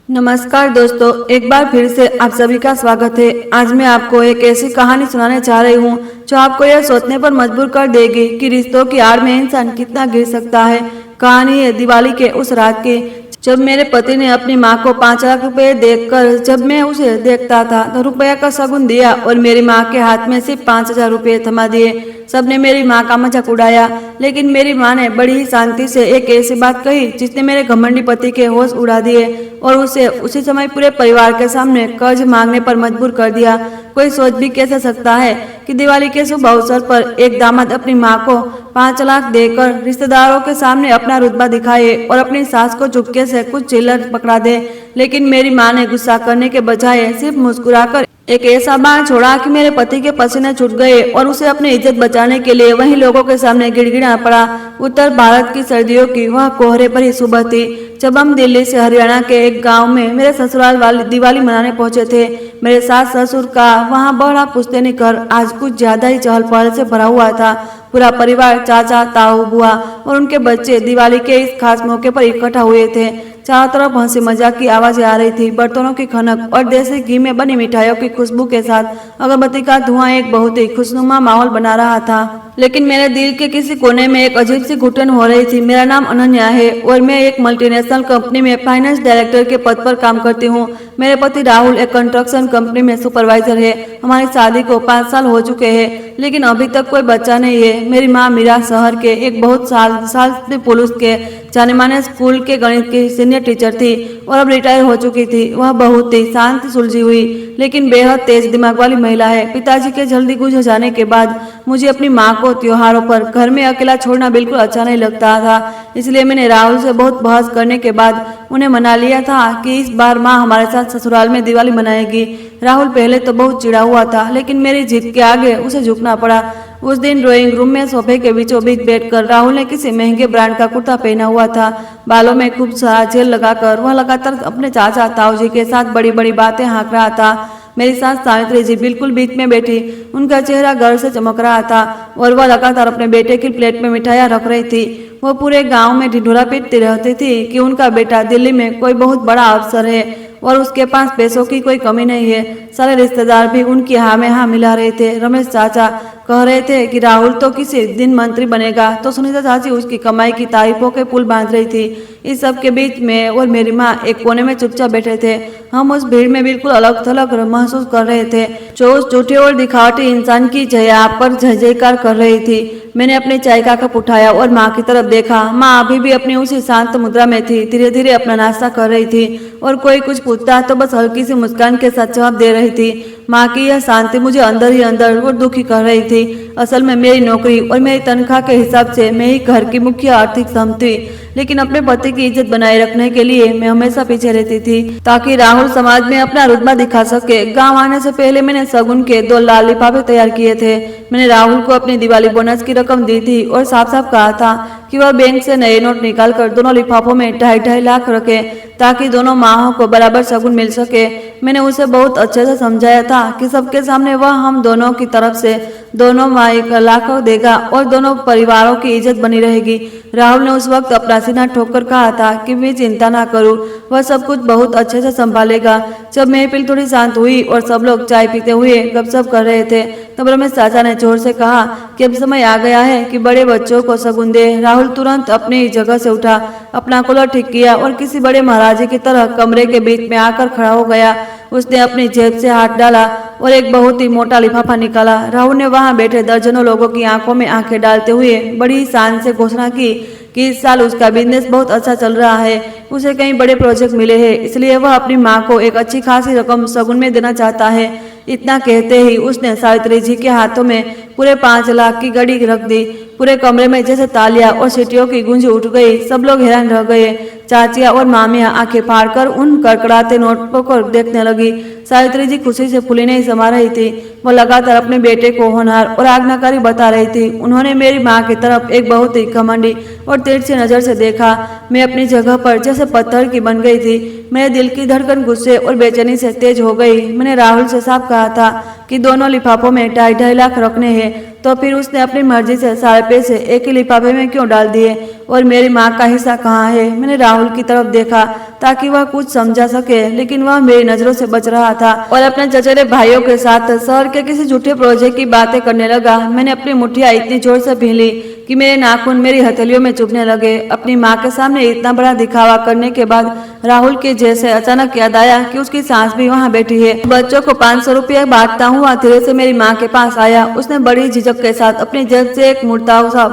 नमस्कार दोस्तों, एक बार फिर से आप सभी का स्वागत है। आज मैं आपको एक ऐसी कहानी सुनाने चाह रही हूँ जो आपको यह सोचने पर मजबूर कर देगी कि रिश्तों की आड़ में इंसान कितना गिर सकता है। कहानी है दिवाली के उस रात की, जब मेरे पति ने अपनी माँ को 5 लाख रुपए देकर जब मैं उसे देखता था तो रुपया का शगुन दिया और मेरी माँ के हाथ में सिर्फ 5,000 रुपये थमा दिए। सबने मेरी माँ का मजाक उड़ाया, लेकिन मेरी माँ ने बड़ी ही शांति से एक ऐसी बात कही जिसने मेरे घमंडी पति के होश उड़ा दिए और उसे उसी समय पूरे परिवार के सामने कर्ज मांगने पर मजबूर कर दिया। कोई सोच भी कैसे सकता है कि दिवाली के शुभ अवसर पर एक दामाद अपनी माँ को 5 लाख देकर रिश्तेदारों के सामने अपना रुतबा दिखाए और अपनी सास को चुपके से कुछ चिल्लर पकड़ा दे। लेकिन मेरी माँ ने गुस्सा करने के बजाय सिर्फ मुस्कुराकर एक ऐसा बाण छोड़ा कि मेरे पति के पसीने छूट गए और उसे अपनी इज्जत बचाने के लिए वहीं लोगों के सामने गिड़गिड़ाना पड़ा। उत्तर भारत की सर्दियों की वह कोहरे भरी सुबह थी जब हम दिल्ली से हरियाणा के एक गांव में मेरे ससुराल वाली दिवाली मनाने पहुंचे थे। मेरे सास ससुर का वहां बड़ा पुश्तैनी घर आज कुछ ज्यादा ही चहल पहल से भरा हुआ था। पूरा परिवार, चाचा, ताऊ, बुआ और उनके बच्चे दिवाली के इस खास मौके पर इकट्ठा हुए थे। चारों तरफ हंसी मजाक की आवाजें आ रही थी। बर्तनों की खनक और देसी घी में बनी मिठाइयों की खुशबू के साथ अगरबत्ती का धुआं एक बहुत ही खुशनुमा माहौल बना रहा था। लेकिन मेरे दिल के किसी कोने में एक अजीब सी घुटन हो रही थी। मेरा नाम अनन्या है और मैं एक मल्टीनेशनल कंपनी में फाइनेंस डायरेक्टर के पद पर काम करती हूँ। मेरे पति राहुल एक कंस्ट्रक्शन कंपनी में सुपरवाइजर है। हमारी शादी को 5 साल हो चुके हैं, लेकिन अभी तक कोई बच्चा नहीं है। मेरी माँ मीरा शहर के एक बहुत साल पुलिस के जाने माने स्कूल के गणित की सीनियर टीचर थी और अब रिटायर हो चुकी थी। वह बहुत ही शांत, सुलझी हुई लेकिन बेहद तेज दिमाग वाली महिला है। पिताजी के जल्दी गुजर जाने के बाद मुझे अपनी माँ को त्योहारों पर घर में अकेला छोड़ना बिल्कुल अच्छा नहीं लगता था। इसलिए मैंने राहुल से बहुत बहस करने के बाद उन्हें मना लिया था कि इस बार माँ हमारे साथ ससुराल में दिवाली मनाएगी। राहुल पहले तो बहुत चिढ़ा हुआ था, लेकिन मेरी जिद के आगे उसे झुकना पड़ा। उस दिन ड्राइंग रूम में सोफे के बीचों बीच बैठकर राहुल ने किसी महंगे ब्रांड का कुर्ता पहना हुआ था। बालों में खूब सारा जेल लगाकर वह लगातार अपने चाचा ताऊ जी के साथ बड़ी बड़ी बातें हाँक रहा था। मेरी सास सावित्री जी बिल्कुल बीच में बैठी, उनका चेहरा गर्व से चमक रहा था और वह लगातार अपने बेटे की प्लेट में मिठाइयाँ रख रही थी। वो पूरे गांव में ढिंढोरा पीटती रहती थी कि उनका बेटा दिल्ली में कोई बहुत बड़ा अफसर है और उसके पास पैसों की कोई कमी नहीं है। सारे रिश्तेदार भी उनकी हाँ में हाँ मिला रहे थे। रमेश चाचा कह रहे थे कि राहुल तो किसी दिन मंत्री बनेगा, तो सुनीता चाची उसकी कमाई की तारीफों के पुल बांध रही थी। इस सब के बीच में और मेरी माँ एक कोने में चुपचाप बैठे थे। हम उस भीड़ में बिल्कुल अलग थलग महसूस कर रहे थे जो उस झूठे और दिखावटी इंसान की जया पर जय जयकार कर रही थी। मैंने अपनी चाय का कप उठाया और माँ की तरफ देखा। माँ अभी भी अपनी उसी शांत मुद्रा में थी, धीरे धीरे अपना नाश्ता कर रही थी और कोई कुछ पूछता तो बस हल्की सी मुस्कान के साथ जवाब दे रही थी। माँ की यह शांति मुझे अंदर ही अंदर और दुखी कर रही थी। असल में मेरी नौकरी और मेरी तनख्वाह के हिसाब से मैं ही घर की मुख्य आर्थिक स्तंभ थी, लेकिन अपने पति की इज्जत बनाए रखने के लिए मैं हमेशा पीछे रहती थी ताकि राहुल समाज में अपना रुतबा दिखा सके। गांव आने से पहले मैंने शगुन के 2 लाल लिफाफे तैयार किए थे। मैंने राहुल को अपनी दिवाली बोनस की रकम दी थी और साफ साफ कहा था कि वह बैंक से नए नोट निकालकर दोनों लिफाफों में 2.5 लाख रखे ताकि दोनों माहों को बराबर शगुन मिल सके। मैंने उसे बहुत अच्छे से समझाया था कि सबके सामने वह हम दोनों की तरफ से दोनों माँ 1 लाख देगा और दोनों परिवारों की इज्जत बनी रहेगी। राहुल ने उस वक्त अपना सीना ठोककर कहा था कि मैं चिंता ना करूं, वह सब कुछ बहुत अच्छे से संभालेगा। जब महफिल थोड़ी शांत हुई और सब लोग चाय पीते हुए गपशप कर रहे थे, तब रमेश चाचा ने जोर से कहा कि अब समय आ गया है कि बड़े बच्चों को शगुन दे। राहुल तुरंत अपनी जगह से उठा, अपना कॉलर ठीक किया और किसी बड़े महाराजे की तरह कमरे के बीच में आकर खड़ा हो गया। उसने अपनी जेब से हाथ डाला और एक बहुत ही मोटा लिफाफा निकाला। राहुल ने वहां बैठे दर्जनों लोगों की आंखों में आंखें डालते हुए बड़ी शान से घोषणा की कि इस साल उसका बिजनेस बहुत अच्छा चल रहा है। उसे कई बड़े प्रोजेक्ट मिले हैं, इसलिए वह अपनी माँ को एक अच्छी खासी रकम शगुन में देना चाहता है। इतना कहते ही उसने सावित्री जी के हाथों में पूरे 5 लाख की घड़ी रख दी। पूरे कमरे में जैसे तालियां और सीटियों की गूंज उठ गई। सब लोग हैरान रह गए। चाचियां और मामियां आंखें फाड़कर उन कड़कड़ाते नोटों को देखने लगी। सावित्री जी खुशी से फूली नहीं समा रही थी। वो लगातार अपने बेटे को होनहार और आज्ञाकारी बता रही थी। उन्होंने मेरी माँ की तरफ एक बहुत ही घमंडी और तिरछी नजर से देखा। मैं अपनी जगह पर जैसे पत्थर की बन गई थी। मेरे दिल की धड़कन गुस्से और बेचैनी से तेज हो गई। मैंने राहुल से साफ कहा था कि दोनों लिफाफों में 2.5 लाख रखने हैं, तो फिर उसने अपनी मर्जी से सारे पैसे एक ही लिफाफे में क्यों डाल दिए? और मेरी माँ का हिस्सा कहाँ है? मैंने राहुल की तरफ देखा ताकि वह कुछ समझा सके, लेकिन वह मेरी नजरों से बच रहा था और अपने चचेरे भाइयों के साथ शहर के किसी झूठे प्रोजेक्ट की बातें करने लगा। मैंने अपनी मुठ्ठियां इतनी जोर से भीं ली कि मेरे नाखून मेरी हथेलियों में चुभने लगे। अपनी माँ के सामने इतना बड़ा दिखावा करने के बाद राहुल के जैसे अचानक याद आया कि उसकी सास भी वहाँ बैठी है। बच्चों को 500 रुपये बांटता हुआ धीरे से मेरी माँ के पास आया। उसने बड़ी झिझक के साथ अपनी जेब से एक मुड़ता हुआ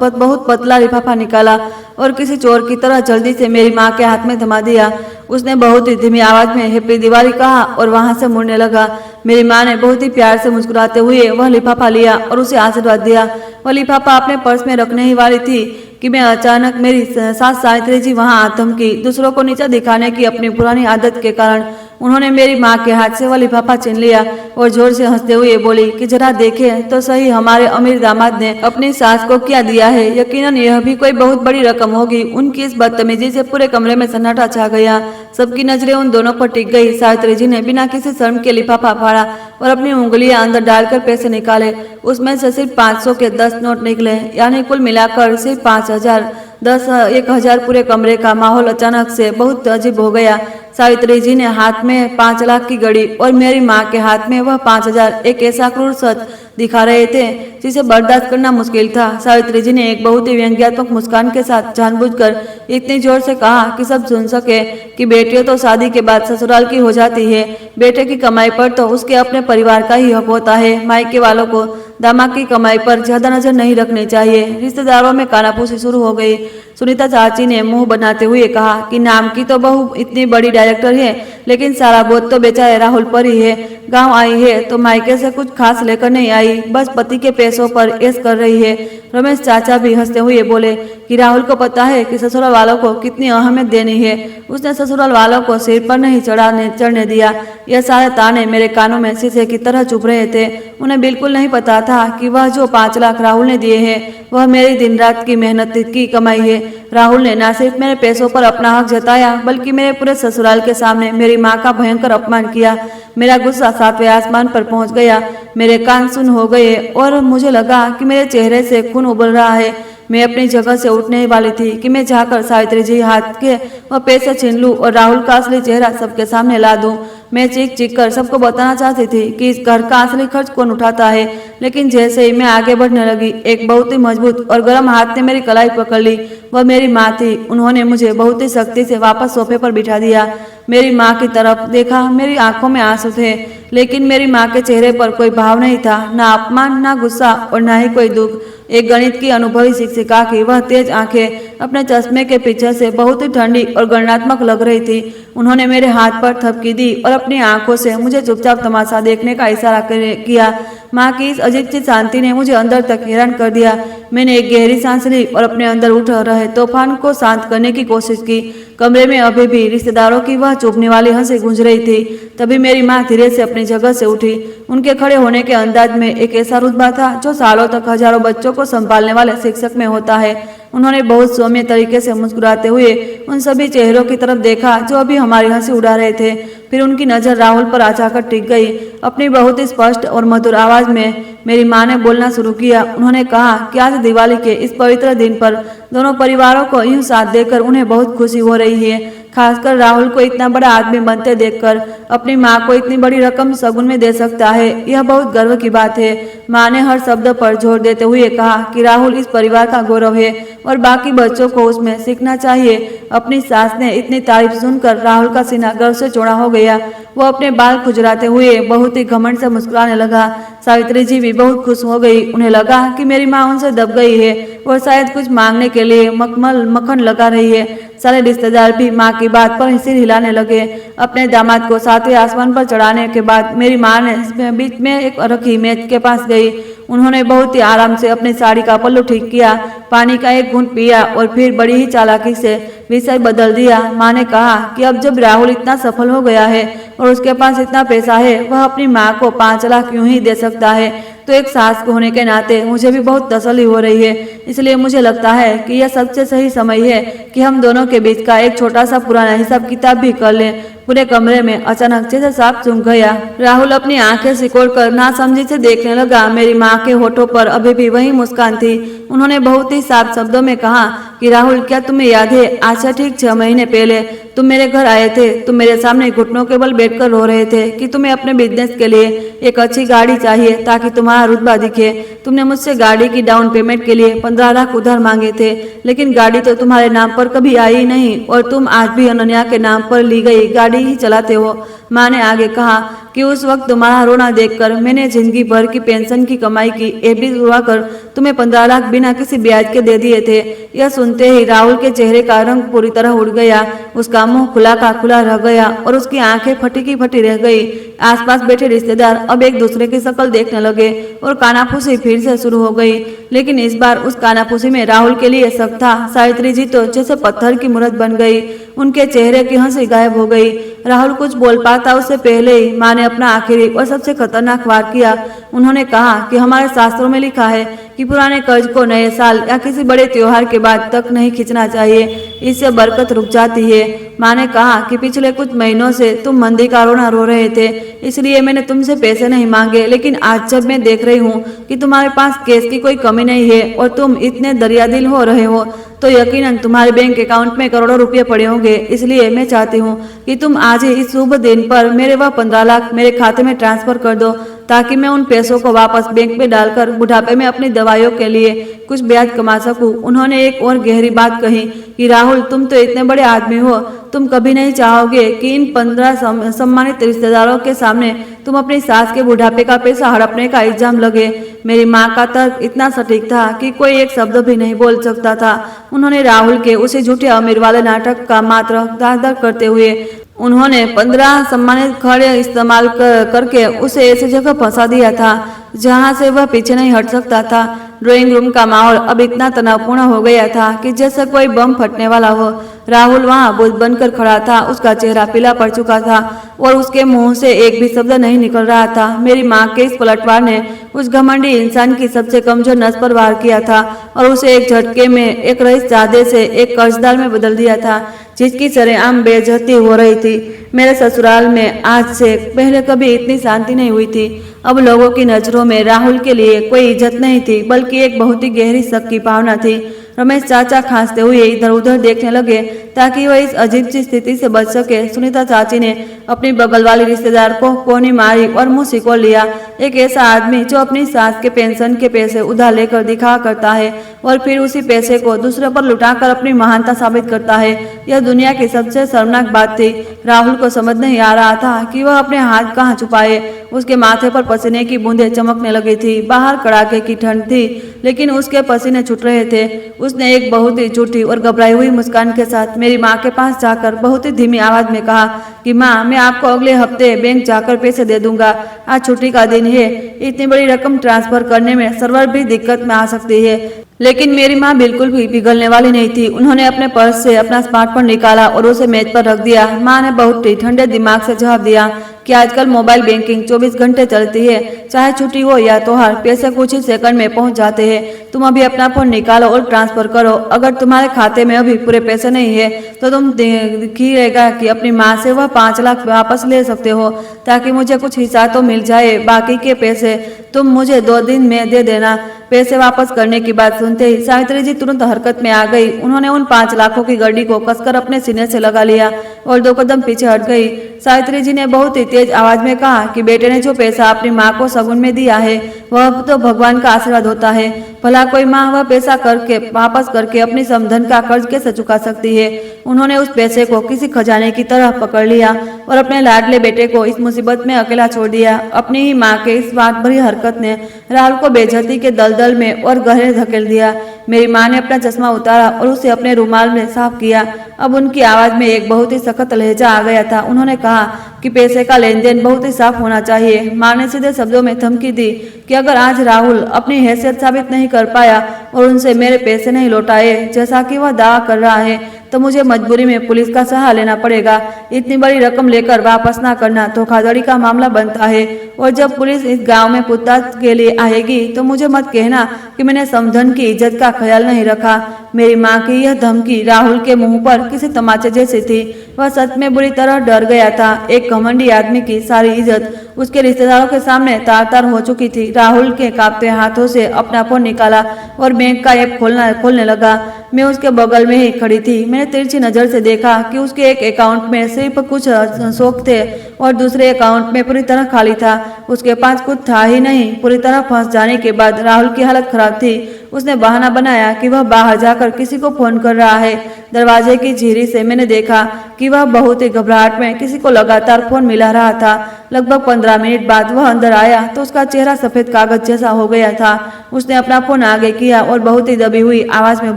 बहुत पतला लिफाफा निकाला और किसी चोर की तरह जल्दी से मेरी माँ के हाथ में थमा दिया। उसने बहुत ही धीमी आवाज में हैप्पी दिवाली कहा और वहां से मुड़ने लगा। मेरी माँ ने बहुत ही प्यार से मुस्कुराते हुए वह लिफाफा लिया और उसे आशीर्वाद दिया। वह लिफाफा अपने पर्स में रखने ही वाली थी कि मैं अचानक मेरी सास सावित्री जी वहां आ थमकी। दूसरों को नीचा दिखाने की अपनी पुरानी आदत के कारण उन्होंने मेरी माँ के हाथ से वह लिफाफा छीन लिया और जोर से हंसते हुए बोली कि जरा देखें तो सही हमारे अमीर दामाद ने अपनी सास को क्या दिया है। यकीनन यह भी कोई बहुत बड़ी रकम होगी। उनकी इस बदतमीजी से पूरे कमरे में सन्नाटा छा गया। सबकी नजरें उन दोनों पर टिक गई। सावित्री जी ने बिना किसी शर्म के लिफाफा फाड़ा और अपनी उंगलियां अंदर डालकर पैसे निकाले। उसमें से सिर्फ 500 के 10 नोट निकले, यानी कुल मिलाकर सिर्फ 5,000। 1,000 पूरे कमरे का माहौल अचानक से बहुत अजीब हो गया। सावित्री जी ने हाथ में 5 लाख की घड़ी और मेरी माँ के हाथ में वह 5,000 एक ऐसा क्रूर सच दिखा रहे थे जिसे बर्दाश्त करना मुश्किल था। सावित्री जी ने एक बहुत ही व्यंग्यात्मक मुस्कान के साथ जानबूझकर इतनी जोर से कहा कि सब सुन सके कि बेटियों तो शादी के बाद ससुराल की हो जाती है। बेटे की कमाई पर तो उसके अपने परिवार का ही हक होता है। मायके वालों को दामाद की कमाई पर ज्यादा नजर नहीं रखनी चाहिए। रिश्तेदारों में कानाफूसी शुरू हो गई। सुनीता चाची ने मुंह बनाते हुए कहा कि नाम की तो बहू इतनी बड़ी डायरेक्टर है, लेकिन सारा बोझ तो बेचारे राहुल पर ही है। गांव आई है तो मायके से कुछ खास लेकर नहीं आई, बस पति के पैसों पर ऐश कर रही है। रमेश चाचा भी हंसते हुए बोले कि राहुल को पता है कि ससुराल वालों को कितनी अहमियत देनी है। उसने ससुराल वालों को सिर पर नहीं चढ़ने दिया। यह सारे ताने मेरे कानों में शीशे की तरह चुभ रहे थे। उन्हें बिल्कुल नहीं पता था कि वह जो 5 लाख राहुल ने दिए हैं वह मेरी दिन रात की मेहनत की कमाई है। राहुल ने न सिर्फ मेरे पैसों पर अपना हक जताया, बल्कि मेरे पूरे ससुराल के सामने मेरी माँ का भयंकर अपमान किया। मेरा गुस्सा 7वें आसमान पर पहुंच गया। मेरे कान सुन हो गए और मुझे लगा कि मेरे चेहरे से खून उबल रहा है। मैं अपनी जगह से उठने ही वाली थी कि मैं जाकर सावित्री जी हाथ के वह पैसे छीन लूं और राहुल का असली चेहरा सबके सामने ला दूं। मैं चीख चीख कर सबको बताना चाहती थी कि इस घर का असली खर्च कौन उठाता है, लेकिन जैसे ही मैं आगे बढ़ने लगी, एक बहुत ही मजबूत और गर्म हाथ ने मेरी कलाई पकड़ ली। वह मेरी माँ थी। उन्होंने मुझे बहुत ही सख्ती से वापस सोफे पर बिठा दिया। मेरी माँ की तरफ देखा। मेरी आंखों में आंसू थे, लेकिन मेरी माँ के चेहरे पर कोई भाव नहीं था, ना अपमान, ना गुस्सा और ना ही कोई दुख। एक गणित की अनुभवी शिक्षिका की वह तेज आंखें अपने चश्मे के पीछे से बहुत ही ठंडी और गणनात्मक लग रही थी। उन्होंने मेरे हाथ पर थपकी दी और अपनी आंखों से मुझे चुपचाप तमाशा देखने का इशारा किया। माँ की इस अजीब सी शांति ने मुझे अंदर तक हैरान कर दिया। मैंने एक गहरी सांस ली और अपने अंदर उठ रहे तूफान को शांत करने की कोशिश की। कमरे में अभी भी रिश्तेदारों की वह चुभने वाली हंसी गूंज रही थी। तभी मेरी माँ धीरे से अपनी जगह से उठी। उनके खड़े होने के अंदाज में एक ऐसा रुतबा था जो सालों तक हजारों बच्चों को संभालने वाले शिक्षक में होता है। उन्होंने बहुत सौम्य तरीके से मुस्कुराते हुए उन सभी चेहरों की तरफ देखा जो अभी हमारी हंसी उड़ा रहे थे। फिर उनकी नजर राहुल पर आकर टिक गई। अपनी बहुत ही स्पष्ट और मधुर आवाज में मेरी माँ ने बोलना शुरू किया। उन्होंने कहा कि आज दिवाली के इस पवित्र दिन पर दोनों परिवारों को यूं साथ देकर उन्हें बहुत खुशी हो रही है। खासकर राहुल को इतना बड़ा आदमी बनते देखकर अपनी माँ को इतनी बड़ी रकम सगुन में दे सकता है, यह बहुत गर्व की बात है। माँ ने हर शब्द पर जोर देते हुए कहा कि राहुल इस परिवार का गौरव है और बाकी बच्चों को उसमें सीखना चाहिए। अपनी सास ने इतनी तारीफ सुनकर राहुल का सीना गर्व से चौड़ा हो गया। वो अपने बाल खुजराते हुए बहुत ही घमंड से मुस्कुराने लगा। सावित्री जी भी बहुत खुश हो गई। उन्हें लगा कि मेरी माँ उनसे दब गई है और शायद कुछ मांगने के लिए मक्खन लगा रही है। सारे रिश्तेदार भी माँ की बात पर सिर हिलाने लगे। अपने दामाद को 7वें आसमान पर चढ़ाने के बाद मेरी माँ ने बीच में एक रखी मेज के पास गई। उन्होंने बहुत ही आराम से अपनी साड़ी का पल्लू ठीक किया, पानी का एक घूंट पिया और फिर बड़ी ही चालाकी से विषय बदल दिया। माँ ने कहा कि अब जब राहुल इतना सफल हो गया है और उसके पास इतना पैसा है, वह अपनी माँ को 5 लाख यूं ही दे सकता है, तो एक सास होने के नाते मुझे भी बहुत तसल्ली हो रही है। इसलिए मुझे लगता है कि यह सबसे सही समय है कि हम दोनों के बीच का एक छोटा सा पुराना हिसाब किताब भी कर लें। पूरे कमरे में अचानक जैसे सांप सूंघ गया। राहुल अपनी आंखें सिकोड़कर नासमझी से देखने लगा। मेरी माँ के होठों पर अभी भी वही मुस्कान थी। उन्होंने बहुत ही साफ शब्दों में कहा कि राहुल, क्या तुम्हें याद है आज से ठीक 6 महीने पहले तुम मेरे घर आए थे। तुम मेरे सामने घुटनों के बल बैठकर रो रहे थे कि तुम्हें अपने बिजनेस के लिए एक अच्छी गाड़ी चाहिए ताकि तुम्हारा रुतबा दिखे। तुमने मुझसे गाड़ी की डाउन पेमेंट के लिए 15 लाख उधार मांगे थे, लेकिन गाड़ी तो तुम्हारे नाम पर कभी आई नहीं और तुम आज भी अनन्या के नाम पर ली गई गाड़ी ही चलाते हो। माँ ने आगे कहा कि उस वक्त तुम्हारा रोना देखकर मैंने जिंदगी भर की पेंशन की कमाई की एफडी उड़वा कर तुम्हें 15 लाख बिना किसी ब्याज के दे दिए थे। यह सुनते ही राहुल के चेहरे का रंग पूरी तरह उड़ गया। उसका मुंह खुला का खुला रह गया और उसकी आंखें फटी की फटी रह गई। आसपास बैठे रिश्तेदार अब एक दूसरे की शक्ल देखने लगे और कानाफूसी फिर से शुरू हो गई। लेकिन इस बार उस कानाफूसी में राहुल के लिए शक था। सावित्री जी तो जैसे पत्थर की मूर्त बन गई। उनके चेहरे की हंसी गायब हो गई। राहुल कुछ बोल पाता उससे पहले ही माँ ने अपना आखिरी और सबसे खतरनाक वार किया। उन्होंने कहा कि हमारे शास्त्रों में लिखा है कि पुराने कर्ज को नए साल या किसी बड़े त्योहार के बाद तक नहीं खींचना चाहिए, इससे बरकत रुक जाती है। माँ ने कहा कि पिछले कुछ महीनों से तुम मंदी का रोना रो रहे थे, इसलिए मैंने तुमसे पैसे नहीं मांगे। लेकिन आज जब मैं देख रही हूँ कि तुम्हारे पास कैश की कोई कमी नहीं है और तुम इतने दरियादिल हो रहे हो, तो यकीनन तुम्हारे बैंक अकाउंट में करोड़ों रुपए पड़े होंगे। इसलिए मैं चाहती हूँ कि तुम आज ही इस शुभ दिन पर मेरे वह 15 लाख मेरे खाते में ट्रांसफर कर दो, ताकि मैं उन पैसों को वापस बैंक में डालकर बुढ़ापे में अपनी दवाइयों के लिए कुछ ब्याज कमा सकूं। उन्होंने एक और गहरी बात कही कि राहुल, तुम तो इतने बड़े आदमी हो, तुम कभी नहीं चाहोगे कि इन 15 सम्मानित रिश्तेदारों के सामने तुम अपनी सास के बुढ़ापे का पैसा हड़पने का इल्जाम लगे। मेरी माँ का तर्क इतना सटीक था कि कोई एक शब्द भी नहीं बोल सकता था। उन्होंने राहुल के उसी झूठे अमीर वाले नाटक का मात्र दार करते हुए उन्होंने 15 सम्मानित खड़े इस्तेमाल करके उसे ऐसी जगह फंसा दिया था जहां से वह पीछे नहीं हट सकता था। ड्राइंग रूम का माहौल अब इतना तनावपूर्ण हो गया था कि जैसे कोई बम फटने वाला हो। राहुल वहां बुत बनकर खड़ा था। उसका चेहरा पीला पड़ चुका था और उसके मुंह से एक भी शब्द नहीं निकल रहा था। मेरी माँ के इस पलटवार ने उस घमंडी इंसान की सबसे कमजोर नस पर वार किया था और उसे एक झटके में एक रईसजादे से एक कर्जदार में बदल दिया था, जिसकी सरेआम बेइज्जती हो रही थी। मेरे ससुराल में आज से पहले कभी इतनी शांति नहीं हुई थी। अब लोगों की नजरों में राहुल के लिए कोई इज्जत नहीं थी, बल्कि एक बहुत ही गहरी शक की भावना थी। रमेश चाचा खांसते हुए इधर उधर देखने लगे ताकि वह इस अजीब सी स्थिति से बच सके। सुनीता चाची ने अपनी बगल वाली रिश्तेदार को कोनी मारी और मुंह सिकोड़ लिया। एक ऐसा आदमी जो अपनी सास के पेंशन के पैसे उधार लेकर दिखा करता है और फिर उसी पैसे को दूसरे पर लुटाकर अपनी महानता साबित करता है, यह दुनिया की सबसे शर्मनाक बात थी। राहुल को समझ नहीं आ रहा था कि वह अपने हाथ कहाँ छुपाए। उसके माथे पर पसीने की बूंदें चमकने लगी थी। बाहर कड़ाके की ठंड थी, लेकिन उसके पसीने छूट रहे थे। उसने एक बहुत ही झूठी और घबराई हुई मुस्कान के साथ मेरी माँ के पास जाकर बहुत ही धीमी आवाज में कहा कि माँ, मैं आपको अगले हफ्ते बैंक जाकर पैसे दे दूंगा। आज छुट्टी का दिन है। इतनी बड़ी रकम ट्रांसफर करने में सर्वर भी दिक्कत में आ सकती है। लेकिन मेरी माँ बिल्कुल भी पिघलने वाली नहीं थी। उन्होंने अपने पर्स से अपना स्मार्टफोन निकाला और उसे मेज पर रख दिया। माँ ने बहुत ही ठंडे दिमाग से जवाब दिया कि आजकल मोबाइल बैंकिंग 24 घंटे चलती है, चाहे छुट्टी हो या त्योहार, पैसे कुछ ही सेकंड में पहुंच जाते हैं। तुम अभी अपना फोन निकालो और ट्रांसफर करो। अगर तुम्हारे खाते में अभी पूरे पैसे नहीं है तो तुम देखिएगा कि अपनी माँ से वह 5 लाख वापस ले सकते हो, ताकि मुझे कुछ हिस्सा तो मिल जाए। बाकी के पैसे तुम मुझे 2 दिन में दे देना। पैसे वापस करने की बात सुनते ही सावित्री जी तुरंत हरकत में आ गई। उन्होंने उन 5 लाखों की गड्डी को कसकर अपने सीने से लगा लिया और 2 कदम पीछे हट गई। सावित्री जी ने बहुत ही तेज आवाज में कहा कि बेटे ने जो पैसा अपनी माँ को सगुन में दिया है वह तो भगवान का आशीर्वाद होता है। भला कोई माँ वह पैसा करके वापस करके अपनी समधन का कर्ज कैसे चुका सकती है। उन्होंने उस पैसे को किसी खजाने की तरह पकड़ लिया और अपने लाडले बेटे को इस मुसीबत में अकेला छोड़ दिया। अपनी ही माँ के इस बात भरी हरकत ने राहुल को बेइज्जती के दलदल में और गहरे धकेल दिया। मेरी माँ ने अपना चश्मा उतारा और उसे अपने रुमाल में साफ किया। अब उनकी आवाज में एक बहुत ही सख्त लहजा आ गया था। उन्होंने कहा कि पैसे का लेन देन बहुत ही साफ होना चाहिए। माँ ने सीधे शब्दों में धमकी दी कि अगर आज राहुल अपनी हैसियत साबित नहीं कर पाया और उनसे मेरे पैसे नहीं लौटाए जैसा कि वह दावा कर रहा है, तो मुझे मजबूरी में पुलिस का सहारा लेना पड़ेगा। इतनी बड़ी रकम लेकर वापस ना करना धोखाधड़ी का मामला बनता है। और जब पुलिस इस गांव में पूछताछ के लिए आएगी तो मुझे मत कहना कि मैंने समधन की इज्जत का ख्याल नहीं रखा। मेरी माँ की यह धमकी राहुल के मुंह पर किसी तमाचे जैसी थी। वह सच में बुरी तरह डर गया था। एक घमंडी आदमी की सारी इज्जत उसके रिश्तेदारों के सामने तार तार हो चुकी थी। राहुल के कांपते हाथों से अपना फोन निकाला और बैंक का ऐप खोलने लगा। मैं उसके बगल में ही खड़ी थी। मैंने तिरछी नजर से देखा कि उसके एक अकाउंट में सिर्फ कुछ शौक थे और दूसरे अकाउंट में पूरी तरह खाली था। उसके पास कुछ था ही नहीं। पूरी तरह फंस जाने के बाद राहुल की हालत खराब थी। उसने बहाना बनाया कि वह बाहर जाकर किसी को फोन कर रहा है। दरवाजे की झिरी से मैंने देखा कि वह बहुत ही घबराहट में किसी को लगातार फोन मिला रहा था। लगभग 15 मिनट बाद वह अंदर आया तो उसका चेहरा सफेद कागज जैसा हो गया था। उसने अपना फोन आगे किया और बहुत ही दबी हुई आवाज में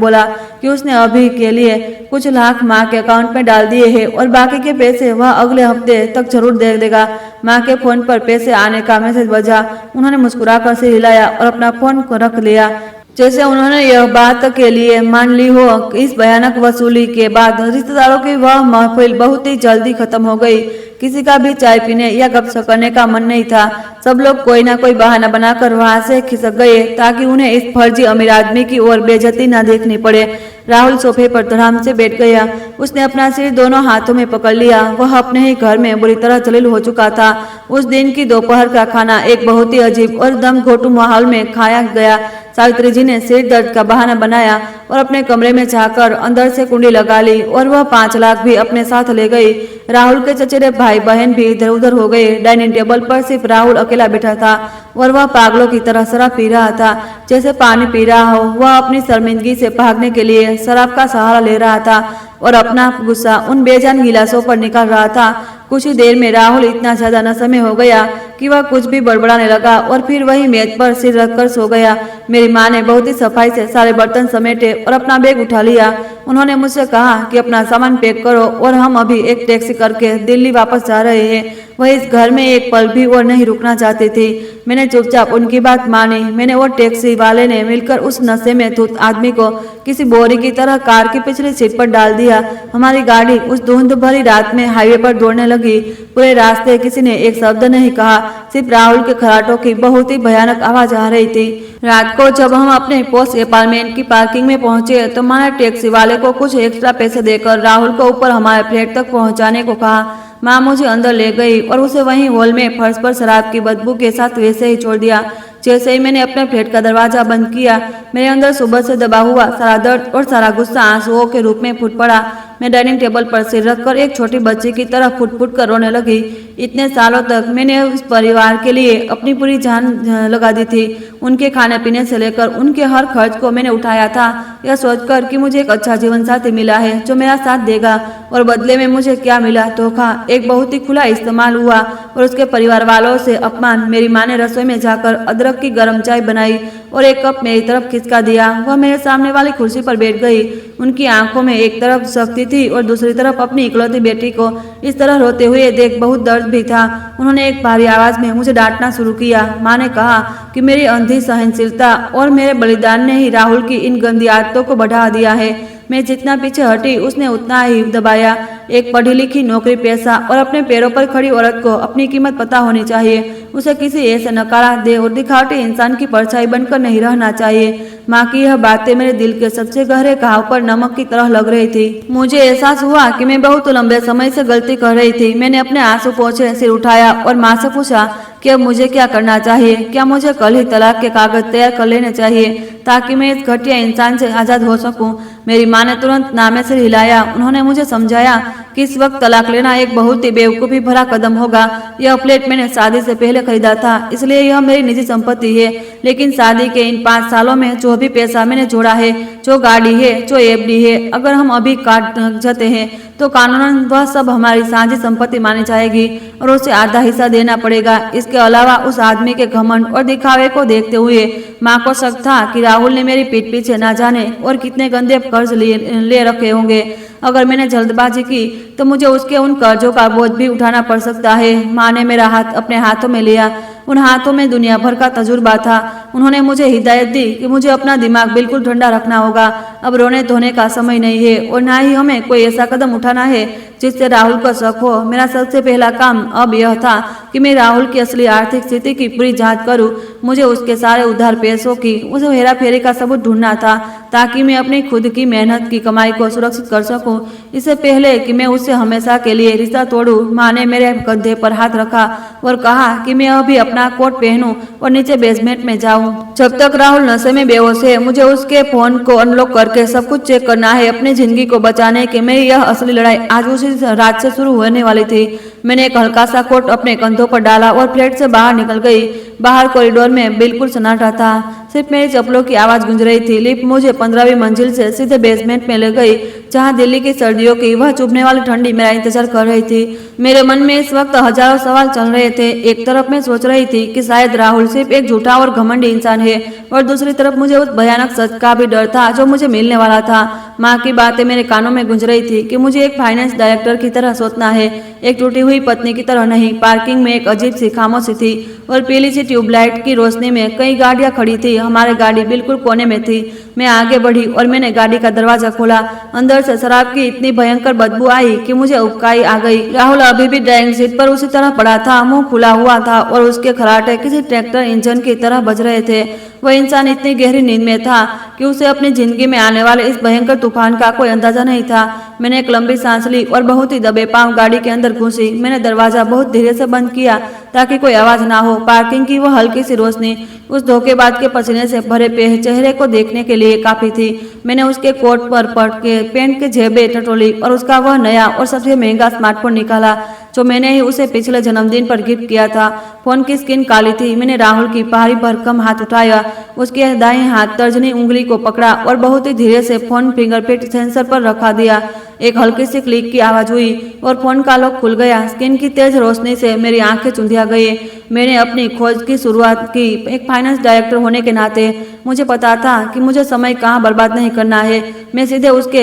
बोला कि उसने अभी के लिए कुछ लाख माँ के अकाउंट में डाल दिए हैं और बाकी के पैसे वह अगले हफ्ते तक जरूर दे देगा। माँ के फोन पर पैसे आने का मैसेज बजा। उन्होंने मुस्कुराकर सिर हिलाया और अपना फोन को रख लिया, जैसे उन्होंने यह बात के लिए मान ली हो। इस भयानक वसूली के बाद रिश्तेदारों की वह महफिल बहुत ही जल्दी खत्म हो गई। किसी का भी चाय पीने या गपशप करने का मन नहीं था। सब लोग कोई ना कोई बहाना बनाकर वहां से खिसक गए ताकि उन्हें इस फर्जी अमीर आदमी की ओर बेइज्जती न देखनी पड़े। राहुल सोफे पर धड़ाम से बैठ गया। उसने अपना सिर दोनों हाथों में पकड़ लिया। वह अपने ही घर में बुरी तरह जलील हो चुका था। उस दिन की दोपहर का खाना एक बहुत ही अजीब और दम घोटू माहौल में खाया गया। सावित्री जी ने सिर दर्द का बहाना बनाया और अपने कमरे में जाकर अंदर से कुंडी लगा ली और वह 5 लाख भी अपने साथ ले गई। राहुल के चचेरे भाई बहन भी इधर उधर हो गए। डाइनिंग टेबल पर सिर्फ राहुल अकेला बैठा था और वह पागलों की तरह शराब पी रहा था, जैसे पानी पी रहा हो। वह अपनी शर्मिंदगी से भागने के लिए शराब का सहारा ले रहा था और अपना गुस्सा उन बेजान गिलासों पर निकाल रहा था। कुछ ही देर में राहुल इतना ज्यादा नशे में हो गया कि वह कुछ भी बड़बड़ाने लगा और फिर वही मेज पर सिर रखकर सो गया। मेरी माँ ने बहुत ही सफाई से सारे बर्तन समेटे और अपना बैग उठा लिया। उन्होंने मुझसे कहा कि अपना सामान पैक करो और हम अभी एक टैक्सी करके दिल्ली वापस जा रहे हैं। वह इस घर में एक पल भी और नहीं रुकना चाहती थी। मैंने चुपचाप उनकी बात मानी। मैंने और टैक्सी वाले ने मिलकर उस नशे में धुत आदमी को किसी बोरी की तरह कार की पिछली सीट पर डाल दिया। हमारी गाड़ी उस धुंध भरी रात में हाईवे पर दौड़ने लगी। पूरे रास्ते किसी ने एक शब्द नहीं कहा, सिर्फ राहुल के खराटों की बहुत ही भयानक आवाज आ रही थी। रात को जब हम अपने पोस्ट अपार्टमेंट की पार्किंग में पहुंचे तो मैंने टैक्सी वाले को कुछ एक्स्ट्रा पैसे देकर राहुल को ऊपर हमारे फ्लैट तक पहुंचाने को कहा। माँ मुझे अंदर ले गई और उसे वहीं हॉल में फर्श पर शराब की बदबू के साथ वैसे ही छोड़ दिया। जैसे ही मैंने अपने फ्लैट का दरवाजा बंद किया, मेरे अंदर सुबह से दबा हुआ सारा दर्द और सारा गुस्सा आंसुओं के रूप में फूट पड़ा। मैं डाइनिंग टेबल पर सिर रखकर एक छोटी बच्ची की तरह फुट फुट कर रोने लगी। इतने सालों तक मैंने उस परिवार के लिए अपनी पूरी जान लगा दी थी। उनके खाने पीने से लेकर उनके हर खर्च को मैंने उठाया था, यह सोचकर कि मुझे एक अच्छा जीवन साथी मिला है जो मेरा साथ देगा। और बदले में मुझे क्या मिला? धोखा। एक बहुत ही खुला इस्तेमाल हुआ और उसके परिवार वालों से अपमान। मेरी माँ ने रसोई में जाकर अदरक की गर्म चाय बनाई और एक कप मेरी तरफ खिसका दिया। वह मेरे सामने वाली कुर्सी पर बैठ गई। उनकी आंखों में एक तरफ शक्ति थी और दूसरी तरफ अपनी इकलौती बेटी को इस तरह रोते हुए देख बहुत दर्द भी था। उन्होंने एक भारी आवाज में मुझे डांटना शुरू किया। माँ ने कहा कि मेरी अंधी सहनशीलता और मेरे बलिदान ने ही राहुल की इन गंदी आदतों को बढ़ा दिया है। मैं जितना पीछे हटी उसने उतना ही दबाया। एक पढ़ी लिखी नौकरी पेशा और अपने पैरों पर खड़ी औरत को अपनी कीमत पता होनी चाहिए। उसे किसी ऐसे नकारा दे और दिखावटी इंसान की परछाई बनकर नहीं रहना चाहिए। माँ की यह बातें मेरे दिल के सबसे गहरे घाव पर नमक की तरह लग रही थी। मुझे एहसास हुआ कि मैं बहुत लंबे समय से गलती कर रही थी। मैंने अपने आंसू पोंछे, सिर उठाया और माँ से पूछा कि अब मुझे क्या करना चाहिए। क्या मुझे कल ही तलाक के कागज तैयार कर लेने चाहिए ताकि मैं इस घटिया इंसान से आजाद हो सकूं? मेरी माँ ने तुरंत नामे से हिलाया। उन्होंने मुझे समझाया कि इस वक्त तलाक लेना एक बहुत ही बेवकूफ़ी भरा कदम होगा। यह फ्लैट मैंने शादी से पहले खरीदा था, इसलिए यह मेरी निजी संपत्ति है। लेकिन शादी के इन 5 सालों में जो भी पैसा मैंने जोड़ा है, जो गाड़ी है, जो एफडी है, अगर हम अभी काट जाते हैं तो कानूनन वह सब हमारी साझी संपत्ति मानी जाएगी और उसे आधा हिस्सा देना पड़ेगा। इसके अलावा उस आदमी के घमंड और दिखावे को देखते हुए माँ को शक था कि राहुल ने मेरी पीठ पीछे ना जाने और कितने गंदे कर्ज ले रखे होंगे। अगर मैंने जल्दबाजी की तो मुझे उसके उन कर्जों का बोझ भी उठाना पड़ सकता है। माँ ने मेरा हाथ अपने हाथों में लिया उन हाथों में दुनिया भर का तजुर्बा था। उन्होंने मुझे हिदायत दी कि मुझे अपना दिमाग बिल्कुल ठंडा रखना होगा। अब रोने धोने का समय नहीं है और ना ही हमें कोई ऐसा कदम उठाना है जिससे राहुल को शक हो। मेरा सबसे पहला काम अब यह था कि मैं राहुल की असली आर्थिक स्थिति की पूरी जांच करूं। मुझे उसके सारे उधार पैसों की उसे हेरा फेरी का सबूत ढूंढना था ताकि मैं अपनी खुद की मेहनत की कमाई को सुरक्षित कर सकूं। इससे पहले कि मैं उससे हमेशा के लिए रिश्ता तोड़ूं, माँ ने मेरे कंधे पर हाथ रखा और कहा कि मैं अभी अपना कोट पहनूं और नीचे बेसमेंट में जाऊं। जब तक राहुल नशे में बेहोश है, मुझे उसके फोन को अनलॉक करके सब कुछ चेक करना है अपनी जिंदगी को बचाने की। मेरी यह असली लड़ाई आज उसी रात से शुरू होने वाली थी। मैंने एक हल्का सा कोट अपने कंधों पर डाला और फ्लैट से बाहर निकल गई। बाहर कॉरिडोर में बिल्कुल सन्नाटा था, सिर्फ मेरी चप्पलों की आवाज गूंज रही थी। लिफ्ट मुझे 15वीं मंजिल से सीधे बेसमेंट में ले गई, जहां दिल्ली की सर्दियों की वह चुभने वाली ठंडी मेरा इंतजार कर रही थी। मेरे मन में इस वक्त हजारों सवाल चल रहे थे। एक तरफ मैं सोच रही थी कि शायद राहुल सिर्फ एक झूठा और घमंडी इंसान है, और दूसरी तरफ मुझे उस भयानक सच का भी डर था जो मुझे मिलने वाला था। माँ की बातें मेरे कानों में गूंज रही थी कि मुझे एक फाइनेंस डायरेक्टर की तरह सोचना है, एक टूटी हुई पत्नी की तरह नहीं। पार्किंग में एक अजीब सी खामोशी थी और पीली सी ट्यूबलाइट की रोशनी में कई गाड़ियां खड़ी थी। हमारी गाड़ी बिल्कुल कोने में थी। मैं आगे बढ़ी और मैंने गाड़ी का दरवाजा खोला। अंदर से शराब की इतनी भयंकर बदबू आई कि मुझे उबकाई आ गई। राहुल अभी भी ड्राइविंग सीट पर उसी तरह पड़ा था, मुंह खुला हुआ था और उसके खराटे किसी ट्रैक्टर इंजन की तरह बज रहे थे। वह इंसान इतनी गहरी नींद में था कि उसे अपनी जिंदगी में आने वाले इस भयंकर तूफान का कोई अंदाजा नहीं था। मैंने एक लंबी सांस ली और बहुत ही दबे पांव गाड़ी के अंदर घुसी। मैंने दरवाजा बहुत धीरे से बंद किया ताकि कोई आवाज ना हो। पार्किंग की वह हल्की सी रोशनी उस धोखेबाज के पसीने से भरे चेहरे को देखने के लिए काफी थी। मैंने उसके कोट पर पट के पेंट के जेबें टटोली और उसका वह नया और सबसे महंगा स्मार्टफोन निकाला जो मैंने ही उसे पिछले जन्मदिन पर गिफ्ट किया था। फोन की स्क्रीन काली थी। मैंने राहुल की भारी भरकम हाथ उठाया, उसके दाएं हाथ तर्जनी उंगली को पकड़ा और बहुत ही धीरे से फोन फिंगरप्रिंट सेंसर पर रखा दिया। एक हल्की सी क्लिक की आवाज हुई और फोन का लॉक खुल गया। स्क्रीन की तेज रोशनी से मेरी आंखें चुंधिया गई। मैंने अपनी खोज की शुरुआत की। एक फाइनेंस डायरेक्टर होने के नाते मुझे पता था कि मुझे समय कहाँ बर्बाद नहीं करना है। मैं सीधे उसके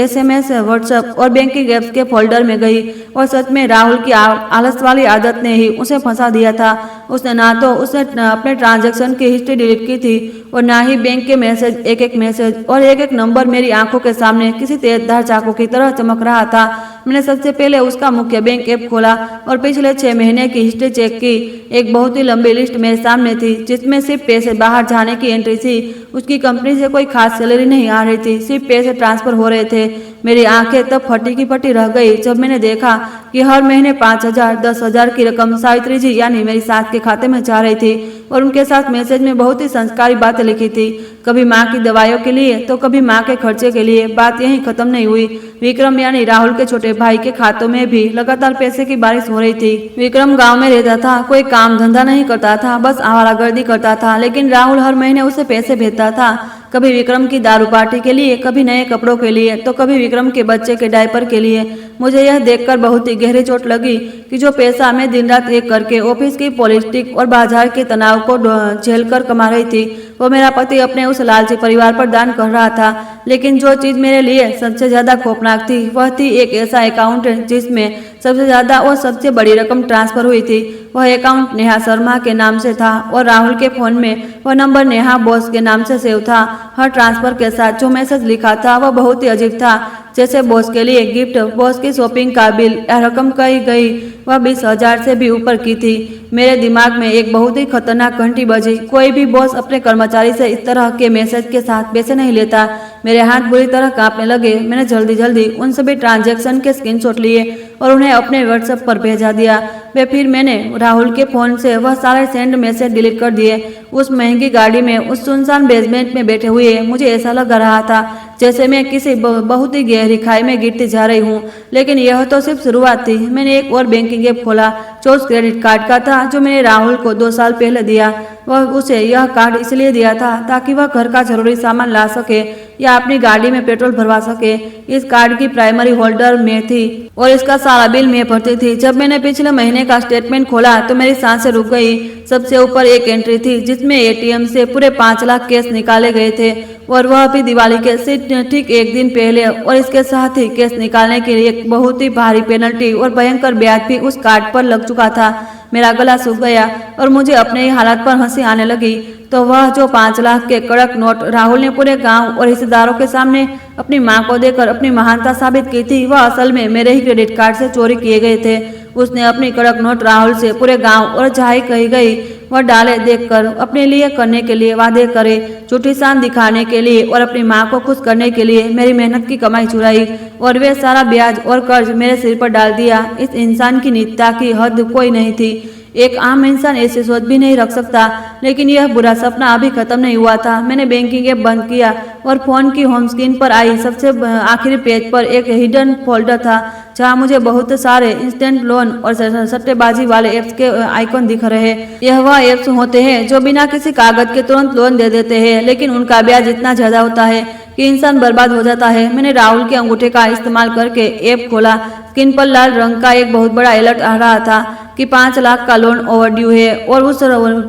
SMS, व्हाट्सएप और बैंकिंग एप्स के फोल्डर में गई और सच में राहुल की आलस वाली आदत ने ही उसे फंसा दिया था। उसने ना तो उसने अपने ट्रांजैक्शन की हिस्ट्री डिलीट की थी और ना ही बैंक के मैसेज। एक एक मैसेज और एक एक नंबर मेरी आंखों के सामने किसी तेजधार चाकू की तरह चमक रहा था। मैंने सबसे पहले उसका मुख्य बैंक ऐप खोला और पिछले 6 महीने की हिस्ट्री चेक की। एक बहुत ही लंबी लिस्ट मेरे सामने थी जिसमें सिर्फ पैसे बाहर जाने की एंट्री थी। उसकी कंपनी से कोई खास सैलरी नहीं आ रही थी, सिर्फ पैसे ट्रांसफर हो रहे थे। मेरी आंखें तब फटी की फटी रह गई जब मैंने देखा कि हर महीने 5,000, 10,000 की रकम सावित्री जी यानी मेरी सास के खाते में जा रही थी और उनके साथ मैसेज में बहुत ही संस्कारी बातें लिखी थी। कभी माँ की दवाइयों के लिए तो कभी माँ के खर्चे के लिए। बात यहीं खत्म नहीं हुई। विक्रम यानी राहुल के छोटे भाई के खातों में भी लगातार पैसे की बारिश हो रही थी। विक्रम गांव में रहता था, कोई काम धंधा नहीं करता था, बस आवारागर्दी करता था, लेकिन राहुल हर महीने उसे पैसे भेजता था। कभी विक्रम की दारू पार्टी के लिए, कभी नए कपड़ों के लिए, तो कभी विक्रम के बच्चे के डायपर के लिए। मुझे यह देखकर बहुत ही गहरी चोट लगी कि जो पैसा मैं दिन रात एक करके ऑफिस की पॉलिटिक्स और बाजार के तनाव को झेलकर कमा रही थी, वो मेरा पति अपने उस लालची परिवार पर दान कर रहा था। लेकिन जो चीज मेरे लिए सबसे ज्यादा खौफनाक थी वह थी एक ऐसा अकाउंट जिसमें सबसे ज्यादा और सबसे बड़ी रकम ट्रांसफर हुई थी। वह अकाउंट नेहा शर्मा के नाम से था और राहुल के फोन में वह नंबर नेहा बॉस के नाम से सेव था। हर ट्रांसफर के साथ जो मैसेज लिखा था वह बहुत ही अजीब था, जैसे बॉस के लिए गिफ्ट, बॉस की शॉपिंग का बिल या रकम कही गई वह 20,000 से भी ऊपर की थी। मेरे दिमाग में एक बहुत ही खतरनाक घंटी बजी। कोई भी बॉस अपने कर्मचारी से इस तरह के मैसेज के साथ पैसे नहीं लेता। मेरे हाथ बुरी तरह कांपने लगे। मैंने जल्दी जल्दी उन सभी ट्रांजैक्शन के स्क्रीनशॉट लिए और उन्हें अपने व्हाट्सएप पर भेजा दिया। फिर मैंने राहुल के फोन से वह सारे सेंड मैसेज डिलीट कर दिए। उस महंगी गाड़ी में उस सुनसान बेसमेंट में बैठे हुए मुझे ऐसा लग रहा था जैसे मैं किसी बहुत ही गहरी खाई में गिरती जा रही हूँ। लेकिन यह तो सिर्फ शुरुआत थी। मैंने एक और बैंकिंग ऐप खोला जो उस क्रेडिट कार्ड का था जो मैंने राहुल को 2 साल पहले दिया। वह उसे यह कार्ड इसलिए दिया था ताकि वह घर का जरूरी सामान ला सके या अपनी गाड़ी में पेट्रोल भरवा सके। इस कार्ड की प्राइमरी होल्डर मैं थी और इसका सारा बिल मैं भरती थी। जब मैंने पिछले महीने का स्टेटमेंट खोला तो मेरी सांसें रुक गई। सबसे ऊपर एक एंट्री थी जिसमें ATM से पूरे 5 लाख कैश निकाले गए थे और वह भी दिवाली के ठीक एक दिन पहले, और इसके साथ ही कैश निकालने के लिए एक बहुत ही भारी पेनल्टी और भयंकर ब्याज भी उस कार्ड पर लग चुका था। मेरा गला सूख गया और मुझे अपने ही हालात पर हंसी आने लगी। तो वह जो 5 लाख के कड़क नोट राहुल ने पूरे गांव और रिश्तेदारों के सामने अपनी मां को देकर अपनी महानता साबित की थी, वह असल में मेरे ही क्रेडिट कार्ड से चोरी किए गए थे। उसने अपनी कड़क नोट राहुल से पूरे गांव और जहाँ कही गई वह डाले देखकर अपने लिए करने के लिए वादे करे, झूठी शान दिखाने के लिए और अपनी माँ को खुश करने के लिए मेरी मेहनत की कमाई चुराई और वे सारा ब्याज और कर्ज मेरे सिर पर डाल दिया। इस इंसान की नीचता की हद कोई नहीं थी। एक आम इंसान ऐसी सोच भी नहीं रख सकता, लेकिन यह बुरा सपना अभी खत्म नहीं हुआ था। मैंने बैंकिंग ऐप बंद किया और फोन की होम स्क्रीन पर आई सबसे आखिरी पेज पर एक हिडन फोल्डर था जहां मुझे बहुत सारे इंस्टेंट लोन और सट्टेबाजी वाले एप्स के आइकॉन दिख रहे। यह वह एप्स होते हैं जो बिना किसी कागज के तुरंत लोन दे देते हैं, लेकिन उनका ब्याज इतना ज्यादा होता है कि इंसान बर्बाद हो जाता है। मैंने राहुल के अंगूठे का इस्तेमाल करके ऐप खोला। स्क्रीन पर लाल रंग का एक बहुत बड़ा अलर्ट आ रहा था कि 5 लाख का लोन ओवरड्यू है और उस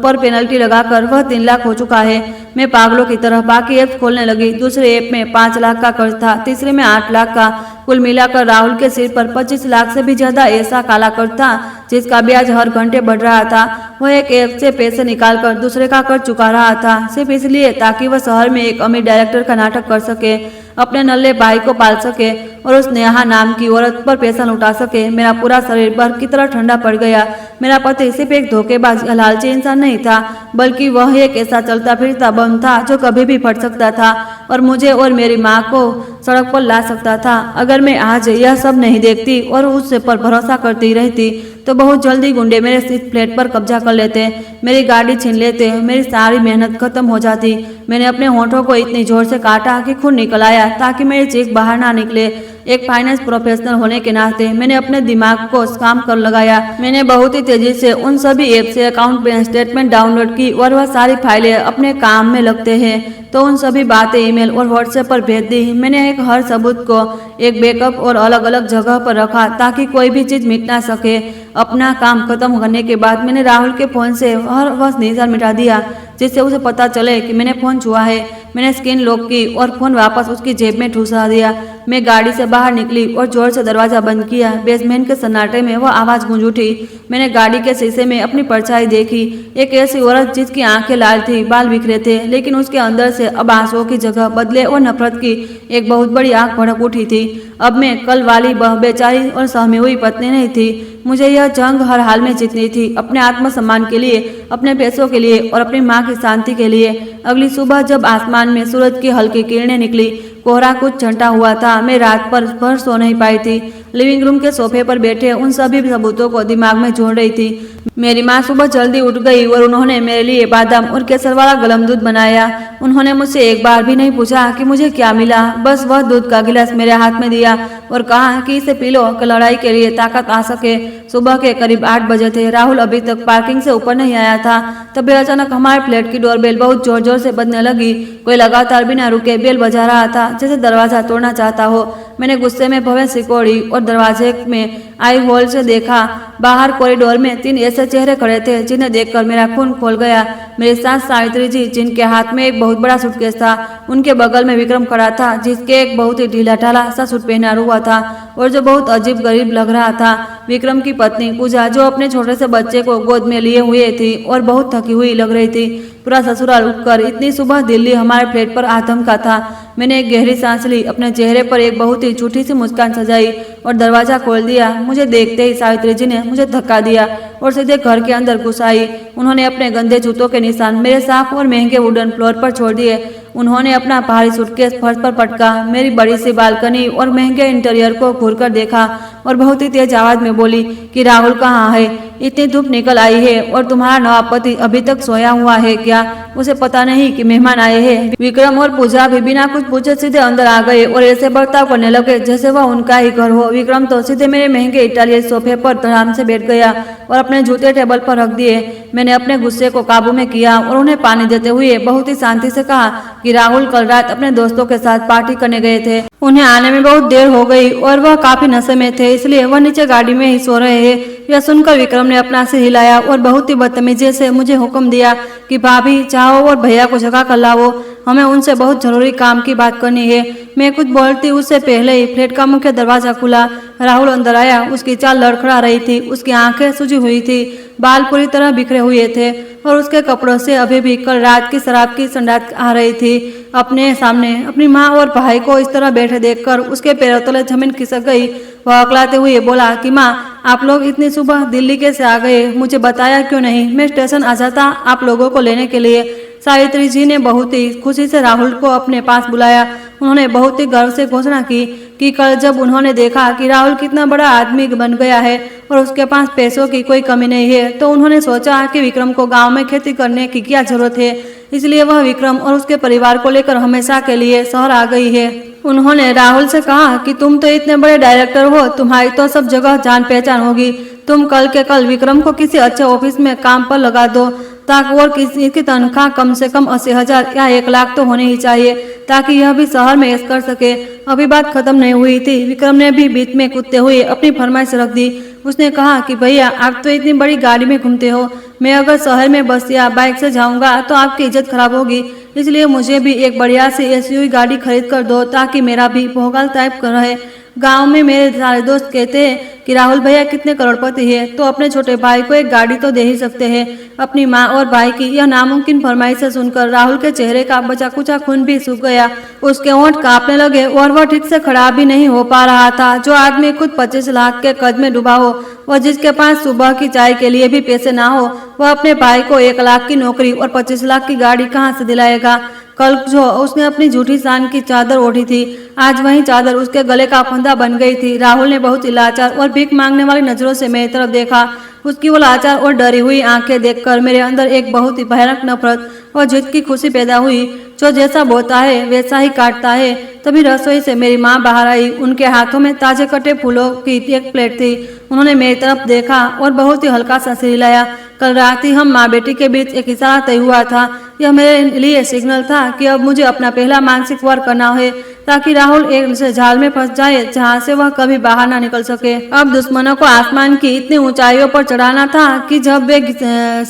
पर पेनल्टी लगाकर वह 3 लाख हो चुका है। मैं पागलों की तरह बाकी ऐप खोलने लगी। दूसरे ऐप में 5 लाख का कर्ज था, तीसरे में 8 लाख का। कुल मिलाकर राहुल के सिर पर 25 लाख से भी ज्यादा ऐसा काला कर्ज था जिसका ब्याज हर घंटे बढ़ रहा था। वह एक ऐप से पैसे निकालकर दूसरे का कर्ज चुका रहा था, सिर्फ इसलिए ताकि वह शहर में एक अमीर डायरेक्टर का नाटक कर सके, अपने नल्ले भाई को पाल सके और उस नेहा नाम की औरत पर पैसा लुटा सके। मेरा पूरा शरीर बर्फ की तरह ठंडा पड़ गया। मेरा पति सिर्फ एक धोखेबाज लालची इंसान नहीं था, बल्कि वह एक ऐसा चलता फिरता बम था जो कभी भी फट सकता था और मुझे और मेरी माँ को सड़क पर ला सकता था। अगर मैं आज यह सब नहीं देखती और उस पर भरोसा करती रहती तो बहुत जल्दी गुंडे मेरे सीट प्लेट पर कब्जा कर लेते, मेरी गाड़ी छीन लेते, मेरी सारी मेहनत खत्म हो जाती। मैंने अपने होठों को इतनी जोर से काटा कि खून निकल आया ताकि मेरी चीख बाहर ना निकले। एक फाइनेंस प्रोफेशनल होने के नाते मैंने अपने दिमाग को काम कर लगाया। मैंने बहुत ही तेजी से उन सभी ऐप से अकाउंट स्टेटमेंट डाउनलोड की और वह सारी फाइलें अपने काम में लगते हैं तो उन सभी बातें ईमेल और व्हाट्सएप पर भेज दी। मैंने एक हर सबूत को एक बैकअप और अलग अलग जगह पर रखा ताकि कोई भी चीज मिट ना सके। अपना काम खत्म करने के बाद मैंने राहुल के फोन से हर वह निशान मिटा दिया जिससे उसे पता चले कि मैंने फोन छुआ है। मैंने स्क्रीन लॉक की और फोन वापस उसकी जेब में ठुसा दिया। मैं गाड़ी से बाहर निकली और जोर से दरवाजा बंद किया। बेसमेंट के सन्नाटे में वह आवाज गूंज उठी। मैंने गाड़ी के शीशे में अपनी परछाई देखी, एक ऐसी औरत जिसकी आंखें लाल थी, बाल बिखरे थे, लेकिन उसके अंदर से अब आंसुओं की जगह बदले और नफरत की एक बहुत बड़ी आग भड़क उठी थी। अब मैं कल वाली बेचारी और सहमी हुई पत्नी नहीं थी। मुझे यह जंग हर हाल में जीतनी थी, अपने आत्मसम्मान के लिए, अपने पैसों के लिए और अपनी माँ की शांति के लिए। अगली सुबह जब आसमान में सूरज की हल्की किरणें निकली, कोहरा कुछ छंटा हुआ था। मैं रात भर सो नहीं पाई थी। लिविंग रूम के सोफे पर बैठे उन सभी सबूतों को दिमाग में जोड़ रही थी। मेरी माँ सुबह जल्दी उठ गई और उन्होंने मेरे लिए बादाम और केसर वाला गरम दूध बनाया। उन्होंने मुझसे एक बार भी नहीं पूछा कि मुझे क्या मिला, बस वह दूध का गिलास मेरे हाथ में दिया और कहा कि इसे पी लो कि लड़ाई के लिए ताकत आ सके। सुबह के करीब 8 बजे थे। राहुल अभी तक पार्किंग से ऊपर नहीं आया था। तभी अचानक हमारे फ्लैट की डोरबेल बहुत जोर जोर से बजने लगी। कोई लगातार बिना रुके बेल बजा रहा था जैसे दरवाजा तोड़ना चाहता हो। मैंने गुस्से में भवन सिकोड़ी और दरवाजे में आई होल से देखा। बाहर कॉरिडोर में 3 ऐसे चेहरे खड़े थे जिन्हें देखकर मेरा खून खोल गया। मेरे साथ सावित्री जी, जिनके हाथ में एक बहुत बड़ा सूटकेस था, उनके बगल में विक्रम खड़ा था जिसके एक बहुत ही ढीला ढाला सा सूट पहना हुआ था और जो बहुत अजीब गरीब लग रहा था। विक्रम की पत्नी पूजा, जो अपने छोटे से बच्चे को गोद में लिए हुए थी और बहुत थकी हुई लग रही थी। पूरा ससुराल उठकर इतनी सुबह दिल्ली हमारे फ्लैट पर आधमका था। मैंने एक गहरी सांस ली, अपने चेहरे पर एक बहुत ही झूठी सी मुस्कान सजाई और दरवाजा खोल दिया। मुझे देखते ही सावित्री जी ने मुझे धक्का दिया और सीधे घर के अंदर घुस आई। उन्होंने अपने गंदे जूतों के निशान मेरे साफ और महंगे वुडन फ्लोर पर छोड़ दिए। उन्होंने अपना भारी सूटकेस फर्श पर पटका, मेरी बड़ी सी बालकनी और महंगे इंटीरियर को घूरकर देखा और बहुत ही तेज आवाज में बोली कि राहुल कहाँ है? इतनी धूप निकल आई है और तुम्हारा नवाब पति अभी तक सोया हुआ है क्या? उसे पता नहीं कि मेहमान आए हैं। विक्रम और पूजा भी बिना कुछ पूछे सीधे अंदर आ गए और ऐसे बर्ताव करने लगे जैसे वह उनका ही घर हो। विक्रम तो सीधे मेरे महंगे इटालियन सोफे पर आराम से बैठ गया और अपने जूते टेबल पर रख दिए। मैंने अपने गुस्से को काबू में किया और उन्हें पानी देते हुए बहुत ही शांति से कहा कि राहुल कल रात अपने दोस्तों के साथ पार्टी करने गए थे। उन्हें आने में बहुत देर हो गई और वह काफी नशे में थे, इसलिए वह नीचे गाड़ी में ही सो रहे हैं। यह सुनकर विक्रम ने अपना सिर हिलाया और बहुत ही बदतमीजी से मुझे हुक्म दिया कि भाभी जाओ और भैया को जगा कर लाओ, हमें उनसे बहुत जरूरी काम की बात करनी है। मैं कुछ बोलती उससे पहले ही फ्लैट का मुख्य दरवाजा खुला। राहुल अंदर आया। उसकी चाल लड़खड़ा रही थी, उसकी आंखें सूजी हुई थी, बाल पूरी तरह बिखरे हुए थे और उसके कपड़ों से अभी भी कल रात की शराब की संडात आ रही थी। अपने सामने अपनी माँ और भाई को इस तरह बैठे देखकर उसके पैरों तले जमीन खिसक गई। वह अकलाते हुए बोला कि माँ, आप लोग इतनी सुबह दिल्ली कैसे आ गए? मुझे बताया क्यों नहीं? मैं स्टेशन आ जाता आप लोगों को लेने के लिए। सावित्री जी ने बहुत ही खुशी से राहुल को अपने पास बुलाया। उन्होंने बहुत ही गर्व से घोषणा की कि कल जब उन्होंने देखा कि राहुल कितना बड़ा आदमी बन गया है और उसके पास पैसों की कोई कमी नहीं है, तो उन्होंने सोचा कि विक्रम को गांव में खेती करने की क्या जरूरत है। इसलिए वह विक्रम और उसके परिवार को लेकर हमेशा के लिए शहर आ गई है। उन्होंने राहुल से कहा कि तुम तो इतने बड़े डायरेक्टर हो, तुम्हारी तो सब जगह जान पहचान होगी। तुम कल के कल विक्रम को किसी अच्छे ऑफिस में काम पर लगा दो, ताकि और किसी की तनख्वाह कम से कम 80,000 या 1 लाख तो होनी ही चाहिए, ताकि यह भी शहर में ऐश कर सके। अभी बात खत्म नहीं हुई थी, विक्रम ने भी बीच में कूदते हुए अपनी फरमाइश रख दी। उसने कहा कि भैया, आप तो इतनी बड़ी गाड़ी में घूमते हो, मैं अगर शहर में बस या बाइक से जाऊंगा तो आपकी इज्जत खराब होगी। इसलिए मुझे भी एक बढ़िया सी एसयूवी गाड़ी खरीद कर दो, ताकि मेरा भी भोगाल टाइप का रहे। गांव में मेरे सारे दोस्त कहते हैं कि राहुल भैया कितने करोड़पति है, तो अपने छोटे भाई को एक गाड़ी तो दे ही सकते हैं। अपनी माँ और भाई की यह नामुमकिन फरमाइश से सुनकर राहुल के चेहरे का बचा कुचा खून भी सूख गया। उसके होंठ कांपने लगे और वह ठीक से खड़ा भी नहीं हो पा रहा था। जो आदमी खुद 25 लाख के कर्ज में डूबा हो और जिसके पास सुबह की चाय के लिए भी पैसे ना हो, वह अपने भाई को 1 लाख की नौकरी और 25 लाख की गाड़ी कहाँ से दिलाएगा? कल जो उसने अपनी झूठी शान की चादर ओढ़ी थी, आज वही चादर उसके गले का फंदा बन गई थी। राहुल ने बहुत ही लाचार और भीख मांगने वाली नजरों से मेरी तरफ देखा। उसकी वो लाचार और डरी हुई आंखें देखकर मेरे अंदर एक बहुत ही भयानक नफरत और जिद की खुशी पैदा हुई। जो जैसा बोता है वैसा ही काटता है। तभी रसोई से मेरी माँ बाहर आई। उनके हाथों में ताजे कटे फूलों की एक प्लेट थी। उन्होंने मेरी तरफ देखा और बहुत ही हल्का सा सिर हिलाया। कल रात ही हम माँ बेटी के बीच एक इशारा तय हुआ था। यह मेरे लिए सिग्नल था कि अब मुझे अपना पहला मानसिक वार करना है, ताकि राहुल एक से जाल में फंस जाए जहाँ से वह कभी बाहर ना निकल सके। अब दुश्मनों को आसमान की इतनी ऊंचाइयों पर चढ़ाना था कि जब वे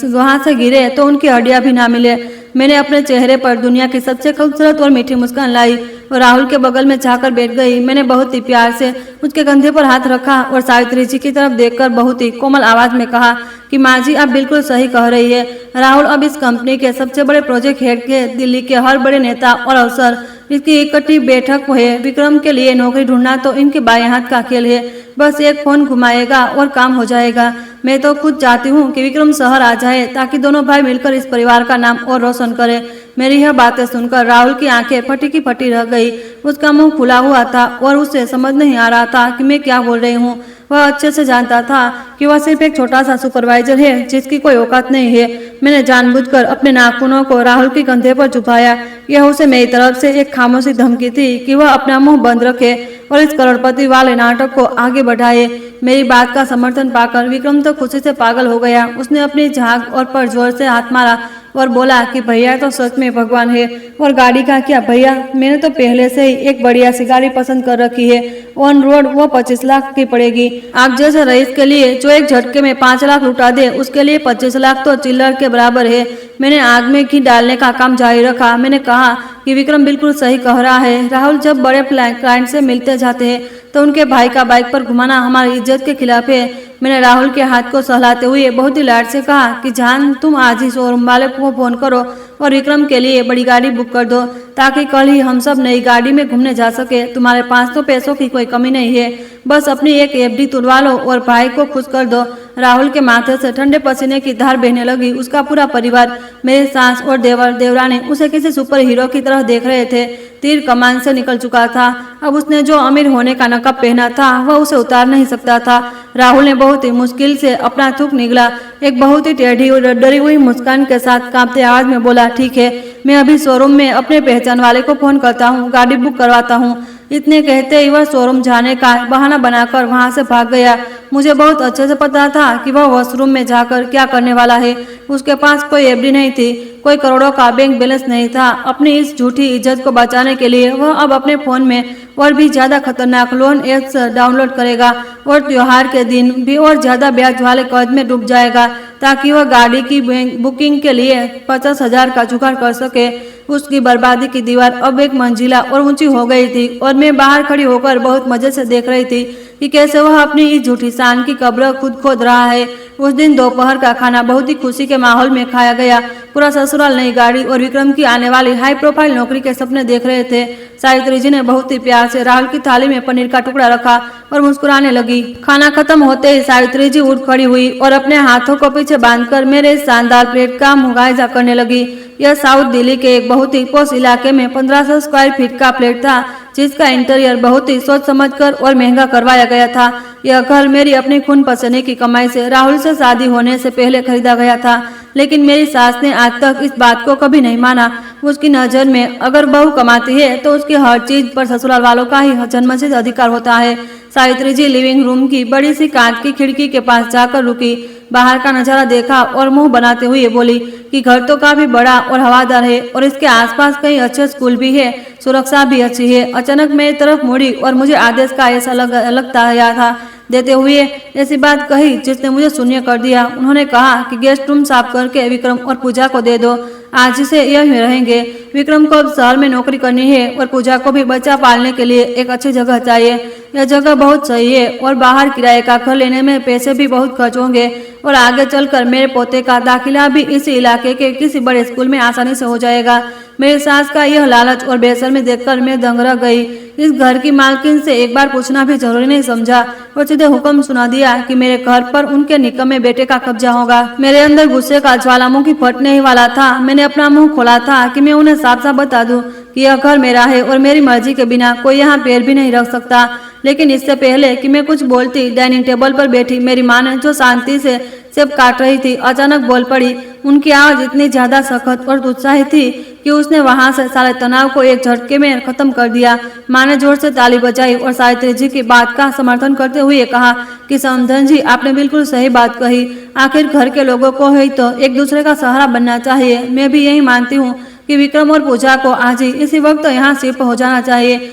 वहां से गिरे तो उनकी हड्डियां भी ना मिले। मैंने अपने चेहरे पर दुनिया की सबसे खूबसूरत और मीठी मुस्कान लाई और राहुल के बगल में जाकर बैठ गई। मैंने बहुत ही प्यार से उसके कंधे पर हाथ रखा और सावित्री जी की तरफ देखकर बहुत ही कोमल आवाज में कहा कि माँ जी, आप बिल्कुल सही कह रही है। राहुल अब इस कंपनी के सबसे बड़े प्रोजेक्ट हेड के, दिल्ली के हर बड़े नेता और अफसर इसकी इकट्ठी बैठक है। विक्रम के लिए नौकरी ढूंढना तो इनके बाएं हाथ का खेल है। बस एक फोन घुमाएगा और काम हो जाएगा। मैं तो खुद चाहती हूँ कि विक्रम शहर आ जाए, ताकि दोनों भाई मिलकर इस परिवार का नाम और रोशन करें। मेरी यह बातें सुनकर राहुल की आंखें फटी की फटी रह गई। उसका मुंह खुला हुआ था और उसे समझ नहीं आ रहा था कि मैं क्या बोल रही हूँ। वह अच्छे से जानता था कि वह सिर्फ एक छोटा सा सुपरवाइजर है जिसकी कोई औकात नहीं है। मैंने जानबूझकर अपने नाखूनों को राहुल के कंधे पर छुपाया। यह उसे मेरी तरफ से एक खामोशी धमकी थी कि वह अपना मुंह बंद रखे और इस करोड़पति वाले नाटक को आगे बढ़ाए। मेरी बात का समर्थन पाकर विक्रम तो खुशी से पागल हो गया। उसने अपनी झाग और पर जोर से हाथ मारा और बोला कि भैया तो सच में भगवान है। और गाड़ी का क्या भैया, मैंने तो पहले से ही एक बढ़िया सी गाड़ी पसंद कर रखी है। ऑन रोड वो 25 लाख की पड़ेगी। आप जैसे रईस के लिए जो एक झटके में 5 लाख लुटा दे, उसके लिए 25 लाख तो चिल्लर के बराबर है। मैंने आग में घी डालने का काम जारी रखा। मैंने कहा कि विक्रम बिल्कुल सही कह रहा है। राहुल जब बड़े क्लाइंट से मिलते जाते हैं तो उनके भाई का बाइक पर घुमाना हमारी इज्जत के खिलाफ है। मैंने राहुल के हाथ को सहलाते हुए बहुत ही लाड से कहा कि जान, तुम आज ही शोरूम वाले को फोन करो और विक्रम के लिए बड़ी गाड़ी बुक कर दो, ताकि कल ही हम सब नई गाड़ी में घूमने जा सके। तुम्हारे पास तो पैसों की कोई कमी नहीं है, बस अपनी एक एफडी तुड़वा लो और भाई को खुश कर दो। राहुल के माथे से ठंडे पसीने की धार बहने लगी। उसका पूरा परिवार, मेरे सास और देवर देवरानी उसे किसी सुपर हीरो की तरह देख रहे थे। तीर कमान से निकल चुका था। अब उसने जो अमीर होने का नकाब पहना था वह उसे उतार नहीं सकता था। राहुल ने बहुत ही मुश्किल से अपना थूक निगला। एक बहुत ही टेढ़ी और डरी हुई मुस्कान के साथ कांपते आवाज में बोला, ठीक है, मैं अभी शोरूम में अपने पहचान वाले को फोन करता हूँ, गाड़ी बुक करवाता हूँ। इतने कहते ही वह शोरूम जाने का बहाना बनाकर वहां से भाग गया मुझे बहुत अच्छे से पता था कि वह वॉशरूम में जाकर क्या करने वाला है। उसके पास कोई एफडी नहीं थी, कोई करोड़ों का बैंक बैलेंस नहीं था। अपनी इस झूठी इज्जत को बचाने के लिए वह अब अपने फोन में और भी ज्यादा खतरनाक लोन एप्स डाउनलोड करेगा और त्योहार के दिन भी और ज्यादा ब्याज वाले कर्ज में डूब जाएगा ताकि वह गाड़ी की बुकिंग के लिए 50,000 का जुगाड़ कर सके। उसकी बर्बादी की दीवार अब 1 मंजिला और ऊंची हो गई थी और मैं बाहर खड़ी होकर बहुत मजे से देख रही थी कि कैसे वह अपनी इस झूठी शान की कब्र खुद खोद रहा है। उस दिन दोपहर का खाना बहुत ही खुशी के माहौल में खाया गया। पूरा ससुराल नई गाड़ी और विक्रम की आने वाली हाई प्रोफाइल नौकरी के सपने देख रहे थे। सावित्री जी ने बहुत ही प्यार से राहुल की थाली में पनीर का टुकड़ा रखा और मुस्कुराने लगी। खाना खत्म होते ही सावित्री जी उठ खड़ी हुई और अपने हाथों को पीछे बांधकर मेरे इस शानदार प्लेट का मुआयजा करने लगी। यह साउथ दिल्ली के एक बहुत ही पोश इलाके में 1500 स्क्वायर फीट का फ्लैट था, जिसका इंटीरियर बहुत ही सोच समझकर और महंगा करवाया गया था। यह घर मेरी अपनी खून पसीने की कमाई से राहुल से शादी होने से पहले खरीदा गया था, लेकिन मेरी सास ने आज तक इस बात को कभी नहीं माना। उसकी नजर में अगर बहू कमाती है तो उसकी हर चीज पर ससुराल वालों का ही जन्मसिद्ध अधिकार होता है। सावित्री जी लिविंग रूम की बड़ी सी कांच की खिड़की के पास जाकर रुकी, बाहर का नजारा देखा और मुंह बनाते हुए बोली कि घर तो काफी बड़ा और हवादार है और इसके आसपास कई अच्छे स्कूल भी है, सुरक्षा भी अच्छी है। अचानक मेरी तरफ मुड़ी और मुझे आदेश का ऐसा लगता था देते हुए ऐसी बात कही जिसने मुझे शून्य कर दिया। उन्होंने कहा कि गेस्ट रूम साफ करके विक्रम और पूजा को दे दो, आज से यहीं रहेंगे। विक्रम को अब शहर में नौकरी करनी है और पूजा को भी बच्चा पालने के लिए एक अच्छी जगह चाहिए। यह जगह बहुत सही है और बाहर किराए का घर लेने में पैसे भी बहुत खर्च होंगे और आगे चलकर मेरे पोते का दाखिला भी इसी इलाके के किसी बड़े स्कूल में आसानी से हो जाएगा। मेरी सास का यह लालच और बेशर्मी देखकर मैं दंग रह गई। इस घर की मालकिन से एक बार पूछना भी जरूरी नहीं समझा और सीधे हुक्म सुना दिया कि मेरे घर पर उनके निकम्मे बेटे का कब्जा होगा। मेरे अंदर गुस्से का ज्वालामुखी फटने ही वाला था। मैंने अपना मुंह खोला था कि मैं उन्हें साफ साफ बता दूं कि यह घर मेरा है और मेरी मर्जी के बिना कोई यहाँ पैर भी नहीं रख सकता। लेकिन इससे पहले कि मैं कुछ बोलती, डाइनिंग टेबल पर बैठी मेरी माँ ने, जो शांति से सेब काट रही थी, अचानक बोल पड़ी। उनकी आवाज इतनी ज्यादा सख्त और उत्साहित थी कि उसने वहां से सारे तनाव को एक झटके में खत्म कर दिया। माँ ने जोर से ताली बजाई और सावित्री जी की बात का समर्थन करते हुए कहा कि समधन जी, आपने बिल्कुल सही बात कही। आखिर घर के लोगों को ही तो एक दूसरे का सहारा बनना चाहिए। मैं भी यही मानती हूँ कि विक्रम और पूजा को आज ही इसी वक्त यहाँ शिफ्ट हो जाना चाहिए।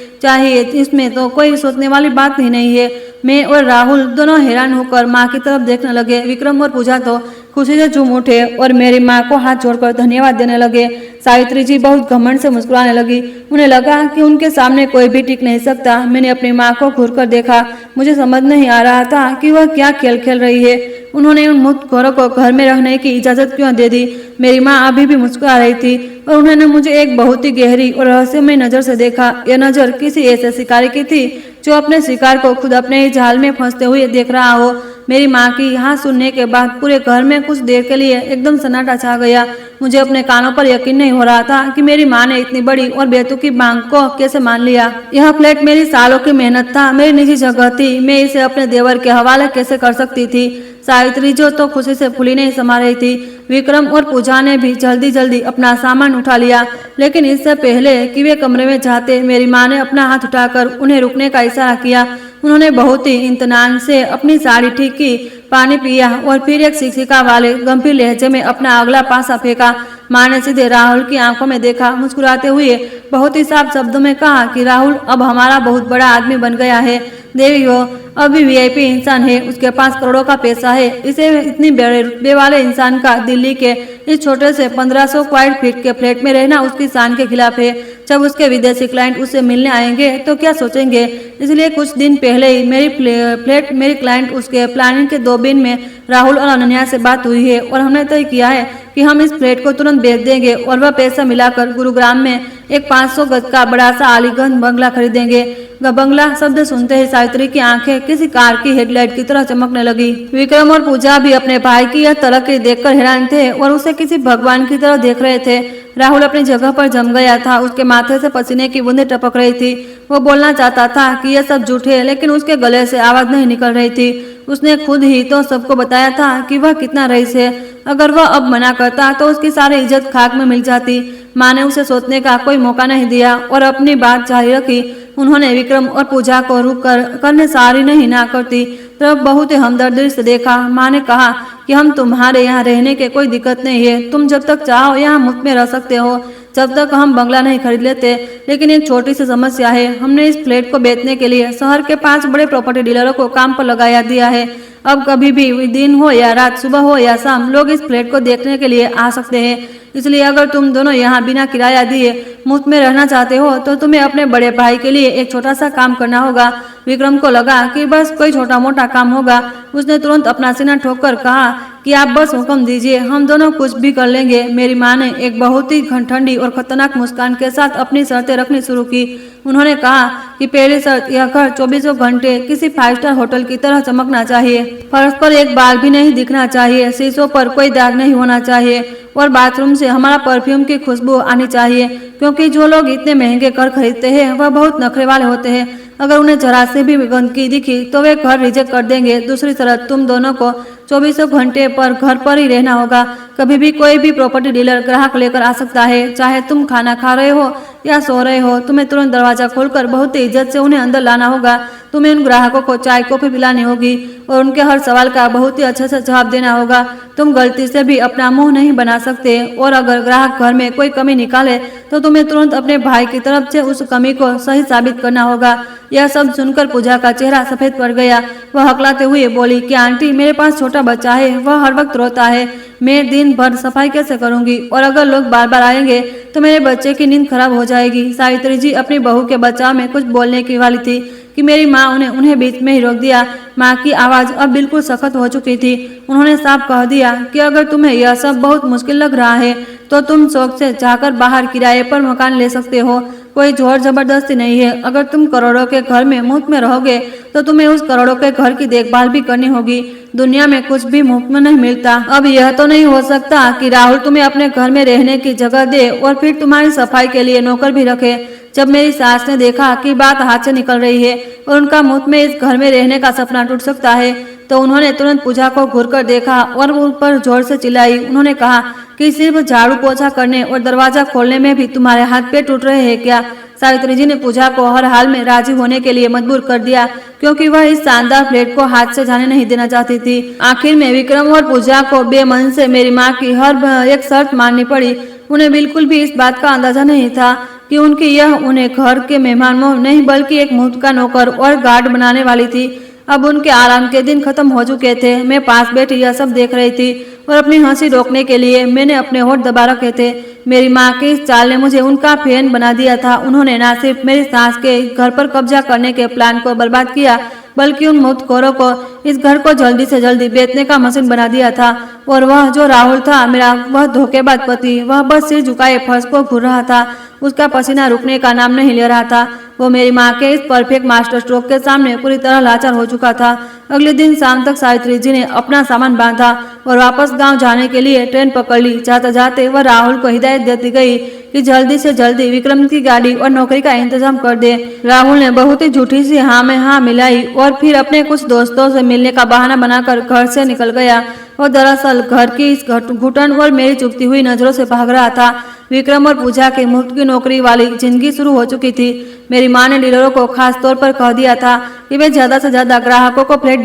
इसमें तो कोई सोचने वाली बात ही नहीं है। मैं और राहुल दोनों हैरान होकर माँ की तरफ देखने लगे। विक्रम और पूजा तो खुशी से झूम उठे और मेरी माँ को हाथ जोड़कर धन्यवाद देने लगे। सावित्री जी बहुत घमंड से मुस्कुराने लगी। उन्हें लगा कि उनके सामने कोई भी टिक नहीं सकता। मैंने अपनी माँ को घूर कर देखा। मुझे समझ नहीं आ रहा था कि वह क्या खेल खेल रही है। उन्होंने उन मुफ्तखोरों को घर में रहने की इजाजत क्यों दे दी। मेरी माँ अभी भी मुस्कुरा रही थी और उन्होंने मुझे एक बहुत ही गहरी और रहस्यमय नजर से देखा। यह नजर किसी ऐसे शिकारी की थी जो अपने शिकार को खुद अपने ही जाल में फंसते हुए देख रहा हो। मेरी माँ की यहाँ सुनने के बाद पूरे घर में कुछ देर के लिए एकदम सन्नाटा छा गया। मुझे अपने कानों पर यकीन नहीं हो रहा था कि मेरी माँ ने इतनी बड़ी और बेतुकी मांग को कैसे मान लिया। यह फ्लैट मेरी सालों की मेहनत था, मेरी निजी जगह थी। मैं इसे अपने देवर के हवाले कैसे कर सकती थी। सावित्री जो तो खुशी से फूली नहीं समा रही थी। विक्रम और पूजा ने भी जल्दी जल्दी अपना सामान उठा लिया, लेकिन इससे पहले कि वे कमरे में जाते, मेरी माँ ने अपना हाथ उठाकर उन्हें रुकने का इशारा किया। उन्होंने बहुत ही इत्मीनान से अपनी साड़ी ठीक की, पानी पिया और फिर एक शिक्षिका वाले गंभीर लहजे में अपना अगला पासा फेंका। माँ ने सीधे राहुल की आंखों में देखा, मुस्कुराते हुए बहुत ही साफ शब्दों में कहा कि राहुल अब हमारा बहुत बड़ा आदमी बन गया है। देवी हो, अब भी वीआईपी इंसान है, उसके पास करोड़ों का पैसा है। इसे इतनी बड़े रुतबे वाले इंसान का दिल्ली के इस छोटे से 1500 स्क्वायर फीट के फ्लैट में रहना उसकी शान के खिलाफ है। जब उसके विदेशी क्लाइंट उससे मिलने आएंगे तो क्या सोचेंगे। इसलिए कुछ दिन पहले ही मेरी क्लाइंट उसके प्लानिंग के 2 दिन में राहुल और अनन्या से बात हुई है और हमने तय किया है कि हम इस फ्लैट को तुरंत बेच देंगे और वह पैसा मिलाकर गुरुग्राम में एक 500 गज का बड़ा सा आलीगंज बंगला खरीदेंगे। वह बंगला शब्द सुनते ही सावित्री की आंखें किसी कार की हेडलाइट की तरह चमकने लगी। विक्रम और पूजा भी अपने भाई की यह तरक्की देखकर हैरान थे और उसे किसी भगवान की तरह देख रहे थे। राहुल अपनी जगह पर जम गया था। उसके माथे से पसीने की बूंदें टपक रही थी। वो बोलना चाहता था कि यह सब झूठ है, लेकिन उसके गले से आवाज नहीं निकल रही थी। उसने खुद ही तो सबको बताया था कि वह कितना रईस है। अगर वह अब मना करता तो उसकी सारी इज्जत खाक में मिल जाती। माँ ने उसे सोचने का कोई मौका नहीं दिया और अपनी बात जारी रखी। उन्होंने विक्रम और पूजा को रुक कर करने सारी नहीं ना करती तरफ बहुत ही हमदर्दी से देखा। माँ ने कहा कि हम तुम्हारे यहाँ रहने के कोई दिक्कत नहीं है, तुम जब तक चाहो यहाँ मुफ्त में रह सकते हो, जब तक हम बंगला नहीं खरीद लेते। लेकिन एक छोटी सी समस्या है, हमने इस फ्लैट को बेचने के लिए शहर के 5 बड़े प्रॉपर्टी डीलरों को काम पर लगाया दिया है। अब कभी भी दिन हो या रात, सुबह हो या शाम, लोग इस फ्लैट को देखने के लिए आ सकते हैं। इसलिए अगर तुम दोनों यहाँ बिना किराया दिए मुफ्त में रहना चाहते हो तो तुम्हें अपने बड़े भाई के लिए एक छोटा सा काम करना होगा। विक्रम को लगा कि बस कोई छोटा मोटा काम होगा। उसने तुरंत अपना सीना ठोककर कहा कि आप बस हुक्म दीजिए, हम दोनों कुछ भी कर लेंगे। मेरी माँ ने एक बहुत ही ठंडी और खतरनाक मुस्कान के साथ अपनी शर्तें रखनी शुरू की। उन्होंने कहा कि पहली शर्त, यह घर 24 घंटे किसी 5 स्टार होटल की तरह चमकना चाहिए, फर्श पर एक बाल भी नहीं दिखना चाहिए, शीशों पर कोई दाग नहीं होना चाहिए और बाथरूम से हमारा परफ्यूम की खुशबू आनी चाहिए, क्योंकि जो लोग इतने महंगे घर खरीदते हैं वह बहुत नखरे वाले होते हैं। अगर उन्हें जरा से भी गंदगी दिखी तो वे घर रिजेक्ट कर देंगे। दूसरी शर्त, तुम दोनों को 24 घंटे पर घर पर ही रहना होगा। कभी भी कोई भी प्रॉपर्टी डीलर ग्राहक लेकर आ सकता है, चाहे तुम खाना खा रहे हो या सो रहे हो। तुम्हें तुरंत दरवाजा खोलकर बहुत ही इज्जत से उन्हें अंदर लाना होगा। तुम्हें उन ग्राहकों को चाय कॉफी पिलानी होगी और उनके हर सवाल का बहुत ही अच्छे से जवाब देना होगा। तुम गलती से भी अपना मुंह नहीं बना सकते और अगर ग्राहक घर में कोई कमी निकाले तो तुम्हें तुरंत अपने भाई की तरफ से उस कमी को सही साबित करना होगा। यह सब सुनकर पूजा का चेहरा सफेद पड़ गया। वह हकलाते हुए बोली कि आंटी, मेरे पास छोटा बच्चा है, वह हर वक्त रोता है, मैं दिन भर सफाई कैसे करूंगी और अगर लोग बार बार आएंगे तो मेरे बच्चे की नींद खराब हो जाएगी। सावित्री जी अपनी बहू के बचाव में कुछ बोलने की वाली थी कि मेरी माँ उन्हें बीच में ही रोक दिया। माँ की आवाज अब बिल्कुल सख्त हो चुकी थी। उन्होंने साफ कह दिया कि अगर तुम्हें यह सब बहुत मुश्किल लग रहा है तो तुम शौक से जाकर बाहर किराए पर मकान ले सकते हो, कोई जोर जबरदस्ती नहीं है। अगर तुम करोड़ों के घर में मुफ्त में रहोगे तो तुम्हें उस करोड़ों के घर की देखभाल भी करनी होगी। दुनिया में कुछ भी मुफ्त में नहीं मिलता। अब यह तो नहीं हो सकता कि राहुल तुम्हें अपने घर में रहने की जगह दे और फिर तुम्हारी सफाई के लिए नौकर भी रखे। जब मेरी सास ने देखा कि बात हाथ से निकल रही है और उनका मुफ्त में इस घर में रहने का सपना टूट सकता है तो उन्होंने तुरंत पूजा को घूरकर देखा और उन पर जोर से चिल्लाई। उन्होंने कहा कि सिर्फ झाड़ू पोछा करने और दरवाजा खोलने में भी तुम्हारे हाथ पैर टूट रहे हैं क्या? सावित्री जी ने पूजा को हर हाल में राजी होने के लिए मजबूर कर दिया, क्योंकि वह इस शानदार फ्लैट को हाथ से जाने नहीं देना चाहती थी। आखिर में विक्रम और पूजा को बेमन से मेरी माँ की हर एक शर्त माननी पड़ी। उन्हें बिल्कुल भी इस बात का अंदाजा नहीं था कि उनकी यह उन्हें घर के मेहमान नहीं बल्कि एक मुफ्त का नौकर और गार्ड बनाने वाली थी। अब उनके आराम के दिन खत्म हो चुके थे। मैं पास बैठी यह सब देख रही थी और अपनी हंसी रोकने के लिए मैंने अपने होठ दबा रखे थे। मेरी माँ की इस चाल ने मुझे उनका फैन बना दिया था। उन्होंने न सिर्फ मेरी सास के घर पर कब्जा करने के प्लान को बर्बाद किया बल्कि उन मुफ्तखोरों को इस घर को जल्दी से जल्दी बेचने का मशीन बना दिया था। और वह जो राहुल था, मेरा वह धोखेबाज पति, वह बस सिर झुकाए फर्श को घूर रहा था। उसका पसीना रुकने का नाम नहीं ले रहा था। वो मेरी माँ के इस परफेक्ट मास्टर स्ट्रोक के सामने पूरी तरह लाचार हो चुका था। अगले दिन शाम तक सावित्री जी ने अपना सामान बांधा और वापस गांव जाने के लिए ट्रेन पकड़ ली। जाते जाते वह राहुल को हिदायत देती गई कि जल्दी से जल्दी विक्रम की गाड़ी और नौकरी का इंतजाम कर दे। राहुल ने बहुत ही झूठी सी हाँ में हाँ मिलाई और फिर अपने कुछ दोस्तों से मिलने का बहाना बनाकर घर से निकल गया। और दरअसल घर की इस घुटन और मेरी चुभती हुई नजरों से भाग रहा था। विक्रम और पूजा की मुफ्त की नौकरी वाली जिंदगी शुरू हो चुकी थी। मेरी माँ ने डीलरों को खास तौर पर कह दिया था कि वे ज्यादा से ज्यादा ग्राहकों को फ्लैट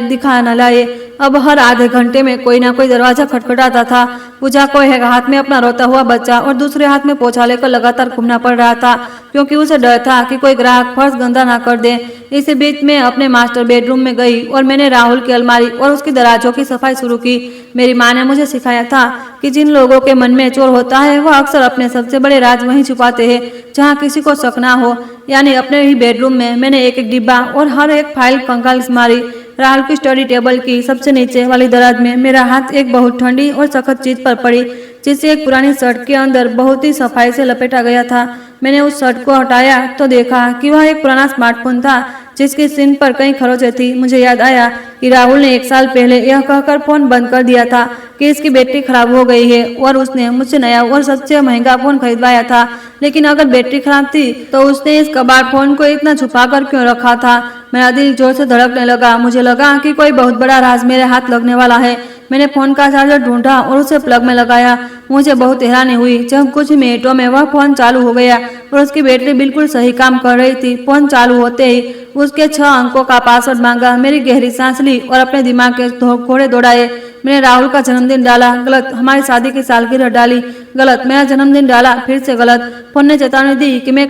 दिखा न लाए। अब हर आधे घंटे में कोई ना कोई दरवाजा खटखटाता था। पूजा को एक हाथ में अपना रोता हुआ बच्चा और दूसरे हाथ में पोछा लेकर लगातार घूमना पड़ रहा था, क्योंकि उसे डर था कि कोई ग्राहक फर्श गंदा ना कर दे। इसी बीच में अपने मास्टर बेडरूम में गई और मैंने राहुल की अलमारी और उसकी दराजों की सफाई शुरू की। मेरी माँ ने मुझे सिखाया था कि जिन लोगों के मन में चोर होता है वह अक्सर अपने सबसे बड़े राज वहीं छुपाते हैं जहाँ किसी को शक ना हो, यानी अपने ही बेडरूम में। मैंने एक एक डिब्बा और हर एक फाइल कंकाल मारी। राहुल की स्टडी टेबल की सबसे नीचे वाली दराज में मेरा हाथ एक बहुत ठंडी और सख्त चीज पर पड़ी, जिसे एक पुरानी शर्ट के अंदर बहुत ही सफाई से लपेटा गया था। मैंने उस शर्ट को हटाया तो देखा कि वह एक पुराना स्मार्टफोन था जिसकी स्क्रीन पर कई खरोंचें थी। मुझे याद आया कि राहुल ने 1 साल पहले यह कहकर फोन बंद कर दिया था कि इसकी बैटरी खराब हो गई है और उसने मुझसे नया और सबसे महंगा फोन खरीदवाया था। लेकिन अगर बैटरी खराब थी तो उसने इस कबाड़ फोन को इतना छुपा कर क्यों रखा था? मेरा दिल जोर से धड़कने लगा। मुझे लगा कि कोई बहुत बड़ा राज मेरे हाथ लगने वाला है। मैंने फोन का चार्जर ढूंढा और उसे प्लग में लगाया। मुझे बहुत हैरानी हुई जब कुछ मिनटों में वह फोन चालू हो गया और उसकी बैटरी बिल्कुल सही काम कर रही थी। फोन चालू होते ही उसके 6 अंकों का पासवर्ड मांगा। मेरी गहरी सांस ली और अपने दिमाग के घोड़े दौड़ाए। मैंने राहुल का जन्मदिन डाला, गलत। हमारी शादी की सालगिरह डाली, गलत। मेरा जन्मदिन डाला, फिर से गलत। फोन ने चेतावनी दी कि मैं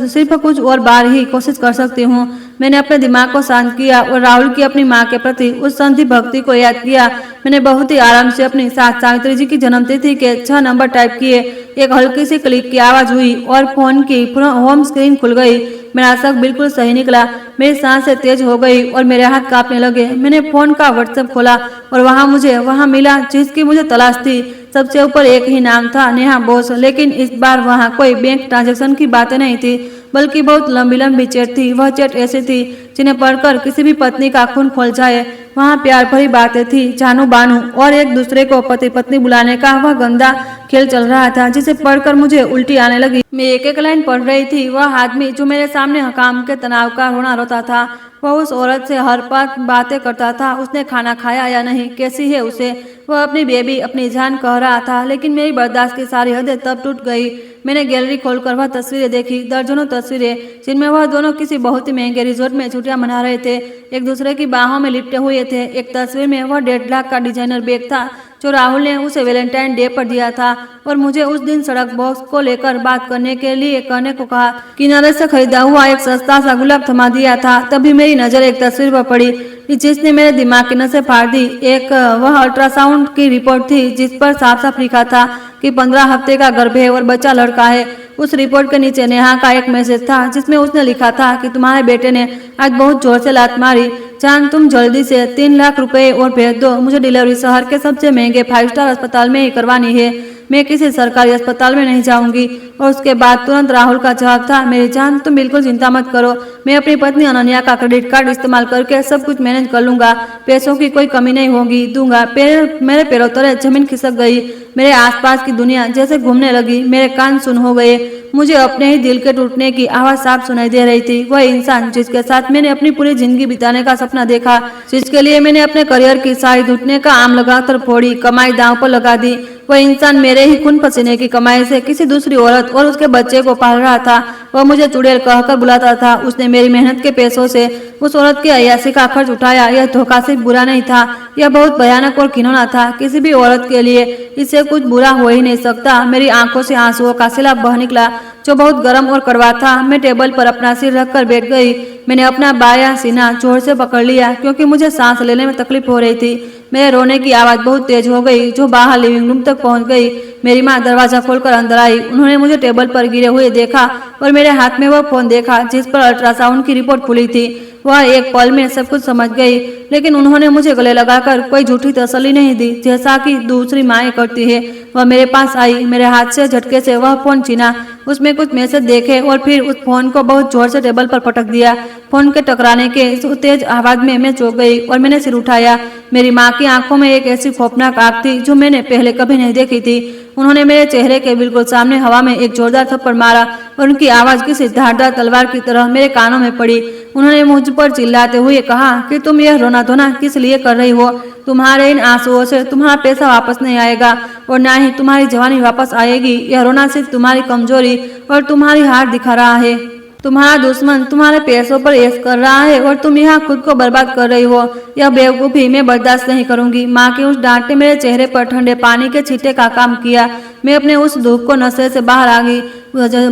सिर्फ कुछ और बार ही कोशिश कर सकती हूँ। मैंने अपने दिमाग को शांत किया और राहुल की अपनी माँ के प्रति उस संधि भक्ति को याद किया। मैंने बहुत ही आराम से अपनी साथ सावित्री जी की जन्मतिथि के 6 नंबर टाइप किए। एक हल्की सी क्लिक की आवाज हुई और फोन की होम स्क्रीन खुल गई। मेरा शक बिल्कुल सही निकला। मेरी सांसें तेज हो गई और मेरे हाथ कांपने लगे। मैंने फोन का व्हाट्सएप खोला और वहां मिला जिसकी मुझे तलाश थी। सबसे ऊपर एक ही नाम था, नेहा बोस। लेकिन इस बार वहां कोई बैंक ट्रांजैक्शन की बातें नहीं थी, बल्कि बहुत लंबी लंबी चैट थी। वह चैट ऐसी थी जिन्हें पढ़कर किसी भी पत्नी का खून खोल जाए। वहाँ प्यार भरी बातें थी, जानू बानू और एक दूसरे को पति पत्नी बुलाने का वह गंदा खेल चल रहा था जिसे पढ़कर मुझे उल्टी आने लगी। मैं एक एक लाइन पढ़ रही थी। वह आदमी जो मेरे सामने काम के तनाव का रोना रोता था, वह उस औरत से हर बातें करता था। उसने खाना खाया या नहीं, कैसी है उसे, वह अपनी बेबी अपनी जान कह रहा था। लेकिन मेरी बर्दाश्त की सारी हदें तब टूट गई। मैंने गैलरी खोलकर वह तस्वीरें देखी, दर्जनों तस्वीरें जिनमें वह दोनों किसी बहुत ही महंगे रिजॉर्ट में छुट्टियां मना रहे थे, एक दूसरे की बाहों में लिपटे हुए थे। एक तस्वीर में वह 1.5 लाख का डिजाइनर बैग था जो राहुल ने उसे वैलेंटाइन डे पर दिया था और मुझे उस दिन सड़क बॉक्स को लेकर बात करने के लिए कहने को कहा। किनारे से खरीदा हुआ एक सस्ता सा गुलाब थमा दिया था। तभी मेरी नजर एक तस्वीर पर पड़ी जिसने मेरे दिमाग की नसें फाड़ दी। वह अल्ट्रासाउंड की रिपोर्ट थी जिस पर साफ साफ लिखा था कि 15 हफ्ते का गर्भ है और बच्चा लड़का है। उस रिपोर्ट के नीचे नेहा का एक मैसेज था जिसमें उसने लिखा था कि तुम्हारे बेटे ने आज बहुत जोर से लात मारी, जान तुम जल्दी से 3 लाख रुपए और भेज दो। मुझे डिलीवरी शहर के सबसे महंगे 5 स्टार अस्पताल में ही करवानी है, मैं किसी सरकारी अस्पताल में नहीं जाऊंगी। और उसके बाद तुरंत राहुल का जवाब था, मेरी जान तुम बिल्कुल चिंता मत करो, मैं अपनी पत्नी अनन्या का क्रेडिट कार्ड इस्तेमाल करके सब कुछ मैनेज कर लूंगा, पैसों की कोई कमी नहीं होगी, दूंगा। मेरे पैरों तले जमीन खिसक गई। मेरे आसपास की दुनिया जैसे घूमने लगी। मेरे कान सुन हो गए। मुझे अपने ही दिल के टूटने की आवाज साफ सुनाई दे रही थी। वह इंसान जिसके साथ मैंने अपनी पूरी जिंदगी बिताने का सपना देखा, जिसके लिए मैंने अपने करियर की सारी घुटने का आम लगाकर फोड़ी, कमाई दांव पर लगा दी, वह इंसान मेरे ही खून पसीने की कमाई से किसी दूसरी औरत और उसके बच्चे को पाल रहा था। वह मुझे चुड़ैल कहकर बुलाता था। उसने मेरी मेहनत के पैसों से उस औरत की अय्यासी का खर्च उठाया। यह धोखा सिर्फ बुरा नहीं था, यह बहुत भयानक और घिनौना था। किसी भी औरत के लिए इससे कुछ बुरा हो ही नहीं सकता। मेरी आंखों से आंसुओं का सैलाब बह निकला जो बहुत गर्म और कड़वा था। मैं टेबल पर अपना सिर रखकर बैठ गई। मैंने अपना बायां सीना जोर से पकड़ लिया क्योंकि मुझे सांस लेने में तकलीफ हो रही थी। मेरे रोने की आवाज बहुत तेज हो गई जो बाहर लिविंग रूम तक पहुंच गई। मेरी माँ दरवाजा खोलकर अंदर आई। उन्होंने मुझे टेबल पर गिरे हुए देखा और मेरे हाथ में वह फोन देखा जिस पर अल्ट्रासाउंड की रिपोर्ट खुली थी। वह एक पल में सब कुछ समझ गई, लेकिन उन्होंने मुझे गले लगाकर कोई झूठी तसल्ली नहीं दी जैसा कि दूसरी माएं करती है। वह मेरे पास आई, मेरे हाथ से झटके से वह फोन छीना, उसमें कुछ मैसेज देखे और फिर उस फोन को बहुत जोर से टेबल पर पटक दिया। फोन के टकराने के इस तेज आवाज में मैं चौंक गई और मैंने सिर उठाया। मेरी माँ की आंखों में एक ऐसी खौफनाक आग थी जो मैंने पहले कभी नहीं देखी थी। उन्होंने मेरे चेहरे के बिल्कुल सामने हवा में एक जोरदार थप्पड़ मारा और उनकी आवाज किसी धारदार तलवार की तरह मेरे कानों में पड़ी। उन्होंने मुझ पर चिल्लाते हुए कहा कि तुम यह रोना धोना किस लिए कर रही हो? तुम्हारे इन आंसुओं से तुम्हारा पैसा वापस नहीं आएगा और ना ही तुम्हारी जवानी वापस आएगी। यह रोना सिर्फ तुम्हारी कमजोरी और तुम्हारी हार दिखा रहा है। तुम्हारा दुश्मन तुम्हारे पैसों पर ऐश कर रहा है और तुम यहाँ खुद को बर्बाद कर रही हो। यह बेवकूफी मैं बर्दाश्त नहीं करूंगी। माँ की उस डांट ने मेरे चेहरे पर ठंडे पानी के छींटे का काम किया। मैं अपने उस दुख को नशे से बाहर आ गई।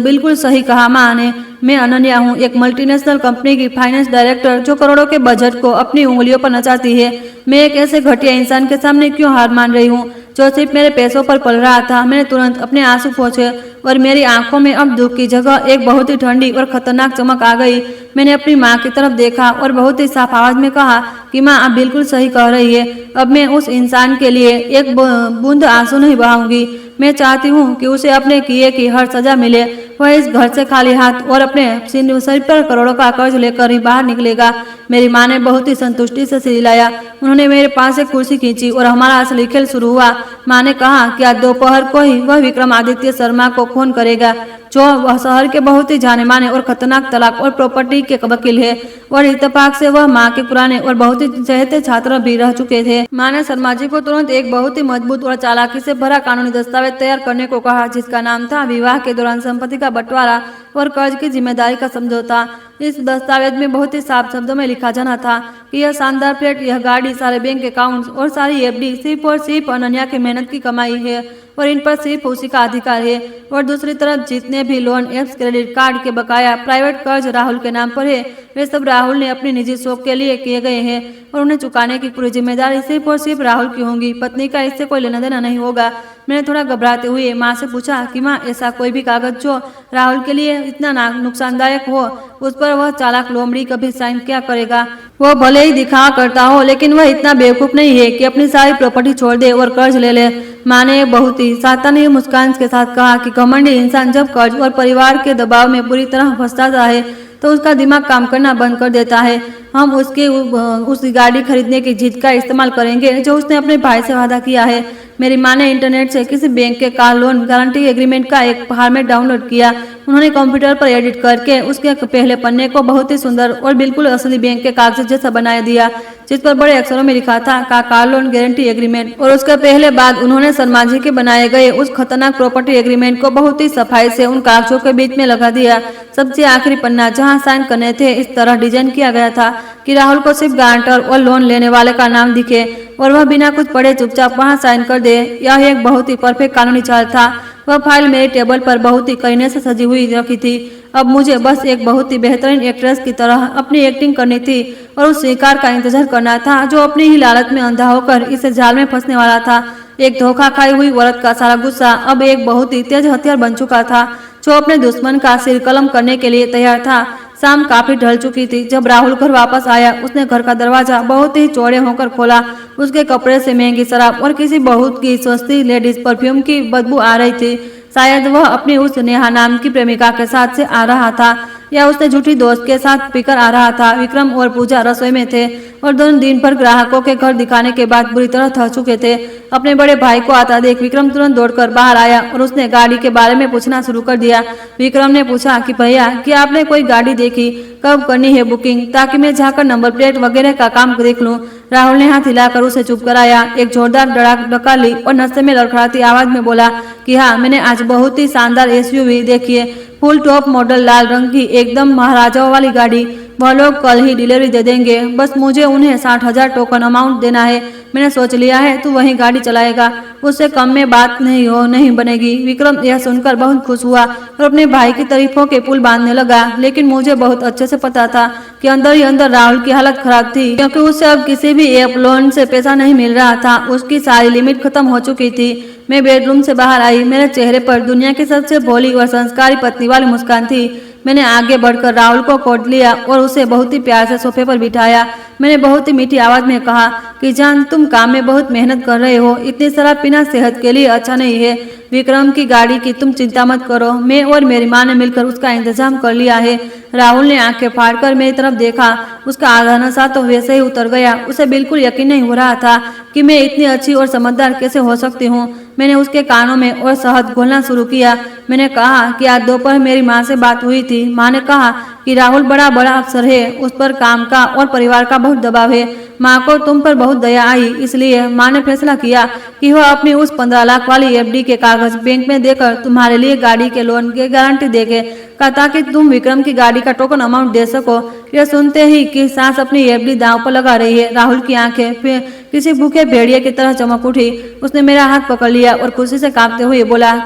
बिल्कुल सही कहा माँ ने। मैं अनन्या हूँ, एक मल्टीनेशनल कंपनी की फाइनेंस डायरेक्टर जो करोड़ों के बजट को अपनी उंगलियों पर नचाती है। मैं एक ऐसे घटिया इंसान के सामने क्यों हार मान रही हूँ जो सिर्फ मेरे पैसों पर पल रहा था। मैंने तुरंत अपने आंसू पोंछे और मेरी आंखों में अब दुख की जगह एक बहुत ही ठंडी और खतरनाक चमक आ गई। मैंने अपनी माँ की तरफ देखा और बहुत ही साफ आवाज में कहा कि माँ आप बिल्कुल सही कह रही है। अब मैं उस इंसान के लिए एक बूंद आंसू नहीं बहाऊंगी। मैं चाहती हूँ कि उसे अपने किए की हर सजा मिले। वह इस घर से खाली हाथ और अपने शरीर पर करोड़ों का कर्ज लेकर ही बाहर निकलेगा। मेरी माँ ने बहुत ही संतुष्टि से सिर हिलाया। उन्होंने मेरे पास एक कुर्सी खींची और हमारा असली खेल शुरू हुआ। माँ ने कहा कि आज दोपहर को ही वह विक्रमादित्य शर्मा को फोन करेगा। जो वह शहर के बहुत ही जाने माने और खतरनाक तलाक और प्रॉपर्टी के वकील है और इत्तेफाक से वह माँ के पुराने और बहुत ही चहेते छात्र भी रह चुके थे। माँ ने शर्मा जी को तुरंत एक बहुत ही मजबूत और चालाकी से भरा कानूनी दस्तावेज तैयार करने को कहा, जिसका नाम था विवाह के दौरान संपत्ति का बंटवारा और कर्ज की जिम्मेदारी का समझौता। इस दस्तावेज में बहुत ही साफ शब्दों में लिखा जाना था कि यह शानदार फ्लैट, यह गाड़ी, सारे बैंक अकाउंट्स और सारी एफडी सिर्फ और सिर्फ अनन्या की मेहनत की कमाई है और इन पर सिर्फ उसी का अधिकार है। और दूसरी तरफ जितने भी लोन, एप्स, क्रेडिट कार्ड के बकाया, प्राइवेट कर्ज राहुल के नाम पर है, वे सब राहुल ने अपनी निजी शौक के लिए किए गए हैं और उन्हें चुकाने की पूरी जिम्मेदारी सिर्फ और सिर्फ राहुल की होगी। पत्नी का इससे कोई लेना देना नहीं होगा। मैंने थोड़ा घबराते हुए माँ से पूछा कि माँ, ऐसा कोई भी कागज जो राहुल के लिए इतना नुकसानदायक हो, उस पर वह चालाक लोमड़ी कभी साइन क्या करेगा? वो भले ही दिखा करता हो, लेकिन वह इतना बेवकूफ नहीं है कि अपनी सारी प्रॉपर्टी छोड़ दे और कर्ज ले ले। माँ ने बहुत ही सातानी मुस्कान के साथ कहा कि घमंडी इंसान जब कर्ज और परिवार के दबाव में बुरी तरह फंसता है तो उसका दिमाग काम करना बंद कर देता है। हम उस गाड़ी खरीदने की जिद का इस्तेमाल करेंगे जो उसने अपने भाई से वादा किया है। मेरी माँ ने इंटरनेट से किसी बैंक के कार लोन गारंटी एग्रीमेंट का एक फॉर्मेट डाउनलोड किया। उन्होंने कंप्यूटर पर एडिट करके उसके पहले पन्ने को बहुत ही सुंदर और बिल्कुल असली बैंक के कागज जैसा बना दिया, जिस पर बड़े अक्षरों में लिखा था कार लोन गारंटी एग्रीमेंट। और उसके पहले बाद उन्होंने शर्मा जी के बनाए गए उस खतरनाक प्रॉपर्टी एग्रीमेंट को बहुत ही सफाई से उन कागजों के बीच में लगा दिया। सबसे आखिरी पन्ना जहाँ साइन करने थे इस तरह डिजाइन किया गया था कि राहुल को सिर्फ गारंटर और लोन लेने वाले का नाम दिखे और वह बिना कुछ पढ़े चुपचाप वहां साइन कर दे। यह एक बहुत ही परफेक्ट कानूनी चाल था। वह फाइल मेरे टेबल पर बहुत ही करीने से सजी हुई रखी थी। अब मुझे बस एक बहुत ही बेहतरीन एक्ट्रेस की तरह अपनी एक्टिंग करनी थी और उस शिकार का इंतजार करना था जो अपनी ही लालच में अंधा होकर इस जाल में फंसने वाला था। एक धोखा खाई हुई औरत का सारा गुस्सा अब एक बहुत ही तेज हथियार बन चुका था जो अपने दुश्मन का सिर कलम करने के लिए तैयार था। शाम काफी ढल चुकी थी जब राहुल घर वापस आया। उसने घर का दरवाजा बहुत ही चौड़े होकर खोला। उसके कपड़े से महंगी शराब और किसी बहुत ही सस्ती लेडीज परफ्यूम की बदबू आ रही थी। शायद वह अपनी उस नेहा नाम की प्रेमिका के साथ से आ रहा था या उसने झूठी दोस्त के साथ पीकर आ रहा था। विक्रम और पूजा रसोई में थे और दोनों दिन भर ग्राहकों के घर दिखाने के बाद बुरी तरह थक चुके थे। अपने बड़े भाई को आता देख विक्रम तुरंत दौड़कर बाहर आया और उसने गाड़ी के बारे में पूछना शुरू कर दिया। विक्रम ने पूछा कि भैया, क्या आपने कोई गाड़ी देखी? कब करनी है बुकिंग, ताकि मैं जाकर नंबर प्लेट वगैरह का काम देख लूं। राहुल ने हाथ हिलाकर उसे चुप कराया। एक जोरदार डकाली और नशे में लड़खड़ाती आवाज में बोला कि हाँ, मैंने आज बहुत ही शानदार एसयूवी देखी है, फुल टॉप मॉडल, लाल रंग की, एकदम महाराजाओं वाली गाड़ी। वह लोग कल ही डिलीवरी दे देंगे, बस मुझे उन्हें 60,000 टोकन अमाउंट देना है। मैंने सोच लिया है तू वही गाड़ी चलाएगा, उससे कम में बात नहीं बनेगी। विक्रम यह सुनकर बहुत खुश हुआ और अपने भाई की तारीफों के पुल बांधने लगा, लेकिन मुझे बहुत अच्छे से पता था कि अंदर ही अंदर राहुल की हालत खराब थी, क्योंकि उसे अब किसी भी ऐप लोन से पैसा नहीं मिल रहा था। उसकी सारी लिमिट खत्म हो चुकी थी। मैं बेडरूम से बाहर आई। मेरे चेहरे पर दुनिया की सबसे भोली और संस्कारी पत्नी वाली मुस्कान थी। मैंने आगे बढ़कर राहुल को कोट लिया और उसे बहुत ही प्यार से सोफे पर बिठाया। मैंने बहुत ही मीठी आवाज में कहा कि जान, तुम काम में बहुत मेहनत कर रहे हो, इतनी शराब पीना सेहत के लिए अच्छा नहीं है। विक्रम की गाड़ी की तुम चिंता मत करो, मैं और मेरी माँ ने मिलकर उसका इंतजाम कर लिया है। राहुल ने आंखें फाड़कर मेरी तरफ देखा। उसका आधा नशा तो वैसे ही उतर गया। उसे बिल्कुल यकीन नहीं हो रहा था कि मैं इतनी अच्छी और समझदार कैसे हो सकती हूँ। मैंने उसके कानों में और शहद घोलना शुरू किया। मैंने कहा कि आज दोपहर मेरी माँ से बात हुई थी। माँ ने कहा कि राहुल बड़ा अफसर है, उस पर काम का और परिवार का बहुत दबाव है। माँ को तुम पर बहुत दया आई, इसलिए माँ ने फैसला किया कि वह अपनी उस 15 लाख वाली एफडी के कागज बैंक में देकर तुम्हारे लिए गाड़ी के लोन की गारंटी देंगे, ताकि तुम विक्रम की गाड़ी का टोकन अमाउंट दे सको। यह सुनते ही कि सांस अपनी एफडी दांव पर लगा रही है, राहुल की आंखें फिर किसी भूखे भेड़िए की तरह चमक उठी। उसने मेरा हाथ पकड़ लिया और खुशी से कांपते हुए बोला,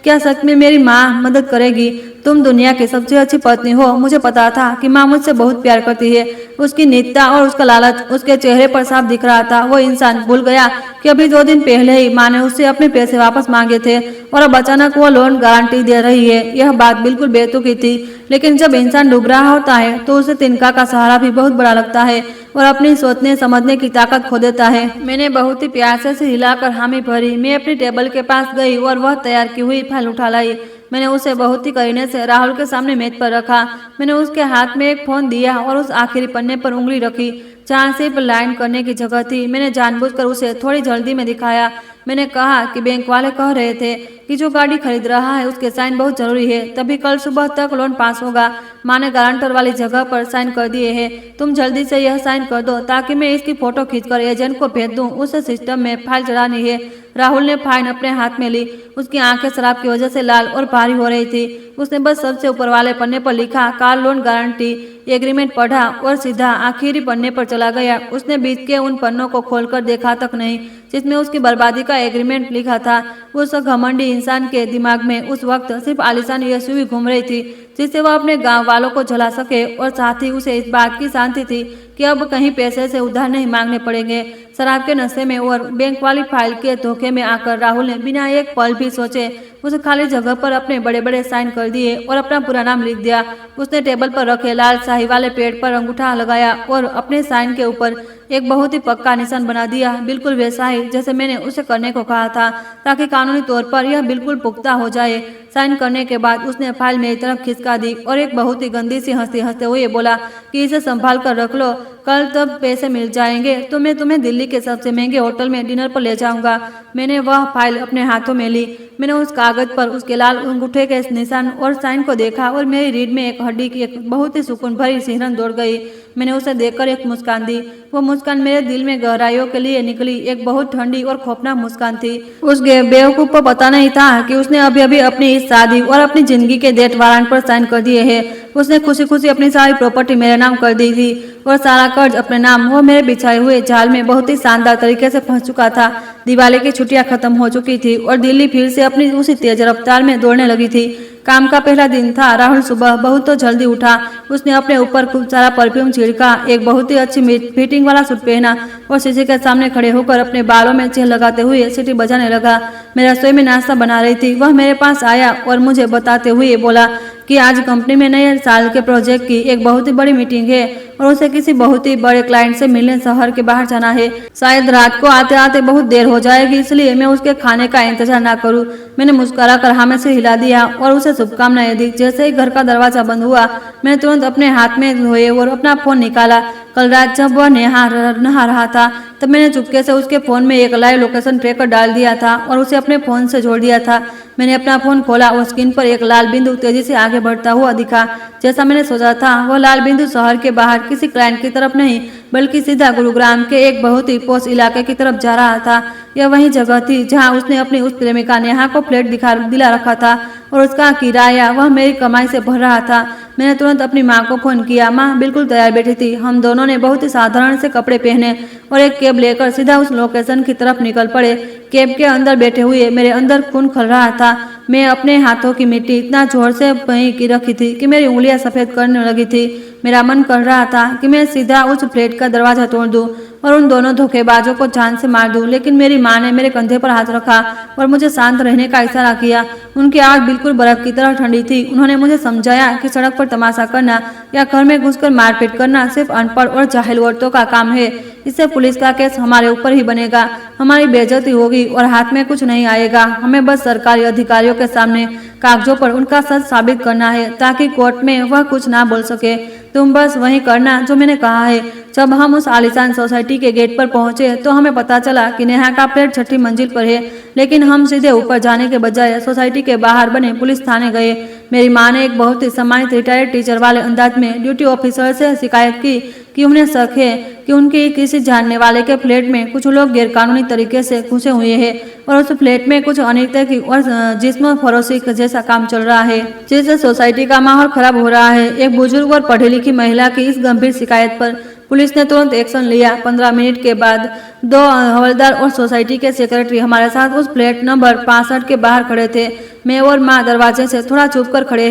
क्या सच में मेरी माँ मदद करेगी? तुम दुनिया की सबसे अच्छी पत्नी हो। मुझे पता था कि माँ मुझसे बहुत प्यार करती है। उसकी नीचता और उसका लालच उसके चेहरे पर साफ दिख रहा था। वो इंसान भूल गया कि अभी 2 दिन पहले ही माँ ने उससे अपने पैसे वापस मांगे थे और अब अचानक वो लोन गारंटी दे रही है। यह बात बिल्कुल बेतुकी थी, लेकिन जब इंसान डूब रहा होता है तो उसे तिनका का सहारा भी बहुत बड़ा लगता है और अपनी सोचने समझने की ताकत खो देता है। मैंने बहुत ही प्यार से हिलाकर हामी भरी। मैं अपनी टेबल के पास गई और वह तैयार की हुई फाइल उठा लाई। मैंने उसे बहुत ही करीने से राहुल के सामने मेज पर रखा। मैंने उसके हाथ में एक फोन दिया और उस आखिरी पन्ने पर उंगली रखी जहाँ सिर्फ लाइन करने की जगह थी। मैंने जानबूझकर उसे थोड़ी जल्दी में दिखाया। मैंने कहा कि बैंक वाले कह रहे थे कि जो गाड़ी खरीद रहा है उसके साइन बहुत जरूरी है, तभी कल सुबह तक लोन पास होगा। माँ ने गारंटर वाली जगह पर साइन कर दिए हैं। तुम जल्दी से यह साइन कर दो ताकि मैं इसकी फोटो खींचकर एजेंट को भेज दूं। उसे सिस्टम में फाइल चढ़ानी है। राहुल ने फाइल अपने हाथ में ली। उसकी आंखें शराब की वजह से लाल और भारी हो रही थी। उसने बस सबसे ऊपर वाले पन्ने पर लिखा कार लोन गारंटी एग्रीमेंट पढ़ा और सीधा आखिरी पन्ने पर चला गया। उसने बीच के उन पन्नों को खोलकर देखा तक नहीं जिसमें उसकी बर्बादी का एग्रीमेंट लिखा था। उस घमंडी इंसान के दिमाग में उस वक्त सिर्फ आलीशान एसयूवी घूम रही थी जिससे वह अपने गांव वालों को जला सके, और साथ ही उसे इस बात की शांति थी कि अब कहीं पैसे से उधार नहीं मांगने पड़ेंगे। शराब के नशे में और बैंक वाली फाइल के धोखे में आकर राहुल ने बिना एक पल भी सोचे उस खाली जगह पर अपने बड़े बड़े साइन कर दिए और अपना पूरा नाम लिख दिया। उसने टेबल पर रखे लाल शाही वाले पेड़ पर अंगूठा लगाया और अपने साइन के ऊपर एक बहुत ही पक्का निशान बना दिया, बिल्कुल वैसा ही जैसे मैंने उसे करने को कहा था, ताकि कानूनी तौर पर यह बिल्कुल पुख्ता हो जाए। साइन करने के बाद उसने फाइल मेरी तरफ खिसका दी और एक बहुत ही गंदी सी हंसते हंसते हुए बोला कि इसे संभाल कर रख लो, कल तब पैसे मिल जाएंगे तो मैं तुम्हें दिल्ली के सबसे महंगे होटल में डिनर पर ले जाऊंगा। मैंने वह फाइल अपने हाथों में ली। मैंने उस कागज पर उसके लाल अंगूठे के निशान और साइन को देखा और मेरी रीढ़ में एक हड्डी की एक बहुत ही सुकून भरी सिहरन दौड़ गई। मैंने उसे देखकर एक मुस्कान दी। वो मुस्कान मेरे दिल में गहराइयों के लिए निकली, एक बहुत ठंडी और खौफनाक मुस्कान थी। उस बेवकूफ को पता नहीं था कि उसने अभी अभी अपनी इस शादी और अपनी जिंदगी के डेट वारंट पर साइन कर दिए हैं। उसने खुशी खुशी अपनी सारी प्रॉपर्टी मेरे नाम कर दी थी और सारा कर्ज अपने नाम। वो मेरे बिछाए हुए जाल में बहुत ही शानदार तरीके से फंस चुका था। दिवाली की छुट्टियां खत्म हो चुकी थी और दिल्ली फिर से अपनी उसी तेज रफ्तार में दौड़ने लगी थी। काम का पहला दिन था। राहुल सुबह बहुत तो जल्दी उठा। उसने अपने ऊपर खूब सारा परफ्यूम छिड़का, एक बहुत ही अच्छी फिटिंग वाला सूट पहना और शीशे के सामने खड़े होकर अपने बालों में जेल लगाते हुए सीटी बजाने लगा। मैं रसोई में नाश्ता बना रही थी। वह मेरे पास आया और मुझे बताते हुए बोला कि आज कंपनी में नए साल के प्रोजेक्ट की एक बहुत ही बड़ी मीटिंग है और उसे किसी बहुत ही बड़े क्लाइंट से मिलने शहर के बाहर जाना है। शायद रात को आते आते बहुत देर हो जाएगी, इसलिए मैं उसके खाने का इंतजार ना करूं। मैंने मुस्कुरा कर हाँ में से हिला दिया और उसे शुभकामनाएं दी। जैसे ही घर का दरवाजा बंद हुआ मैंने तुरंत अपने हाथ में धोए और अपना फोन निकाला। कल रात जब वह नहा रहा था तब मैंने चुपके से उसके फोन में एक लाइव लोकेशन ट्रैकर डाल दिया था और उसे अपने फोन से जोड़ दिया था। मैंने अपना फोन खोला और स्क्रीन पर एक लाल बिंदु तेजी से आगे बढ़ता हुआ दिखा। जैसा मैंने सोचा था, वह लाल बिंदु शहर के बाहर किसी क्लाइंट की तरफ नहीं बल्कि सीधा गुरुग्राम के एक बहुत ही पोश इलाके की तरफ जा रहा था। यह वही जगह थी जहां उसने अपनी उस प्रेमिका नेहा को फ्लैट दिला रखा था और उसका किराया वह मेरी कमाई से भर रहा था। मैंने तुरंत अपनी माँ को फोन किया। माँ बिल्कुल तैयार बैठी थी। हम दोनों ने बहुत ही साधारण से कपड़े पहने और एक कैब लेकर सीधा उस लोकेशन की तरफ निकल पड़े। कैब के अंदर बैठे हुए मेरे अंदर खून खल रहा था। मैं अपने हाथों की मिट्टी इतना जोर से वहीं की रखी थी कि मेरी उंगलियां सफेद करने लगी थी। मेरा मन कर रहा था कि मैं सीधा उस फ्लैट का दरवाजा तोड़ दूं और उन दोनों धोखेबाजों को जान से मार दूं, लेकिन मेरी माँ ने मेरे कंधे पर हाथ रखा और मुझे शांत रहने का इशारा किया। उनकी आंख बिल्कुल बर्फ की तरह ठंडी थी। उन्होंने मुझे समझाया कि सड़क पर तमाशा करना या घर में घुसकर मारपीट करना सिर्फ अनपढ़ और जाहिल औरतों का काम है। इससे पुलिस का केस हमारे ऊपर ही बनेगा, हमारी बेइज्जती होगी और हाथ में कुछ नहीं आएगा। हमें बस सरकारी अधिकारियों के सामने कागजों पर उनका सच साबित करना है ताकि कोर्ट में वह कुछ ना बोल सके। तुम बस वही करना जो मैंने कहा है। जब हम उस आलीशान सोसाइटी के गेट पर पहुंचे तो हमें पता चला कि नेहा का फ्लैट 6ठी मंजिल पर है, लेकिन हम सीधे ऊपर जाने के बजाय सोसाइटी के बाहर बने पुलिस थाने गए। मेरी माँ ने एक बहुत ही सम्मानित रिटायर्ड टीचर वाले अंदाज में ड्यूटी ऑफिसर से शिकायत की कि उन्हें शक है कि उनके किसी जानने वाले के फ्लैट में कुछ लोग गैरकानूनी तरीके से घुसे हुए हैं और उस फ्लैट में कुछ अनैतिक और जिस्म फरोशी जैसा काम चल रहा है, जिससे सोसाइटी का माहौल खराब हो रहा है। एक बुजुर्ग और पढ़ी लिखी महिला की इस गंभीर शिकायत पर पुलिस ने तुरंत एक्शन लिया। 15 मिनट के बाद 2 हवलदार और सोसाइटी के सेक्रेटरी हमारे साथ उस फ्लैट नंबर 65 के बाहर खड़े थे। मैं और माँ दरवाजे से थोड़ा चुप कर खड़े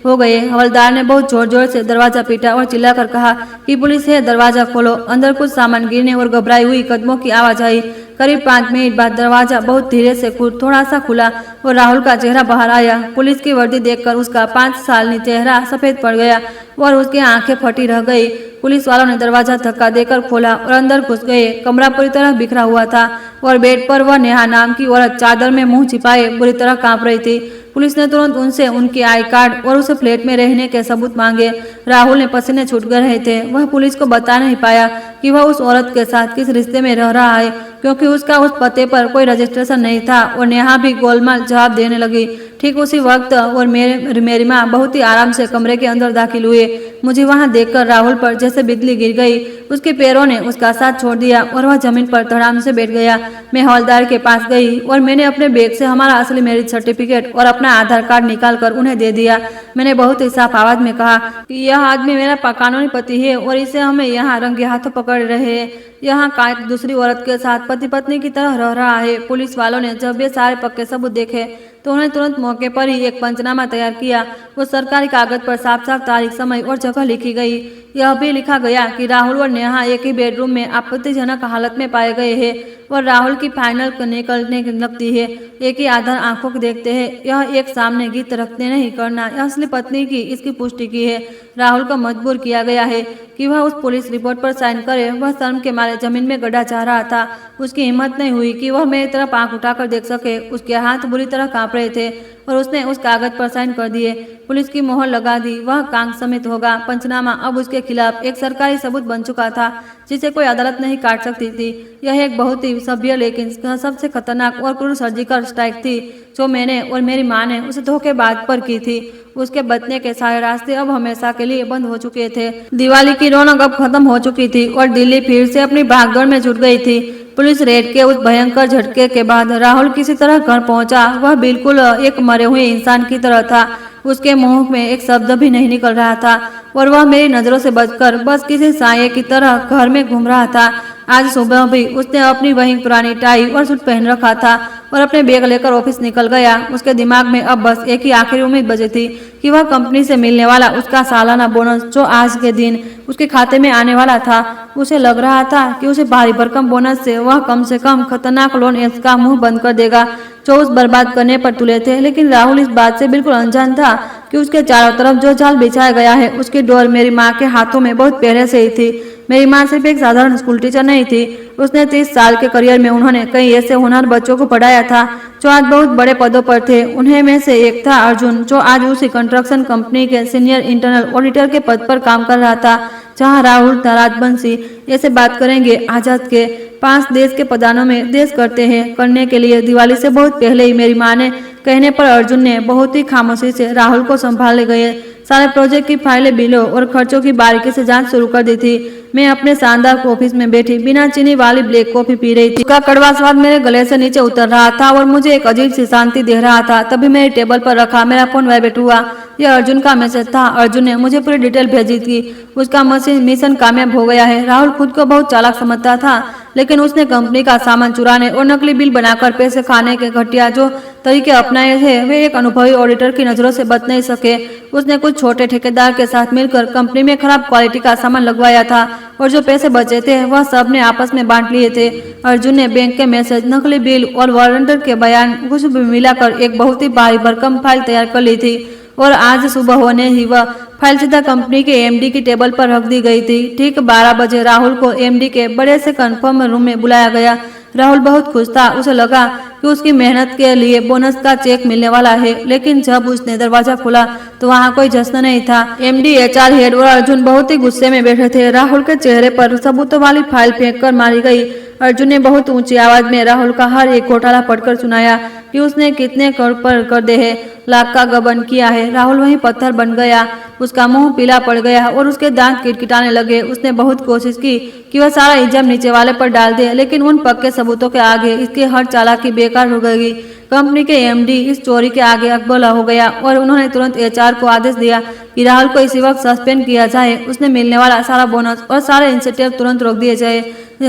हो गए। हवलदार ने बहुत जोर जोर से दरवाजा पीटा और चिल्लाकर कहा कि पुलिस है, दरवाजा खोलो। अंदर कुछ सामान गिरने और घबराई हुई कदमों की आवाज आई। करीब 5 मिनट बाद दरवाजा बहुत धीरे से थोड़ा सा खुला और राहुल का चेहरा बाहर आया। पुलिस की वर्दी देखकर उसका 5 साल चेहरा सफेद पड़ गया और उसकी आंखें फटी रह गई। पुलिस वालों ने दरवाजा धक्का देकर खोला और अंदर घुस गए। कमरा पूरी तरह बिखरा हुआ था और बेड पर वह नेहा नाम की औरत चादर में मुंह छिपाए बुरी तरह कांप रही थी। पुलिस ने तुरंत उनसे उनकी आई कार्ड और उसे फ्लैट में रहने के सबूत मांगे। राहुल ने पसीने छूट रहे थे। वह पुलिस को बता नहीं पाया कि वह उस औरत के साथ किस रिश्ते में रह रहा है, क्योंकि उसका उस पते पर कोई रजिस्ट्रेशन नहीं था। और नेहा भी गोलमाल जवाब देने लगी। ठीक उसी वक्त और मेरी माँ बहुत ही आराम से कमरे के अंदर दाखिल हुए। मुझे वहां देखकर राहुल पर जैसे बिजली गिर गई। उसके पैरों ने उसका साथ छोड़ दिया और वह जमीन पर धड़ाम से बैठ गया। मैं हवलदार के पास गई और मैंने अपने बैग से हमारा असली मैरिज सर्टिफिकेट और अपना आधार कार्ड निकाल कर उन्हें दे दिया। मैंने बहुत ही साफ आवाज में कहा कि यह आदमी मेरा कानूनी पति है और इसे हमें यहाँ रंगे हाथों पकड़ रहे हैं। यहाँ का एक दूसरी औरत के साथ पति पत्नी की तरह रह रहा है। पुलिस वालों ने जब ये सारे पक्के सबूत देखे तो उन्होंने तुरंत मौके पर ही एक पंचनामा तैयार किया। वो सरकारी कागज पर साफ साफ तारीख, समय और जगह लिखी गई। यह भी लिखा गया कि राहुल और नेहा एक ही बेडरूम में आपत्तिजनक हालत में पाए गए हैं और राहुल की फाइनल निकलने लगती है। एक ही आधार आंखों को देखते हैं। यह एक सामने गीत रखते नहीं करना यह असली पत्नी की इसकी पुष्टि की है। राहुल को मजबूर किया गया है कि वह उस पुलिस रिपोर्ट पर साइन करे। वह शर्म के मारे जमीन में गड्ढा चाह रहा था। उसकी हिम्मत नहीं हुई कि वह मेरी तरफ आंख उठाकर देख सके। उसके हाथ बुरी तरह कांप रहे थे और उसने उस कागज पर साइन कर दिए। पुलिस की मोहर लगा दी। वह कांग समित होगा। पंचनामा अब उसके खिलाफ एक सरकारी सबूत बन चुका था जिसे कोई अदालत नहीं काट सकती थी। यह एक बहुत ही सभ्य लेकिन सबसे खतरनाक और क्रूर सर्जिकल स्ट्राइक थी जो मैंने और मेरी माँ ने उसे धोखेबाज पर की थी। उसके बचने के सारे रास्ते अब हमेशा के लिए बंद हो चुके थे। दिवाली की रौनक अब खत्म हो चुकी थी और दिल्ली फिर से अपनी भागदौड़ में जुट गई थी। पुलिस रेड के उस भयंकर झटके के बाद राहुल किसी तरह घर पहुंचा। वह बिल्कुल एक मरे हुए इंसान की तरह था। उसके मुंह में एक शब्द भी नहीं निकल रहा था और वह मेरी नजरों से बचकर बस किसी साये की तरह घर में घूम रहा था। आज सुबह भी उसने अपनी वही पुरानी टाई और सूट पहन रखा था और अपने बैग लेकर ऑफिस निकल गया। उसके दिमाग में अब बस एक ही आखिरी उम्मीद बची थी कि वह कंपनी से मिलने वाला उसका सालाना बोनस जो आज के दिन उसके खाते में आने वाला था। उसे लग रहा था कि उसे भारी भरकम बोनस से वह कम से कम खतरनाक लोन एप्स का मुंह बंद कर देगा जो उस बर्बाद करने पर तुले थे। लेकिन राहुल इस बात से बिल्कुल अनजान था कि उसके चारों तरफ जो जाल बिछाया गया है उसकी डोर मेरी माँ के हाथों में बहुत पहले से ही थी। मेरी माँ सिर्फ एक साधारण स्कूल टीचर नहीं थी। उसने 30 साल के करियर में उन्होंने कई ऐसे होनहार बच्चों को पढ़ाया था जो आज बहुत बड़े पदों पर थे। उन्हें में से एक था अर्जुन जो आज उसी कंस्ट्रक्शन कंपनी के सीनियर इंटरनल ऑडिटर के पद पर काम कर रहा था जहाँ राहुल राजबंशी। ऐसे बात करेंगे आजाद के 5 देश के पदानों में देश करते हैं करने के लिए दिवाली से बहुत पहले ही मेरी माँ ने कहने पर अर्जुन ने बहुत ही खामोशी से राहुल को संभाले गए सारे प्रोजेक्ट की फाइलें, बिलों और खर्चों की बारीकी से जांच शुरू कर दी थी। मैं अपने शानदार ऑफिस में बैठी बिना चीनी वाली ब्लैक कॉफी पी रही थी। उसका कड़वा स्वाद मेरे गले से नीचे उतर रहा था और मुझे एक अजीब सी शांति दे रहा था। तभी मेरे टेबल पर रखा मेरा फोन वाइब्रेट हुआ। यह अर्जुन का मैसेज था। अर्जुन ने मुझे पूरी डिटेल भेजी थी। उसका मिशन कामयाब हो गया है। राहुल खुद को बहुत चालाक समझता था लेकिन उसने कंपनी का सामान चुराने और नकली बिल बनाकर पैसे खाने के घटिया जो तरीके अपनाए थे वे एक अनुभवी ऑडिटर की नजरों से बच नहीं सके। उसने कुछ छोटे ठेकेदार के साथ मिलकर कंपनी में खराब क्वालिटी का सामान लगवाया था और जो पैसे बचे थे वह सब ने आपस में बांट लिए थे। अर्जुन ने बैंक के मैसेज, नकली बिल और वारंटर के बयान कुछ भी मिलाकर एक बहुत ही भारी भरकम फाइल तैयार कर ली थी और आज सुबह होने ही वह फाइल सीधा कंपनी के एमडी की टेबल पर रख दी गई थी। ठीक 12 बजे राहुल को एमडी के बड़े से कंफर्म रूम में बुलाया गया। राहुल बहुत खुश था। उसे लगा कि उसकी मेहनत के लिए बोनस का चेक मिलने वाला है। लेकिन जब उसने दरवाजा खोला तो वहाँ कोई जश्न नहीं था। एमडी, एचआर हेड और अर्जुन बहुत ही गुस्से में बैठे थे। राहुल के चेहरे पर सबूतों वाली फाइल फेंक कर मारी गई। अर्जुन ने बहुत ऊंची आवाज में राहुल का हर एक घोटाला पढ़कर सुनाया कि उसने कितने कर दे है, लाख का गबन किया है। राहुल वहीं पत्थर बन गया। उसका मुंह पीला पड़ गया और उसके दांत किटकिटाने लगे। उसने बहुत कोशिश की कि वह सारा इल्जाम नीचे वाले पर डाल दे लेकिन उन पक्के सबूतों के आगे इसकी हर चालाकी बेकार हो गई। कंपनी के एमडी इस चोरी के आगे अकबला हो गया और उन्होंने तुरंत एचआर को आदेश दिया कि राहुल को इसी वक्त सस्पेंड किया जाए। उसने मिलने वाला सारा बोनस और सारे इंसेंटिव तुरंत रोक दिए जाए।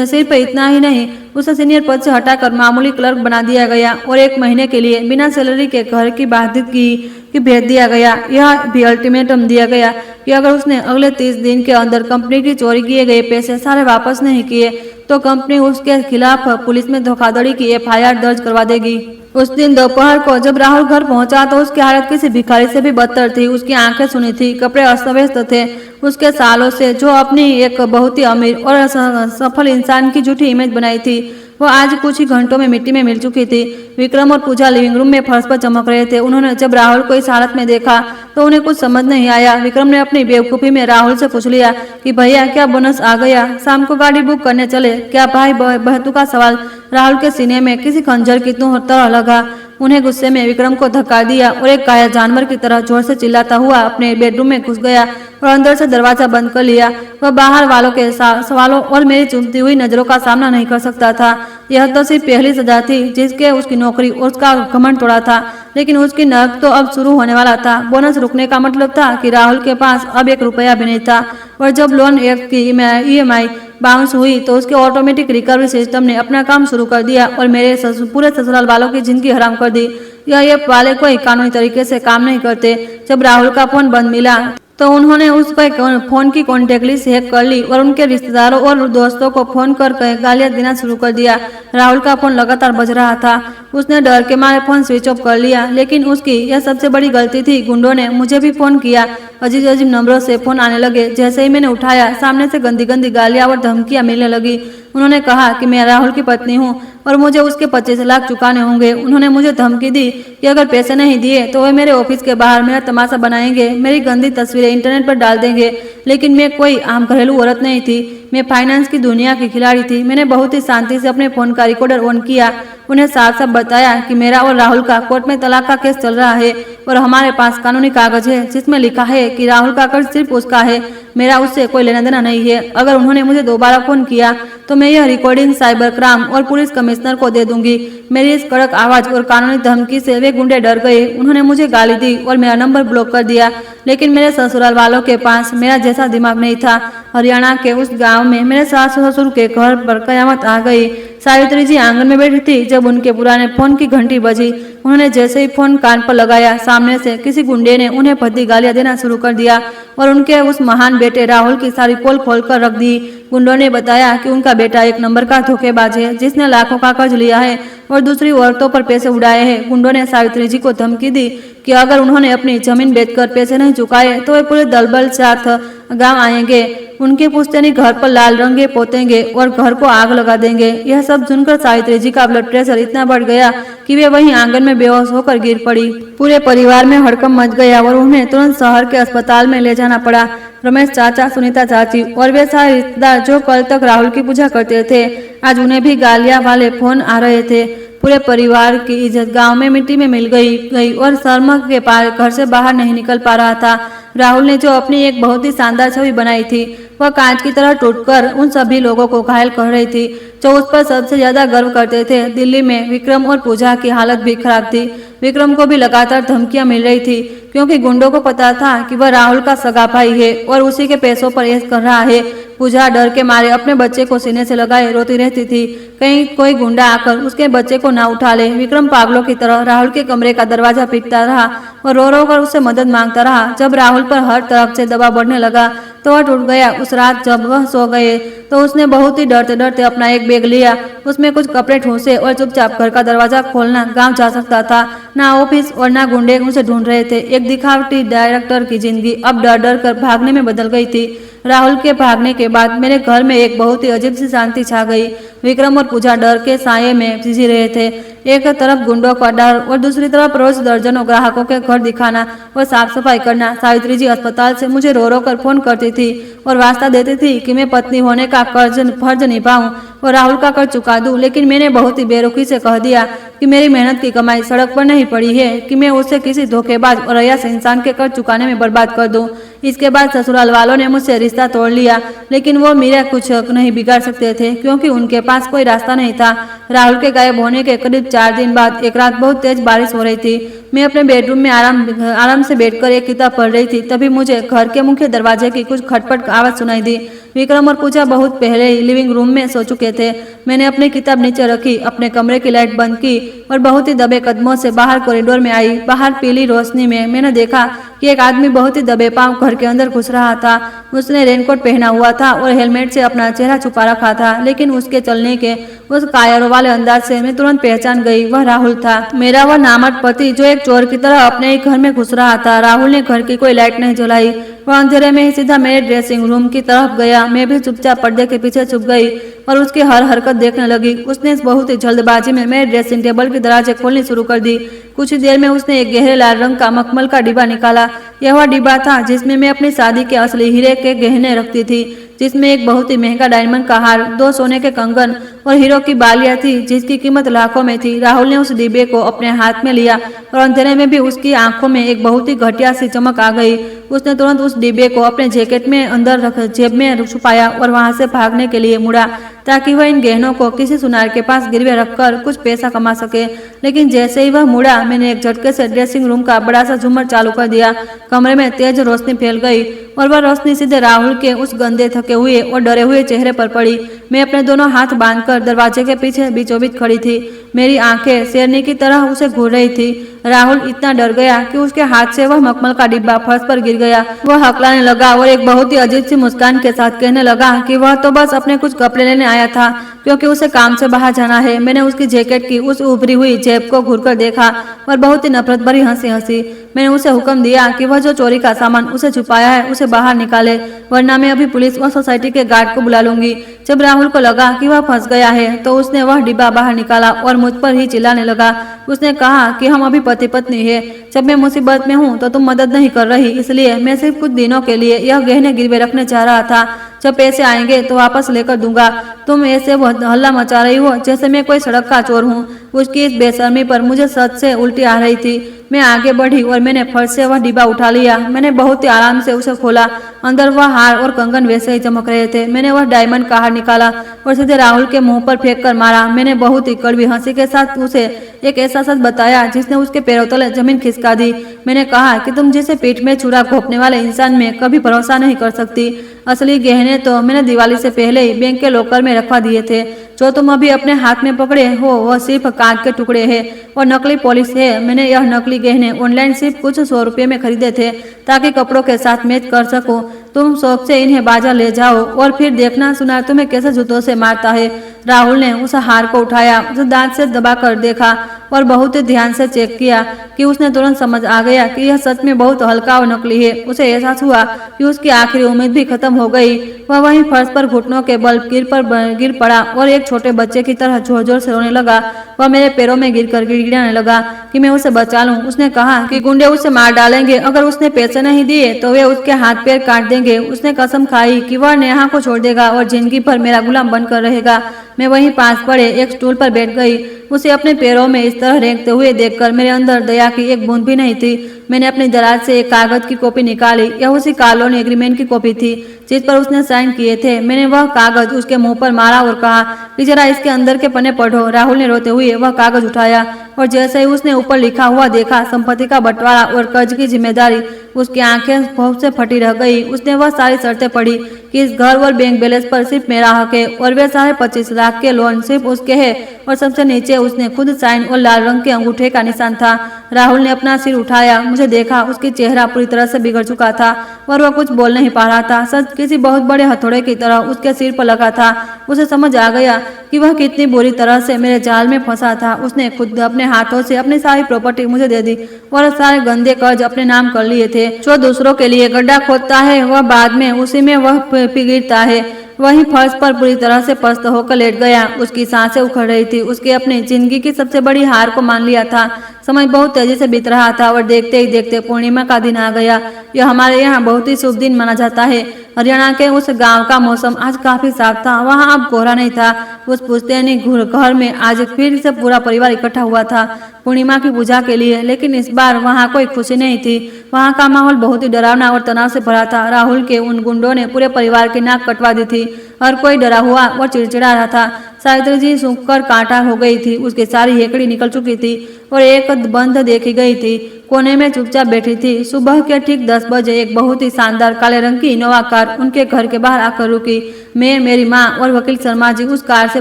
सिर्फ इतना ही नहीं, उसे सीनियर पद से हटाकर मामूली क्लर्क बना दिया गया और 1 महीने के लिए बिना सैलरी के घर की बाध्यता की भेज दिया गया। यह भी अल्टीमेटम दिया गया कि अगर उसने अगले 30 दिन के अंदर कंपनी की चोरी किए गए पैसे सारे वापस नहीं किए तो कंपनी उसके खिलाफ पुलिस में धोखाधड़ी की एफआईआर दर्ज करवा देगी। उस दिन दोपहर को जब राहुल घर पहुंचा तो उसकी हालत किसी भिखारी से भी बदतर थी। उसकी आंखें सुनी थी, कपड़े अस्त थे। उसके सालों से जो अपनी एक बहुत ही अमीर और सफल इंसान की झूठी इमेज बनाई थी वो आज कुछ ही घंटों में मिट्टी में मिल चुकी थी। विक्रम और पूजा लिविंग रूम में फर्श पर चमक रहे थे। उन्होंने जब राहुल को इस हालत में देखा तो उन्हें कुछ समझ नहीं आया। विक्रम ने अपनी बेवकूफी में राहुल से पूछ लिया कि भैया क्या बोनस आ गया, शाम को गाड़ी बुक करने चले क्या? भाई बहतू का सवाल राहुल के सीने में किसी खंजर की तरह लगा। उन्हें गुस्से में विक्रम को धक्का दिया और एक काया जानवर की तरह जोर से चिल्लाता हुआ अपने बेडरूम में घुस गया और अंदर से दरवाजा बंद कर लिया। वह बाहर वालों के सवालों और मेरी चुभती हुई नजरों का सामना नहीं कर सकता था। यह तो सिर्फ पहली सजा थी जिसके उसकी नौकरी और उसका घमंड तोड़ा था, लेकिन उसकी नर्क तो अब शुरू होने वाला था। बोनस रुकने का मतलब था कि राहुल के पास अब 1 रुपया भी नहीं था। और जब लोन एक्ट की EMI बाउंस हुई तो उसके ऑटोमेटिक रिकवरी सिस्टम ने अपना काम शुरू कर दिया और मेरे पूरे ससुराल वालों की जिंदगी हराम कर दी। ये वाले कोई कानूनी तरीके से काम नहीं करते। जब राहुल का फोन बंद मिला तो उन्होंने उसको फोन की कॉन्टेक्ट लिस्ट हैक कर ली और उनके रिश्तेदारों और दोस्तों को फोन कर गालियां देना शुरू कर दिया। राहुल का फोन लगातार बज रहा था। उसने डर के मारे फोन स्विच ऑफ कर लिया, लेकिन उसकी यह सबसे बड़ी गलती थी। गुंडों ने मुझे भी फोन किया। अजीब अजीब नंबरों से फोन आने लगे। जैसे ही मैंने उठाया, सामने से गंदी गंदी गालियां और धमकियां मिलने लगी। उन्होंने कहा कि मैं राहुल की पत्नी हूँ और मुझे उसके 25 लाख चुकाने होंगे। उन्होंने मुझे धमकी दी कि अगर पैसे नहीं दिए तो वे मेरे ऑफिस के बाहर मेरा तमाशा बनाएंगे, मेरी गंदी तस्वीरें इंटरनेट पर डाल देंगे। लेकिन मैं कोई आम घरेलू औरत नहीं थी, मैं फाइनेंस की दुनिया की खिलाड़ी थी। मैंने बहुत ही शांति से अपने फोन का रिकॉर्डर ऑन किया, उन्हें साफ साफ बताया कि मेरा और राहुल का कोर्ट में तलाक का केस चल रहा है और हमारे पास कानूनी कागज है जिसमें लिखा है कि राहुल का कर्ज सिर्फ उसका है, मेरा उससे कोई लेना देना नहीं है। अगर उन्होंने मुझे दोबारा फोन किया तो मैं यह रिकॉर्डिंग साइबर क्राइम और पुलिस कमिश्नर को दे दूंगी। मेरी इस कड़क आवाज और कानूनी धमकी से वे गुंडे डर गए। उन्होंने मुझे गाली दी और मेरा नंबर ब्लॉक कर दिया। लेकिन मेरे ससुराल वालों के पास मेरा जैसा दिमाग नहीं था। हरियाणा के उस गांव में मेरे सास ससुर के घर पर कयामत आ गई। सावित्री जी आंगन में बैठी थी जब उनके पुराने फोन की घंटी बजी। उन्होंने जैसे ही फोन कान पर लगाया, सामने से किसी गुंडे ने उन्हें भद्दी गालियां देना शुरू कर दिया और उनके उस महान बेटे राहुल की सारी पोल खोल कर रख दी। गुंडों ने बताया कि उनका बेटा 1 नंबर का धोखेबाज है जिसने लाखों का कर्ज लिया है और दूसरी औरतों पर पैसे उड़ाए हैं। गुंडों ने सावित्री जी को धमकी दी कि अगर उन्होंने अपनी जमीन बेचकर पैसे नहीं चुकाए तो वे पूरे दलबल साथ गांव आएंगे, उनके पुश्तैनी घर पर लाल रंगे पोतेंगे और घर को आग लगा देंगे। यह सब सुनकर सावित्री जी का ब्लड प्रेशर इतना बढ़ गया कि वे वहीं आंगन में बेहोश होकर गिर पड़ी। पूरे परिवार में हड़कंप मच गया और उन्हें तुरंत शहर के अस्पताल में ले जाना पड़ा। रमेश चाचा, सुनीता चाची और वे सारे रिश्तेदार जो कल तक राहुल की पूजा करते थे, आज उन्हें भी गालियां वाले फोन आ रहे थे। पूरे परिवार की इज्जत गांव में मिट्टी में मिल गई और शर्मा के पार घर से बाहर नहीं निकल पा रहा था। राहुल ने जो अपनी एक बहुत ही शानदार छवि बनाई थी, वह कांच की तरह टूटकर उन सभी लोगों को घायल कर रही थी जो उस पर सबसे ज्यादा गर्व करते थे। दिल्ली में विक्रम और पूजा की हालत भी खराब थी। विक्रम को भी लगातार धमकियां मिल रही थी क्योंकि गुंडों को पता था कि वह राहुल का सगा भाई है और उसी के पैसों पर ऐश कर रहा है। पूजा डर के मारे अपने बच्चे को सीने से लगाए रोती रहती थी, कहीं कोई गुंडा आकर उसके बच्चे को ना उठा ले। विक्रम पागलों की तरह राहुल के कमरे का दरवाजा पीटता रहा और रो रो कर उससे मदद मांगता रहा। जब राहुल पर हर तरफ से दबाव बढ़ने लगा तो वह टूट गया। उस रात जब वह सो गए तो उसने बहुत ही डरते डरते अपना एक बैग लिया, उसमें कुछ कपड़े ठूंसे और चुपचाप घर का दरवाजा खोलना गांव जा सकता था। ना ऑफिस और ना गुंडे उसे ढूंढ रहे थे। एक दिखावटी डायरेक्टर की जिंदगी अब डर डर कर भागने में बदल गई थी। राहुल के भागने के बाद मेरे घर में एक बहुत ही अजीब सी शांति छा गई। विक्रम और पूजा डर के साये में जी रहे थे। एक तरफ गुंडों का डर और दूसरी तरफ रोज दर्जनों ग्राहकों के घर दिखाना और साफ सफाई करना। सावित्री जी अस्पताल से मुझे रो रो कर फोन करती थी और वास्ता देती थी कि मैं पत्नी होने का फर्ज निभाऊं और राहुल का कर्ज चुका दूं। लेकिन मैंने बहुत ही बेरुखी से कह दिया कि मेरी मेहनत की कमाई सड़क पर नहीं पड़ी है कि मैं उसे किसी धोखेबाज और अय्याश इंसान के कर्ज चुकाने में बर्बाद कर दूं। इसके बाद ससुराल वालों ने मुझसे रिश्ता तोड़ लिया, लेकिन वो मेरा कुछ नहीं बिगाड़ सकते थे क्योंकि उनके पास कोई रास्ता नहीं था। राहुल के गायब होने के करीब 4 दिन बाद एक रात बहुत तेज बारिश हो रही थी। मैं अपने बेडरूम में आराम से बैठकर एक किताब पढ़ रही थी। तभी मुझे घर के मुख्य दरवाजे की कुछ खटपट आवाज सुनाई दी। विक्रम और पूजा बहुत पहले ही लिविंग रूम में सो चुके थे। मैंने अपनी किताब नीचे रखी, अपने कमरे की लाइट बंद की और बहुत ही दबे कदमों से बाहर कॉरिडोर में आई। बाहर पीली रोशनी में मैंने देखा कि एक आदमी बहुत ही दबे पांव घर के अंदर घुस रहा था। उसने रेनकोट पहना हुआ था और हेलमेट से अपना चेहरा छुपा रखा था, लेकिन उसके चलने के उस कायरों वाले अंदाज से मैं तुरंत पहचान गई, वह राहुल था। मेरा वह नामर्द पति जो एक चोर की तरह अपने ही घर में घुस रहा था। राहुल ने घर की कोई लाइट नहीं जलाई। वह अंधेरे में ही सीधा मेरे ड्रेसिंग रूम की तरफ गया। मैं भी चुपचाप पर्दे के पीछे छुप गई। और उसकी हर हरकत देखने लगी। उसने बहुत ही जल्दबाजी में मेरे ड्रेसिंग टेबल के दरवाजे खोलने शुरू कर दी। कुछ ही देर में उसने एक गहरे लाल रंग का मखमल का डिब्बा निकाला। यह वह डिब्बा था जिसमें मैं अपनी शादी के असली हीरे के गहने रखती थी, जिसमें एक बहुत ही महंगा डायमंड का हार, 2 सोने के कंगन और हीरो की बालियां थी जिसकी कीमत लाखों में थी। राहुल ने उस डिब्बे को अपने हाथ में लिया और अंधेरे में भी उसकी आंखों में एक बहुत ही घटिया सी चमक आ गई। उसने तुरंत उस डिब्बे को अपने जैकेट में अंदर रख जेब में छुपाया और वहां से भागने के लिए मुड़ा ताकि वह इन गहनों को किसी सुनार के पास गिरवे रखकर कुछ पैसा कमा सके। लेकिन जैसे ही वह मुड़ा, मैंने एक झटके से ड्रेसिंग रूम का बड़ा सा झूमर चालू कर दिया। कमरे में तेज रोशनी फैल गई और वह रोशनी सीधे राहुल के उस गंदे, थके हुए और डरे हुए चेहरे पर पड़ी। मैं अपने दोनों हाथ बांधकर दरवाजे के पीछे बीचों बीच खड़ी थी। मेरी आंखें शेरनी की तरह उसे घूर रही थी। राहुल इतना डर गया कि उसके हाथ से वह मखमल का डिब्बा फर्श पर गिर गया। वह हकलाने लगा और एक बहुत ही अजीब सी मुस्कान के साथ कहने लगा कि वह तो बस अपने कुछ कपड़े लेने आया था क्योंकि उसे काम से बाहर जाना है। मैंने उसकी जैकेट की उस उभरी हुई जेब को घूरकर देखा और बहुत ही नफरत भरी हंसी हंसी। मैंने उसे हुक्म दिया कि वह जो चोरी का सामान उसे छुपाया है उसे बाहर निकाले, वरना मैं अभी पुलिस और सोसाइटी के गार्ड को बुला लूंगी। जब राहुल को लगा कि वह फंस गया है तो उसने वह डिब्बा बाहर निकाला और मुझ पर ही चिल्लाने लगा। उसने कहा कि हम अभी पति पत्नी है, जब मैं मुसीबत में हूँ तो तुम मदद नहीं कर रही, इसलिए मैं सिर्फ कुछ दिनों के लिए यह गहने गिरवे रखने चाह रहा था। जब पैसे आएंगे तो वापस लेकर दूंगा। तुम ऐसे हल्ला मचा रही हो जैसे मैं कोई सड़क का चोर हूँ। उसकी इस बेशर्मी पर मुझे सच से उल्टी आ रही थी। मैं आगे बढ़ी और मैंने फर्श से वह डिब्बा उठा लिया। मैंने बहुत ही आराम से उसे खोला। अंदर वह हार और कंगन वैसे ही चमक रहे थे। मैंने वह डायमंड का हार निकाला और सीधे राहुल के मुंह पर फेंक कर मारा। मैंने बहुत ही कड़वी हंसी के साथ उसे एक ऐसा सच बताया जिसने उसके पैरों तले जमीन खिसका दी। मैंने कहा कि तुम जिसे पीठ में छुरा घोंपने वाले इंसान में कभी भरोसा नहीं कर सकती। असली गहने तो मैंने दिवाली से पहले ही बैंक के लॉकर में रखवा दिए थे। जो तुम अभी अपने हाथ में पकड़े हो वह सिर्फ कांच के टुकड़े हैं और नकली पॉलिश है। मैंने यह नकली गहने ऑनलाइन सिर्फ कुछ 100 रुपये में खरीदे थे ताकि कपड़ों के साथ मैच कर सकूं। तुम शौक से इन्हें बाजार ले जाओ और फिर देखना सुनार तुम्हें कैसे जूतों से मारता है। राहुल ने उस हार को उठाया, उसे दांत से दबा कर देखा और बहुत ही ध्यान से चेक किया कि उसने तुरंत समझ आ गया कि यह सच में बहुत हल्का और नकली है। उसे एहसास हुआ कि उसकी आखिरी उम्मीद भी खत्म हो गई। वह वहीं फर्श पर घुटनों के बल गिर पड़ा और एक छोटे बच्चे की तरह जोर जोर से रोने लगा। वह मेरे पैरों में गिरकर गिड़गिड़ाने लगा कि मैं उसे बचा लूं। उसने कहा कि गुंडे उसे मार डालेंगे, अगर उसने पैसे नहीं दिए तो वे उसके हाथ पैर काट देंगे। उसने कसम खाई कि वह नेहा को छोड़ देगा और जिंदगी भर मेरा गुलाम बनकर रहेगा। मैं वहीं पास पड़े एक स्टूल पर बैठ गई। उसे अपने पैरों में इस तरह रेंगते हुए देखकर मेरे अंदर दया की एक बूंद भी नहीं थी। मैंने अपनी दराज से एक कागज की कॉपी निकाली। यह उसी कॉलोनी एग्रीमेंट की कॉपी थी जिस पर उसने साइन किए थे। मैंने वह कागज उसके मुंह पर मारा और कहा कि जरा इसके अंदर के पन्ने पढ़ो। राहुल ने रोते हुए वह कागज उठाया और जैसे ही उसने ऊपर लिखा हुआ देखा, संपत्ति का बंटवारा और कर्ज की जिम्मेदारी, उसकी आंखें बहुत से फटी रह गई। उसने वह सारी शर्तें पढ़ी कि इस घर और बैंक बैलेंस पर सिर्फ मेरा हक है और वे सारे 25 लाख के लोन सिर्फ उसके हैं। और सबसे नीचे उसने खुद साइन और लाल रंग के अंगूठे का निशान था। राहुल ने अपना सिर उठाया, मुझे देखा। उसकी चेहरा पूरी तरह से बिगड़ चुका था और वह कुछ बोल नहीं पा रहा था। सच किसी बहुत बड़े हथौड़े की तरह उसके सिर पर लगा था। उसे समझ आ गया कि वह कितनी बुरी तरह से मेरे जाल में फंसा था। उसने खुद अपने हाथों से अपनी सारी प्रॉपर्टी मुझे दे दी और सारे गंदे कर्ज अपने नाम कर लिए थे। जो दूसरों के लिए गड्ढा खोदता है वह बाद में उसी में वह पिघलता है। वहीं फर्श पर पूरी तरह से पस्त होकर लेट गया। उसकी सांसें उखड़ रही थी। उसके अपनी जिंदगी की सबसे बड़ी हार को मान लिया था। समय बहुत तेजी से बीत रहा था और देखते ही देखते पूर्णिमा का दिन आ गया। यह हमारे यहाँ बहुत ही शुभ दिन माना जाता है। हरियाणा के उस गांव का मौसम आज काफी साफ था। वहाँ अब कोहरा नहीं था। उस पुश्तैनी घर में आज फिर से पूरा परिवार इकट्ठा हुआ था पूर्णिमा की पूजा के लिए। लेकिन इस बार वहाँ कोई खुशी नहीं थी। वहाँ का माहौल बहुत ही डरावना और तनाव से भरा था। राहुल के उन गुंडों ने पूरे परिवार की नाक कटवा दी थी। हर कोई डरा हुआ और चिड़चिड़ा रहा था। सावित्री जी सूखकर कांटा हो गई थी। उसकी सारी हेकड़ी निकल चुकी थी और एक बंद देखी गई थी। कोने में चुपचाप बैठी थी। सुबह के ठीक 10 बजे एक बहुत ही शानदार काले रंग की इनोवा कार उनके घर के बाहर आकर रुकी। मैं, मेरी माँ और वकील शर्मा जी उस कार से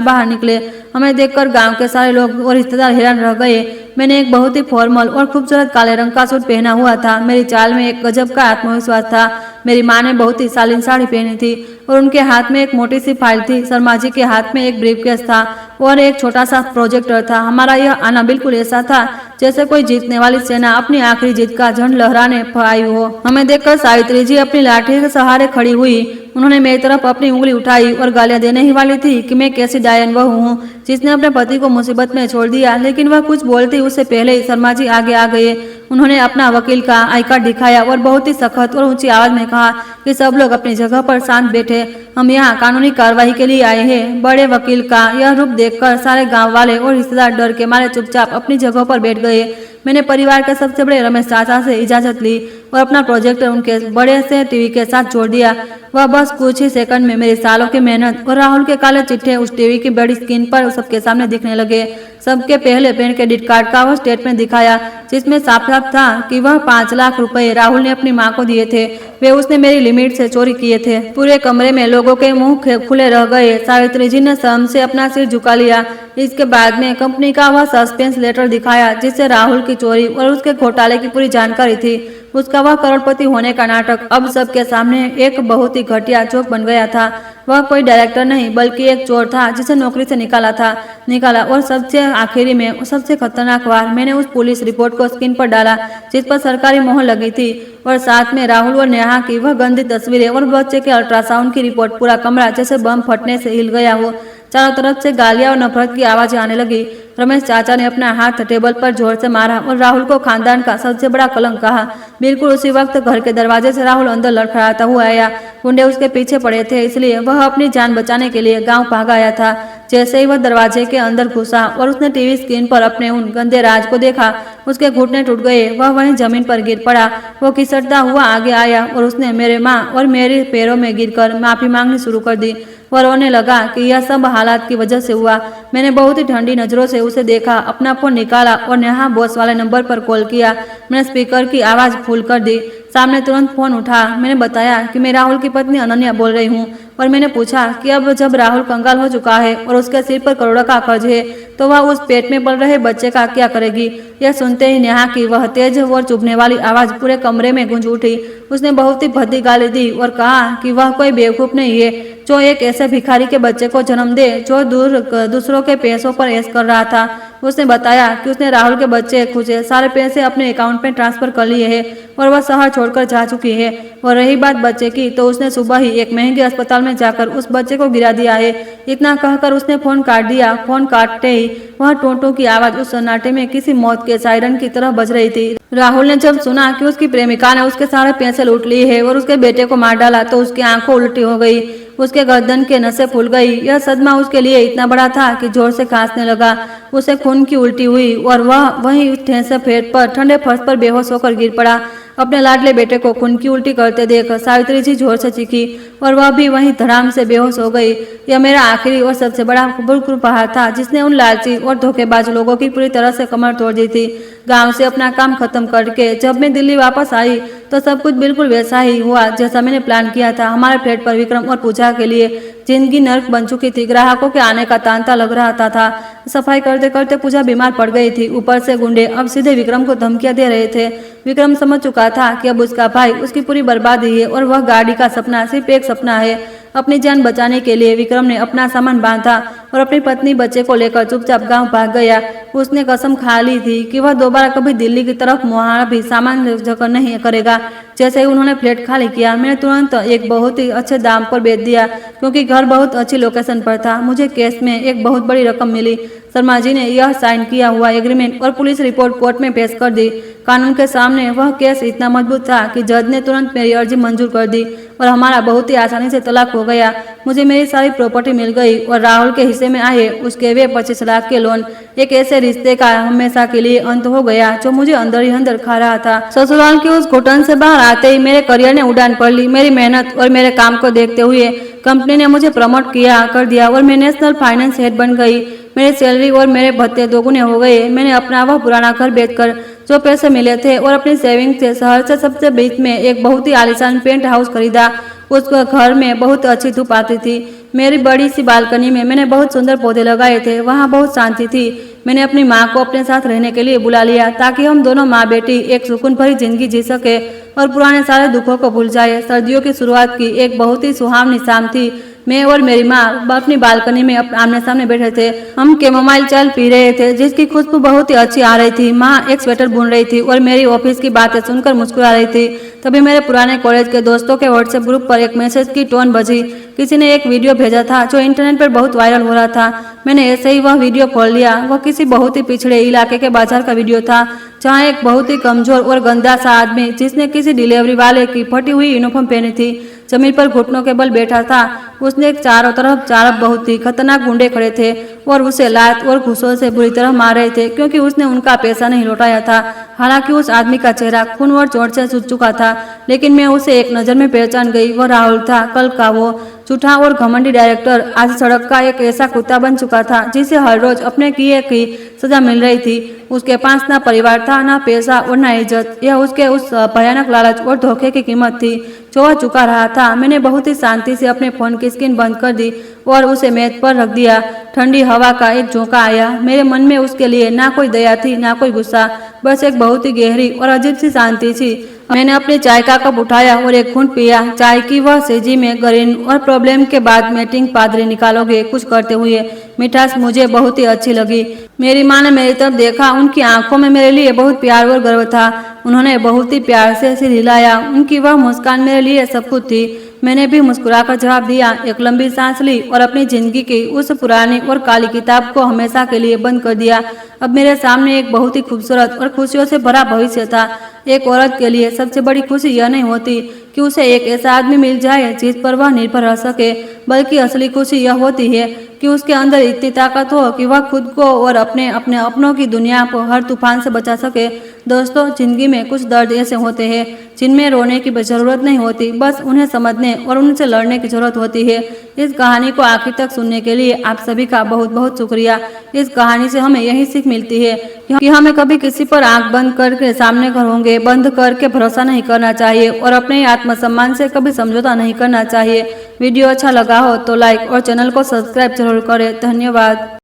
बाहर निकले। हमें देखकर गांव के सारे लोग और रिश्तेदार हैरान रह गए। मैंने एक बहुत ही फॉर्मल और खूबसूरत काले रंग का सूट पहना हुआ था। मेरी चाल में एक गजब का आत्मविश्वास था। मेरी माँ ने बहुत ही शालीन साड़ी पहनी थी और उनके हाथ में एक मोटी सी फाइल थी। शर्मा जी के हाथ में एक ब्रीफकेस था और एक छोटा सा प्रोजेक्टर था। हमारा यह आना बिल्कुल ऐसा था जैसे कोई जीतने वाली सेना अपनी आखिरी जीत का झंड लहराने आई हो। हमें देखकर सावित्री जी अपनी लाठी के सहारे खड़ी हुई। उन्होंने मेरी तरफ अपनी उंगली उठाई और गालियां देने ही वाली थी कि मैं कैसी डायन बहू हूँ जिसने अपने पति को मुसीबत में छोड़ दिया, लेकिन वह कुछ बोलती उससे पहले ही शर्मा जी आगे आ गए। उन्होंने अपना वकील का आई कार्ड दिखाया और बहुत ही सख्त और ऊंची आवाज में कहा कि सब लोग अपनी जगह पर शांत बैठे, हम यहाँ कानूनी कार्रवाई के लिए आए हैं। बड़े वकील का यह रूप देखकर सारे गांव वाले और रिश्तेदार डर के मारे चुपचाप अपनी जगह पर बैठ गए। मैंने परिवार के सबसे बड़े रमेश चाचा से इजाजत ली और अपना प्रोजेक्टर उनके बड़े से टीवी के साथ जोड़ दिया। वह बस कुछ ही सेकंड में मेरी सालों की मेहनत और राहुल के काले चिट्ठे उस टीवी की बड़ी स्क्रीन पर सबके सामने दिखने लगे। सबके पहले पैन क्रेडिट कार्ड का वह स्टेटमेंट दिखाया जिसमें साफ साफ था कि वह 5 लाख रुपए राहुल ने अपनी मां को दिए थे, वे उसने मेरी लिमिट से चोरी किए थे। पूरे कमरे में लोगों के मुंह खुले रह गए। सावित्री जी ने शर्म से अपना सिर झुका लिया। इसके बाद में कंपनी का वह सस्पेंस लेटर दिखाया जिससे राहुल की चोरी और उसके घोटाले की पूरी जानकारी थी। उसका वह करोड़पति होने का नाटक अब सबके सामने एक बहुत ही घटिया जोक बन गया था। वह कोई डायरेक्टर नहीं बल्कि एक चोर था जिसे नौकरी से निकाला और सबसे आखिरी में सबसे खतरनाक बार मैंने उस पुलिस रिपोर्ट को स्क्रीन पर डाला जिस पर सरकारी मोहर लगी थी और साथ में राहुल और नेहा की वह गंदी तस्वीरें और बच्चे के अल्ट्रासाउंड की रिपोर्ट। पूरा कमरा जैसे बम फटने से हिल गया हो। चारों तरफ से गालियां और नफरत की आवाजें आने लगी। रमेश चाचा ने अपना हाथ टेबल पर जोर से मारा और राहुल को खानदान का सबसे बड़ा कलंक कहा। बिल्कुल उसी वक्त घर के दरवाजे से राहुल अंदर लड़खड़ाता हुआ आया। गुंडे उसके पीछे पड़े थे इसलिए वह अपनी जान बचाने के लिए गांव भाग आया था। जैसे ही वह दरवाजे के अंदर घुसा और उसने टीवी स्क्रीन पर अपने उन गंदे राज को देखा, उसके घुटने टूट गए। वह वहीं जमीन पर गिर पड़ा। वो घिसटता हुआ आगे आया और उसने मेरे माँ और मेरे पैरों में गिरकर माफी मांगनी शुरू कर दी। वह रोने लगा कि यह सब हालात की वजह से हुआ। मैंने बहुत ही ठंडी नजरों से उसे देखा, अपना फोन निकाला और नेहा बॉस वाले नंबर पर कॉल किया। मैंने स्पीकर की आवाज फुल कर दी। सामने तुरंत फोन उठा। मैंने बताया कि मैं राहुल की पत्नी अनन्या बोल रही हूँ और मैंने पूछा कि अब जब राहुल कंगाल हो चुका है और उसके सिर पर करोड़ों का कर्ज है तो वह उस पेट में पल रहे बच्चे का क्या करेगी। यह सुनते ही नेहा की वह तेज और चुभने वाली आवाज पूरे कमरे में गूंज उठी। उसने बहुत ही भद्दी गाली दी और कहा कि वह कोई बेवकूफ नहीं है जो एक ऐसे भिखारी के बच्चे को जन्म दे जो दूसरों के पैसों पर ऐश कर रहा था। उसने बताया कि उसने राहुल के बच्चे खुचे सारे पैसे अपने अकाउंट में ट्रांसफर कर लिए हैं और वह शहर छोड़कर जा चुकी है। और रही बात बच्चे की तो उसने सुबह ही एक महंगे अस्पताल में जाकर उस बच्चे को गिरा दिया है। इतना कहकर उसने फोन काट दिया। फोन काटते ही वह टोंटो की आवाज उस सन्नाटे में किसी मौत के सायरन की तरह बज रही थी। राहुल ने जब सुना कि उसकी प्रेमिका ने उसके सारे पैसे लूट लिए है और उसके बेटे को मार डाला तो उसकी आंखों उल्टी हो गई, उसके गर्दन के नसें फूल गई। यह सदमा उसके लिए इतना बड़ा था कि जोर से खांसने लगा। उसे खून की उल्टी हुई और वह वहीं ठेसे पेट पर ठंडे फर्श पर बेहोश होकर गिर पड़ा। अपने लाडले बेटे को खून की उल्टी करते देख सावित्री जी जोर से चीखी और वह भी वहीं धड़ाम से बेहोश हो गई। यह मेरा आखिरी और सबसे बड़ा उपहार था जिसने उन लालची और धोखेबाज लोगों की पूरी तरह से कमर तोड़ दी थी। गांव से अपना काम खत्म करके जब मैं दिल्ली वापस आई तो सब कुछ बिल्कुल वैसा ही हुआ जैसा मैंने प्लान किया था। हमारे फ्लैट पर विक्रम और पूजा के लिए जिंदगी नर्क बन चुकी थी। ग्राहकों के आने का तांता लग रहा था। सफाई करते करते पूजा बीमार पड़ गई थी। ऊपर से गुंडे अब सीधे विक्रम को धमकियां दे रहे थे। विक्रम समझ चुका था कि अब उसका भाई उसकी पूरी बर्बादी है और वह गाड़ी का सपना सिर्फ एक सपना है। अपनी जान बचाने के लिए विक्रम ने अपना सामान बांधा और अपनी पत्नी बच्चे को लेकर चुपचाप गांव भाग गया। उसने कसम खा ली थी कि वह दोबारा कभी दिल्ली की तरफ मुहारा भी सामान जकर नहीं करेगा। जैसे ही उन्होंने फ्लैट खाली किया मैंने तुरंत एक बहुत ही अच्छे दाम पर बेच दिया क्योंकि घर बहुत अच्छी लोकेशन पर था। मुझे केस में एक बहुत बड़ी रकम मिली। शर्मा जी ने यह साइन किया हुआ एग्रीमेंट और पुलिस रिपोर्ट कोर्ट में पेश कर दी। कानून के सामने वह केस इतना मजबूत था कि जज ने तुरंत मेरी अर्जी मंजूर कर दी और हमारा बहुत ही आसानी से तलाक हो गया। मुझे मेरी सारी प्रॉपर्टी मिल गई और राहुल के हिस्से में आए उसके वे 25 लाख के लोन। एक ऐसे रिश्ते का हमेशा के लिए अंत हो गया जो मुझे अंदर ही अंदर खा रहा था। ससुराल की उस घुटन से बाहर आते ही मेरे करियर ने उड़ान पड़ ली। मेरी मेहनत और मेरे काम को देखते हुए कंपनी ने मुझे प्रमोट कर दिया और मैं नेशनल फाइनेंस हेड बन गई। मेरी सैलरी और मेरे भत्ते दोगुने हो गए। मैंने अपना वह पुराना घर बेचकर जो पैसे मिले थे और अपनी सेविंग से शहर से सबसे बीच में एक बहुत ही आलीशान पेंट हाउस खरीदा। उस घर में बहुत अच्छी धूप आती थी। मेरी बड़ी सी बालकनी में मैंने बहुत सुंदर पौधे लगाए थे। वहाँ बहुत शांति थी। मैंने अपनी माँ को अपने साथ रहने के लिए बुला लिया ताकि हम दोनों माँ बेटी एक सुकून भरी जिंदगी जी सके और पुराने सारे दुखों को भूल जाए। सर्दियों की शुरुआत की एक बहुत ही सुहावनी शाम थी। मैं और मेरी माँ अपनी बालकनी में आमने सामने बैठे थे। हम कैमोमाइल चाय पी रहे थे जिसकी खुशबू बहुत ही अच्छी आ रही थी। माँ एक स्वेटर बुन रही थी और मेरी ऑफिस की बातें सुनकर मुस्कुरा रही थी। तभी मेरे पुराने कॉलेज के दोस्तों के व्हाट्सएप ग्रुप पर एक मैसेज की टोन बजी। किसी ने एक वीडियो भेजा था जो इंटरनेट पर बहुत वायरल हो रहा था। मैंने ऐसे ही वह वीडियो खोल लिया। वह किसी बहुत ही पिछड़े इलाके के बाजार का वीडियो था, जहाँ एक बहुत ही कमजोर और गंदा सा आदमी, जिसने किसी डिलीवरी वाले की फटी हुई यूनिफॉर्म पहनी थी, जमीन पर घुटनों के बल बैठा था। उसने चारों तरफ बहुत ही खतरनाक गुंडे खड़े थे और उसे लात और घूंसों से बुरी तरह मार रहे थे, क्योंकि उसने उनका पैसा नहीं लौटाया था। हालांकि उस आदमी का चेहरा खून और चोट से सूज चुका था, लेकिन मैं उसे एक नज़र में पहचान गई। वह राहुल था, कल का वो झूठा और घमंडी डायरेक्टर। आज सड़क का एक ऐसा कुत्ता बन चुका था जिसे हर रोज अपने किए की सजा मिल रही थी। उसके पास ना परिवार था, ना पैसा और ना इज्जत। यह उसके उस भयानक लालच और धोखे की कीमत थी जो वह चुका रहा था। मैंने बहुत ही शांति से अपने फोन की स्क्रीन बंद कर दी और उसे मेज पर रख दिया। ठंडी हवा का एक झोंका आया। मेरे मन में उसके लिए ना कोई दया थी, ना कोई गुस्सा, बस एक बहुत ही गहरी और अजीब सी शांति थी। मैंने अपनी चाय का कप उठाया और एक घूंट पिया। चाय की वह सेजी में ग्रीन और प्रॉब्लम के बाद मीटिंग पादरी निकालोगे कुछ करते हुए मिठास मुझे बहुत ही अच्छी लगी। मेरी माँ ने मेरी तरफ देखा। उनकी आंखों में मेरे लिए बहुत प्यार और गर्व था। उन्होंने बहुत ही प्यार से सिर हिलाया। उनकी वह मुस्कान मेरे लिए सब कुछ थी। मैंने भी मुस्कुराकर जवाब दिया, एक लंबी सांस ली और अपनी जिंदगी की उस पुरानी और काली किताब को हमेशा के लिए बंद कर दिया। अब मेरे सामने एक बहुत ही खूबसूरत और खुशियों से भरा भविष्य था। एक औरत के लिए सबसे बड़ी खुशी यह नहीं होती कि उसे एक ऐसा आदमी मिल जाए जिस पर वह निर्भर रह सके, बल्कि असली खुशी यह होती है कि उसके अंदर इतनी ताकत हो कि वह खुद को और अपने अपनों की दुनिया को हर तूफान से बचा सके। दोस्तों, जिंदगी में कुछ दर्द ऐसे होते हैं जिनमें रोने की जरूरत नहीं होती, बस उन्हें समझने और उनसे लड़ने की जरूरत होती है। इस कहानी को आखिर तक सुनने के लिए आप सभी का बहुत बहुत शुक्रिया। इस कहानी से हमें यही सीख मिलती है कि हमें कभी किसी पर आंख बंद करके सामने होंगे बंद करके भरोसा नहीं करना चाहिए और अपने आत्मसम्मान से कभी समझौता नहीं करना चाहिए। वीडियो अच्छा लगा हो तो लाइक और चैनल को सब्सक्राइब जरूर करें। धन्यवाद।